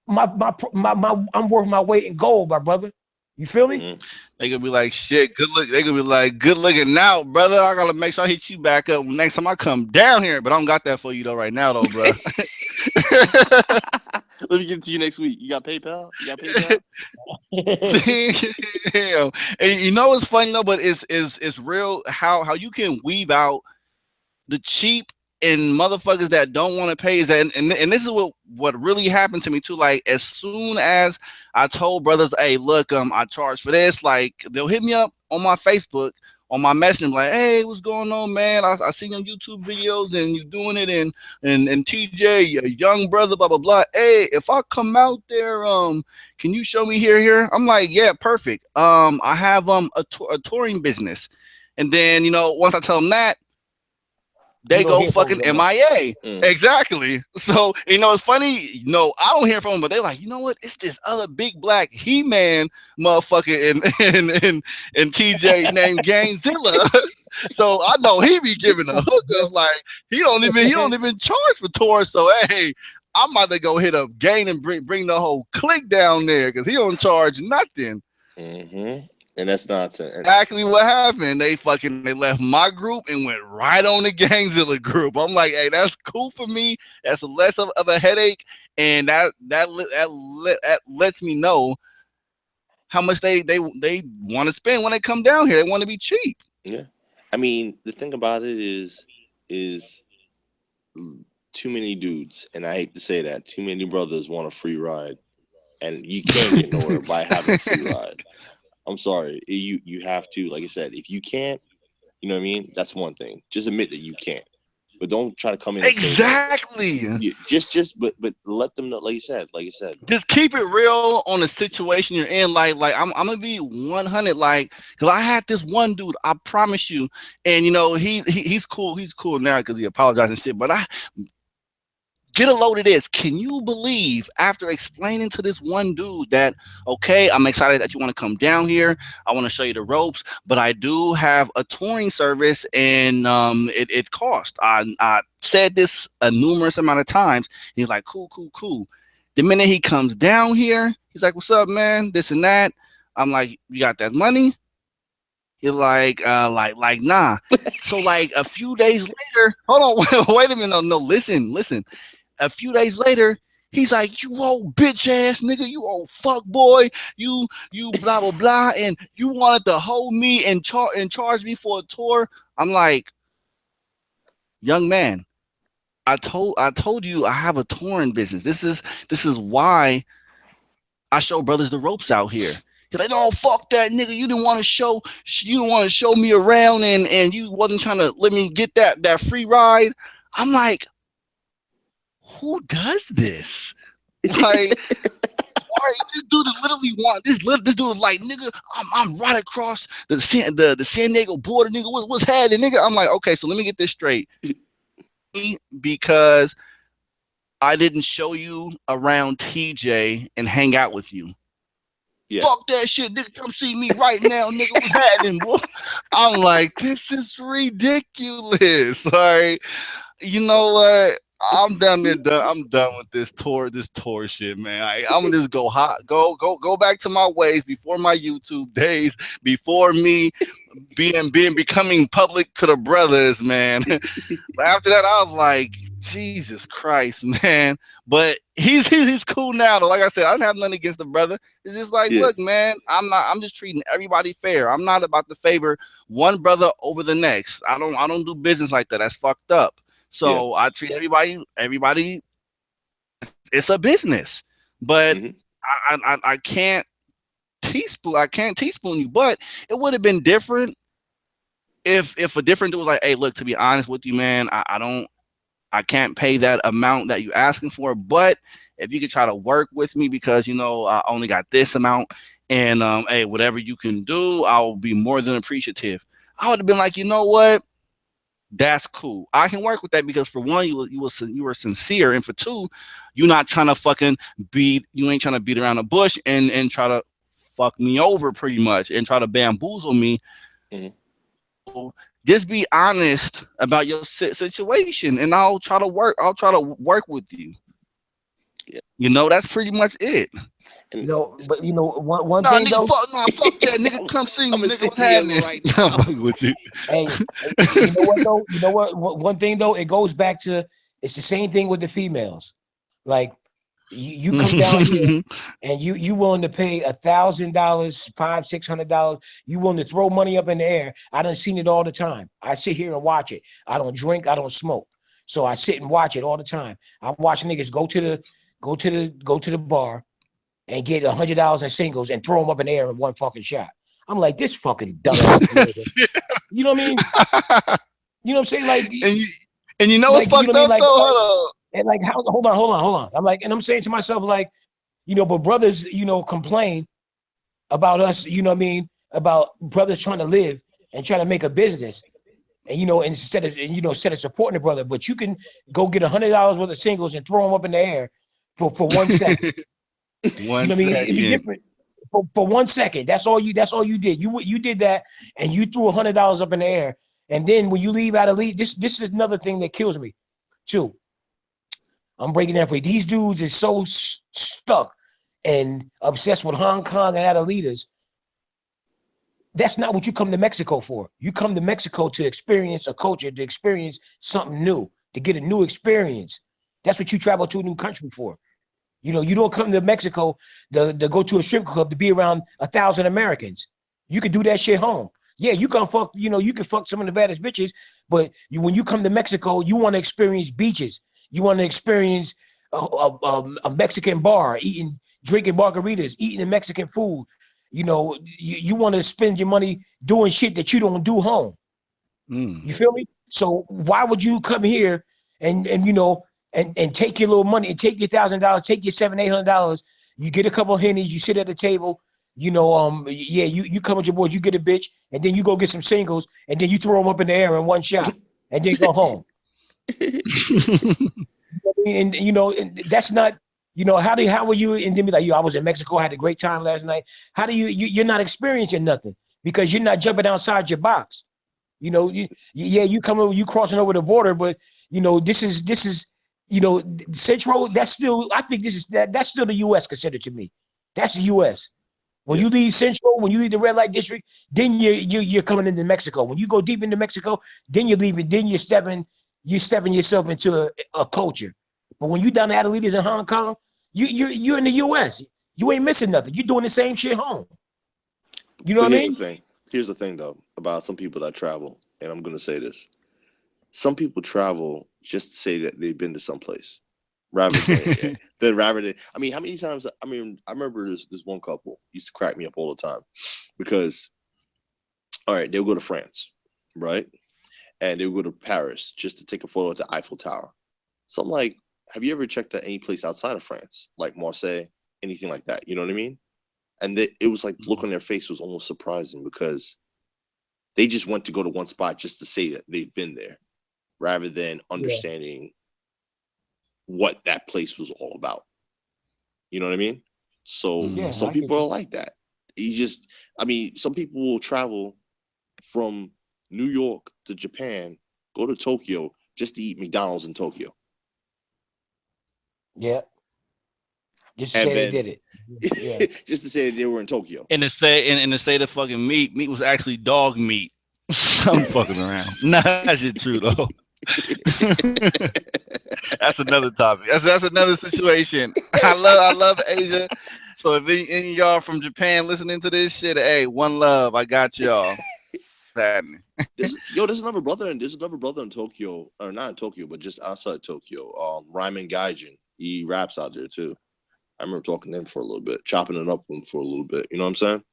I'm worth my weight in gold, my brother. You feel me? Mm-hmm. They gonna be like, shit, good look. They gonna be like, good looking now, brother. I gotta make sure I hit you back up next time I come down here. But I don't got that for you though right now, though, bro. Let me get it to you next week. You got PayPal? You got PayPal? And you know what's funny though, but it's real how you can weave out the cheap and motherfuckers that don't want to pay. Is that and this is what really happened to me too. Like as soon as I told brothers, hey, look, I charge for this, like they'll hit me up on my Facebook, on my messenger, like, hey, what's going on, man? I seen your YouTube videos and you doing it, and TJ, a young brother, blah blah blah. Hey, if I come out there, can you show me here? I'm like, yeah, perfect. I have a touring business, and then you know once I tell them that, they go fucking MIA. Exactly. So, you know, it's funny. You know, I don't hear from them, but they're like, you know what? It's this other big black He-Man motherfucker and TJ named Gangzilla. So I know he be giving a hook us like he don't even charge for tours. So hey, I'm about to go hit up Gang and bring the whole clique down there because he don't charge nothing. Mm-hmm. And that's nonsense. Exactly what happened. They left my group and went right on the Gangzilla group. I'm like, hey, that's cool for me. That's less of a headache, and that lets me know how much they want to spend when they come down here. They want to be cheap. Yeah, I mean, the thing about it is too many dudes, and I hate to say that, too many brothers want a free ride, and you can't get nowhere by having a free ride. I'm sorry. You have to, like I said, if you can't, you know what I mean? That's one thing. Just admit that you can't. But don't try to come in and exactly. But let them know, like you said. Just keep it real on the situation you're in. Like I'm gonna be 100, like, because I had this one dude, I promise you, and you know, he's cool. He's cool now because he apologized and shit. But get a load of this. Can you believe after explaining to this one dude that, okay, I'm excited that you want to come down here. I want to show you the ropes, but I do have a touring service and it costs. I said this a numerous amount of times. He's like, cool. The minute he comes down here, he's like, what's up, man? This and that. I'm like, you got that money? He's like nah. So like a few days later, hold on, wait a minute. No, listen. A few days later, he's like, you old bitch ass nigga, you old fuck boy, you blah blah blah, and you wanted to hold me and charge me for a tour. I'm like, young man, I told you I have a touring business. This is why I show brothers the ropes out here. He's like, no, fuck that nigga. You didn't want to show me around, and you wasn't trying to let me get that free ride. I'm like, who does this? Like, this dude is literally this dude is like, nigga, I'm right across the San Diego border, nigga. What's happening, nigga? I'm like, okay, so let me get this straight. Because I didn't show you around TJ and hang out with you. Yeah. Fuck that shit, nigga. Come see me right now, nigga. What's happening, boy? I'm like, this is ridiculous. Like, you know what? I'm done with this tour shit, man. I'm gonna just go back to my ways before my YouTube days, before me becoming public to the brothers, man. But after that, I was like, Jesus Christ, man. But he's cool now, though. Like I said, I don't have nothing against the brother. It's just like, look, man, I'm just treating everybody fair. I'm not about to favor one brother over the next. I don't do business like that. That's fucked up. So I treat everybody it's a business. But Mhm. I can't teaspoon you. But it would have been different if a different dude was like, hey, look, to be honest with you, man, I can't pay that amount that you asking for, but if you could try to work with me because I only got this amount, and hey, whatever you can do, I'll be more than appreciative. I would have been like, you know what? That's cool. I can work with that because for one, you were sincere, and for two, you're not trying to you ain't trying to beat around the bush and try to fuck me over pretty much and try to bamboozle me. Mhm. So just be honest about your situation, and I'll try to work. I'll try to work with you. Yeah. That's pretty much it. And But one Nah, thing nigga, though, fuck that, nigga. Come see I'm me, gonna nigga. send What's you happening? right I'm now. fucking with you. hey, you know what though? You know what? One thing though, it goes back to it's the same thing with the females. Like you come down here and you willing to pay $1,000, $500-$600. You willing to throw money up in the air. I done seen it all the time. I sit here and watch it. I don't drink. I don't smoke. So I sit and watch it all the time. I watch niggas go to the bar and get $100 in singles and throw them up in the air in one fucking shot. I'm like, this fucking dumbass nigga. You know what I mean? You know what I'm saying? and you and you know what's You know fucked what I mean? up though? Hold And like, how? Hold on. I'm like, and I'm saying to myself, like, but brothers, complain about us. You know what I mean? About brothers trying to live and trying to make a business, and instead of supporting the brother, but you can go get $100 worth of singles and throw them up in the air for 1 second. on. You One know what I mean? It'd be second. different. For 1 second. That's all you did. You did that and you threw $100 up in the air. And then when you leave out of leave, this is another thing that kills me too. I'm breaking down for you. These dudes is so stuck and obsessed with Hong Kong and Adelitas. That's not what you come to Mexico for. You come to Mexico to experience a culture, to experience something new, to get a new experience. That's what you travel to a new country for. You don't come to Mexico to go to a strip club to be around 1,000 Americans. You could do that shit home. Yeah, you can fuck, you can fuck some of the baddest bitches, but when you come to Mexico, you want to experience beaches. You want to experience a Mexican bar, drinking margaritas, eating the Mexican food. You want to spend your money doing shit that you don't do home. You feel me? So why would you come here and take your little money and take your $1,000, take your $700-$800, you get a couple of hennies, you sit at the table, you come with your boys, you get a bitch, and then you go get some singles, and then you throw them up in the air in one shot, and then go home. And that's not, how were you? And then be like, I was in Mexico, I had a great time last night. How do you're not experiencing nothing because you're not jumping outside your box. You crossing over the border, but this is Central. That's still, I think that's still the U.S. considered to me. That's the U.S. When you leave Central, when you leave the red light district, then you're coming into Mexico. When you go deep into Mexico, then you're leaving. Then you're stepping yourself into a culture. But when you down to Adelitas in Hong Kong, you're in the U.S. You ain't missing nothing. You're doing the same shit home. You know But what I here's the mean? thing. Here's the thing, though, about some people that travel, and I'm gonna say this: some people travel just to say that they've been to someplace, rather than. I mean, how many times? I mean, I remember this one couple used to crack me up all the time because, all right, they'll go to France, right, and they'll go to Paris just to take a photo at the Eiffel Tower. So I'm like, have you ever checked out any place outside of France, like Marseille, anything like that? You know what I mean? And it was like the look on their face was almost surprising because they just went to go to one spot just to say that they've been there, rather than understanding what that place was all about. You know what I mean? So some I get people are you. like that. I mean, some people will travel from New York to Japan, go to Tokyo just to eat McDonald's in Tokyo. Yeah. Just to And say they then did it. Yeah. just to say that they were in Tokyo. And to say the fucking meat was actually dog meat. I'm fucking around. Nah, that shit true though. That's another topic. That's another situation. I love Asia. So if any of y'all from Japan listening to this shit, hey, one love. I got y'all. Happening. There's another brother in Tokyo, or not in Tokyo, but just outside Tokyo. Ryman Gaijin. He raps out there too. I remember talking to him for a little bit, chopping it up with him for a little bit. You know what I'm saying?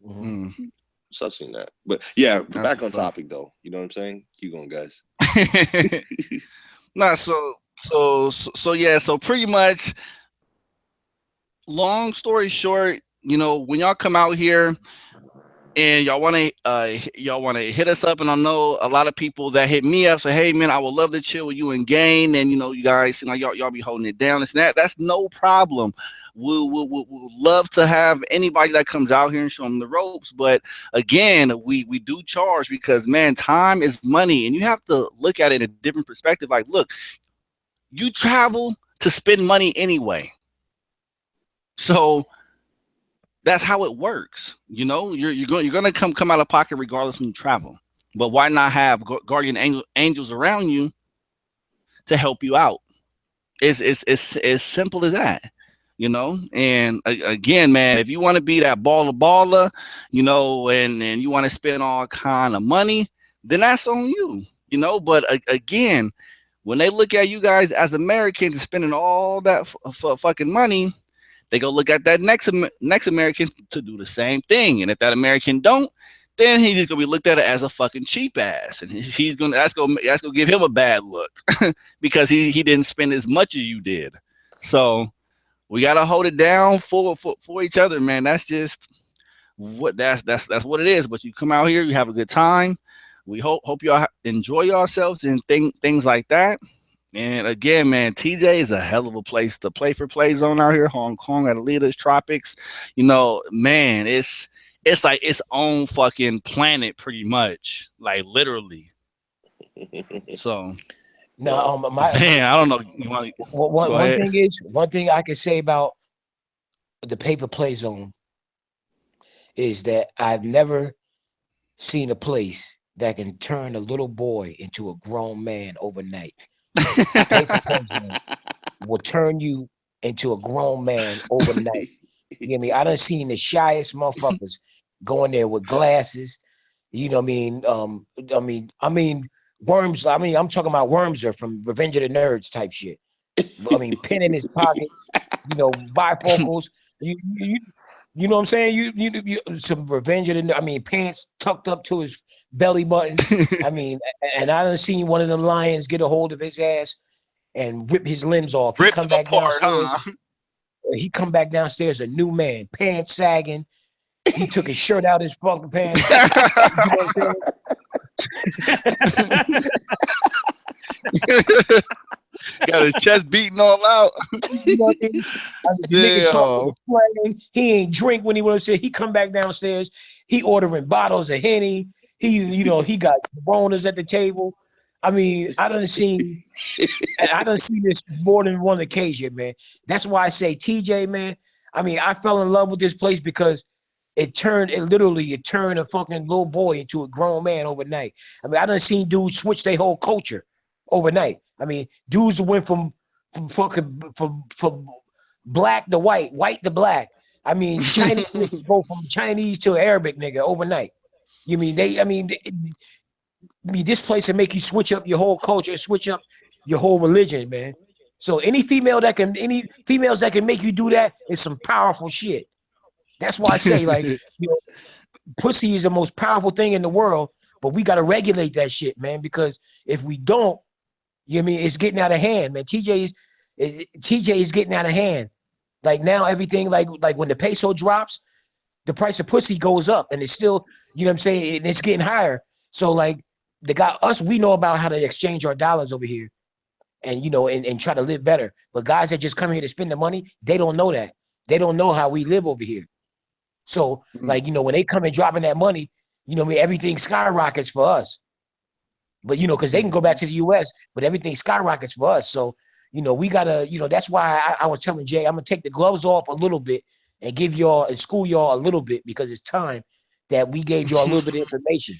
Mm-hmm. So I've seen that. But yeah, That's back on fun. topic though. You know what I'm saying? Keep going, guys. Nah, so yeah, so pretty much, long story short, when y'all come out here and y'all want to hit us up, and I know a lot of people that hit me up say, hey man, I would love to chill with you and Gain, and you guys seem like y'all be holding it down. It's that's no problem. We'll love to have anybody that comes out here and show them the ropes. But again, we do charge, because man, time is money, and you have to look at it in a different perspective. Like, look, you travel to spend money anyway, so that's how it works. You're gonna come out of pocket regardless when you travel. But why not have guardian angels around you to help you out? It's as simple as that. And again, man, if you want to be that baller, and you want to spend all kind of money, then that's on you. But again, when they look at you guys as Americans spending all that fucking money, they go look at that next American to do the same thing. And if that American don't, then he's gonna be looked at as a fucking cheap ass, and that's gonna give him a bad look because he didn't spend as much as you did. So we gotta hold it down for each other, man. That's just that's what it is. But you come out here, you have a good time. We hope y'all enjoy yourselves and things like that. And again, man, TJ is a hell of a place to play zone out here. Hong Kong, Adelitas, Tropics. Man, it's like its own fucking planet, pretty much, like literally. So Now, man, I don't know. One thing I can say about the Pay-4-Play zone is that I've never seen a place that can turn a little boy into a grown man overnight. Pay-4-Play zone will turn you into a grown man overnight. You know what I mean? I done seen the shyest motherfuckers going there with glasses. You know what I mean? I mean Worms. I mean, I'm talking about Wormser from Revenge of the Nerds type shit. I mean, pen in his pocket. Bifocals. You know what I'm saying? You some Revenge of the. I mean, pants tucked up to his belly button. I mean, and I done seen one of them lions get a hold of his ass and rip his limbs off. He come back downstairs. He come back downstairs a new man, pants sagging. He took his shirt out his fucking pants. You know what I'm saying? Got his chest beating all out. You know what I mean? The nigga talking, he ain't drink when he was say. He come back downstairs. He ordering bottles of Henny. He got Coronas at the table. I mean, I done seen this more than one occasion, man. That's why I say TJ, man. I mean, I fell in love with this place because it turned a fucking little boy into a grown man overnight. I mean, I done seen dudes switch their whole culture overnight. I mean, dudes went from black to white to black. I mean, Chinese niggas go from Chinese to Arabic nigga overnight. This place will make you switch up your whole culture, switch up your whole religion, man. So any females that can make you do that is some powerful shit. That's why I say, like, pussy is the most powerful thing in the world, but we gotta regulate that shit, man. Because if we don't, it's getting out of hand, man. TJ is getting out of hand. Like now, everything like when the peso drops, the price of pussy goes up, and it's still, you know what I'm saying, and it's getting higher. So like we know about how to exchange our dollars over here, and and try to live better. But guys that just come here to spend the money, they don't know that. They don't know how we live over here. So like when they come and dropping that money, everything skyrockets for us. But because they can go back to the US, but everything skyrockets for us. So we gotta, that's why I was telling Jay, I'm gonna take the gloves off a little bit and give y'all and school y'all a little bit, because it's time that we gave y'all a little bit of information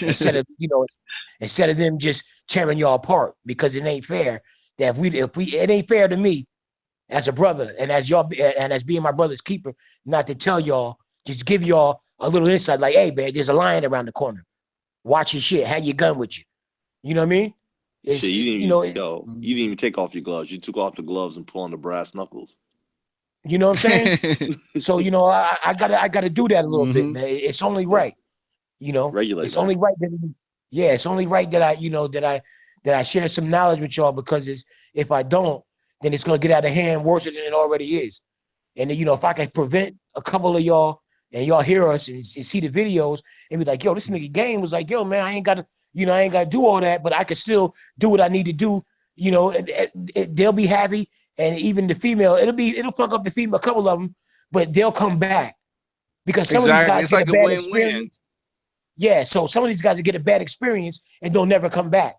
instead of them just tearing y'all apart, because it ain't fair that it ain't fair to me as a brother and as y'all and as being my brother's keeper, not to tell y'all, just give y'all a little insight, like, hey man, there's a lion around the corner. Watch your shit, have your gun with you. You know what I mean? It's Shit, you you didn't know, even, yo, you didn't even take off your gloves. You took off the gloves and put on the brass knuckles. you know what I'm saying? So I gotta do that a little bit, Mhm. man. It's only right, Regulate, It's man. only right that it's only right that I share some knowledge with y'all, because if I don't, then it's gonna get out of hand worse than it already is. And then, if I can prevent a couple of y'all and y'all hear us and see the videos and be like, yo, this nigga Game was like, yo, man, I ain't gotta do all that, but I can still do what I need to do. They'll be happy, and even the female, it'll fuck up the female, a couple of them, but they'll come back because some of these Exactly. guys It's get a like a bad win-win. experience. Yeah, so some of these guys get a bad experience and they'll never come back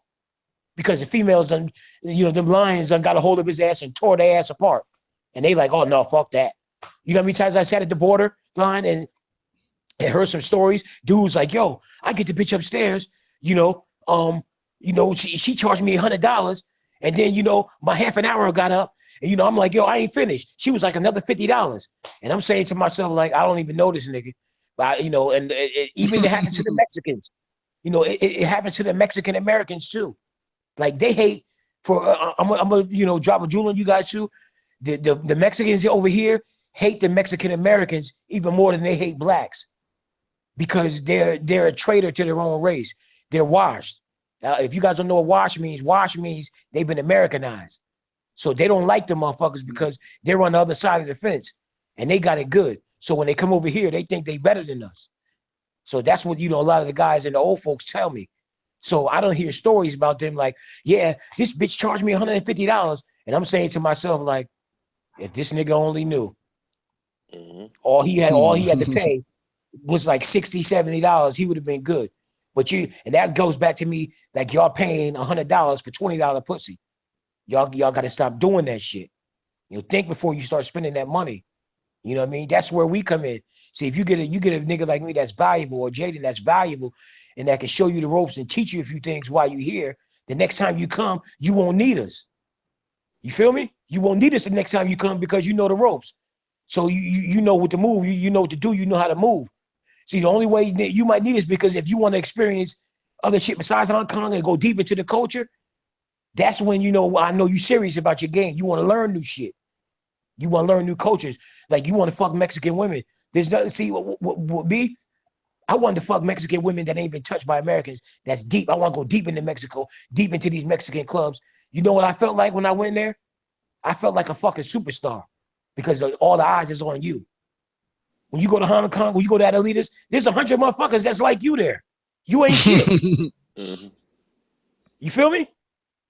because the females, them lions got a hold of his ass and tore their ass apart. And they like, oh no, fuck that. You know how many times I sat at the border line and heard some stories? Dudes like, yo, I get the bitch upstairs, she charged me $100. And then, my half an hour got up and, I'm like, yo, I ain't finished. She was like another $50. And I'm saying to myself, like, I don't even know this nigga. But, and even it happened to the Mexicans. It happens to the Mexican Americans too. Like they hate for, I'm gonna, drop a jewel on you guys too. The Mexicans over here hate the Mexican Americans even more than they hate blacks because they're a traitor to their own race. They're washed. If you guys don't know what wash means they've been Americanized. So they don't like the motherfuckers because they're on the other side of the fence and they got it good. So when they come over here, they think they better than us. So that's what, a lot of the guys and the old folks tell me. So I don't hear stories about them like, yeah, this bitch charged me $150. And I'm saying to myself, like, if this nigga only knew, all he had to pay was like $60, $70, he would have been good. But and that goes back to me, like y'all paying $100 for $20 pussy. Y'all got to stop doing that shit. Think before you start spending that money. You know what I mean? That's where we come in. See, if you get a nigga like me that's valuable, or Jaden that's valuable, and that can show you the ropes and teach you a few things while you're here, the next time you come, you won't need us. You feel me? You won't need us the next time you come because you know the ropes. So you know what to move, you know what to do, you know how to move. See, the only way you might need us because if you want to experience other shit besides Hong Kong and go deep into the culture, that's when I know you're serious about your game. You want to learn new shit. You want to learn new cultures. Like you want to fuck Mexican women. There's nothing. See, what be? I want to fuck Mexican women that ain't been touched by Americans. That's deep. I want to go deep into Mexico, deep into these Mexican clubs. You know what I felt like when I went there? I felt like a fucking superstar because all the eyes is on you. When you go to Hong Kong, when you go to Adelitas, there's 100 motherfuckers that's like you there. You ain't shit. You feel me?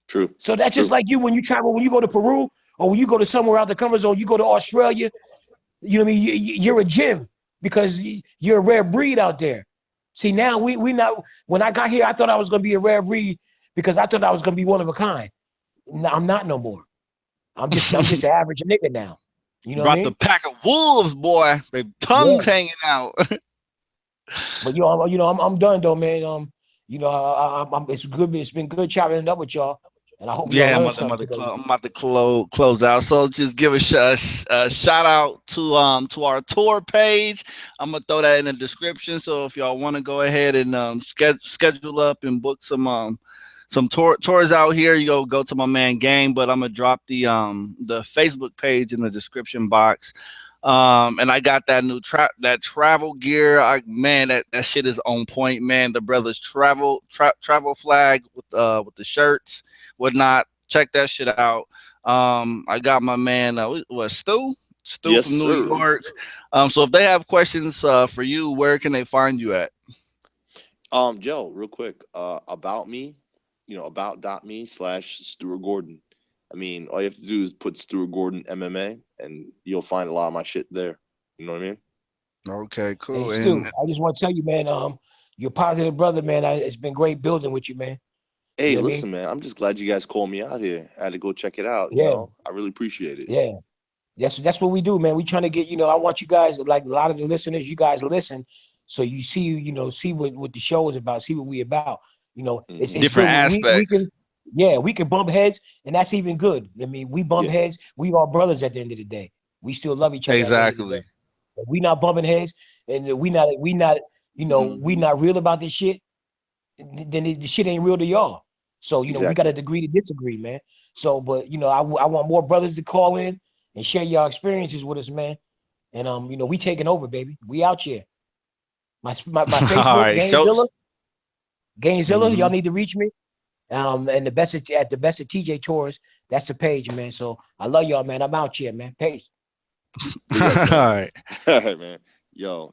True. So that's just like you when you travel, when you go to Peru or when you go to somewhere out the comfort zone, you go to Australia, you know what I mean? You're a gem because you're a rare breed out there. See, now we not, when I got here, I thought I was going to be a rare breed because I thought I was going to be one of a kind. No, I'm not no more. I'm just an average nigga now. You know Brought what I mean? the pack of wolves, boy. Their tongues hanging out. But I'm done though, man. It's good. It's been good chopping it up with y'all, and I hope y'all learned something today. I'm about to close out. So just give a shout out to our tour page. I'm gonna throw that in the description. So if y'all want to go ahead and schedule up and book some tours out here, you go to my man Game. But I'm gonna drop the Facebook page in the description box. And I got that new travel gear. That shit is on point, man. The brothers travel flag with the shirts, whatnot. Check that shit out. I got my man Stu Yes, from New sir. York. So if they have questions for you, where can they find you at? Joe, real quick, about me, about.me/Stuart Gordon. I mean, all you have to do is put Stuart Gordon MMA and you'll find a lot of my shit there. You know what I mean? Okay, cool. Hey, Stu, I just want to tell you, man, you're a positive brother, man. It's been great building with you, man. Hey, You know listen, man, I'm just glad you guys called me out here. I had to go check it out. Yeah. I really appreciate it. Yeah. That's what we do, man. We trying to get, I want you guys, like a lot of the listeners, you guys listen. So you see, see what the show is about, see what we about. It's different good. aspects. We can bump heads, and that's even good. I mean, we bump heads. We are brothers at the end of the day. We still love each other. Exactly. If we not bumping heads, and we not, we not real about this shit. Then the shit ain't real to y'all. So, you know, we Exactly. got to agree to disagree, man. So, but, you know, I want more brothers to call in and share your experiences with us, man. And, you know, we taking over, baby. We out here. My All Facebook, right, show. Gainzilla, y'all Mhm. need to reach me. And the best at TJ Tours, that's the page, man. So I love y'all, man. I'm out here, man. Peace. Big up, All man. right. All right, man. Yo.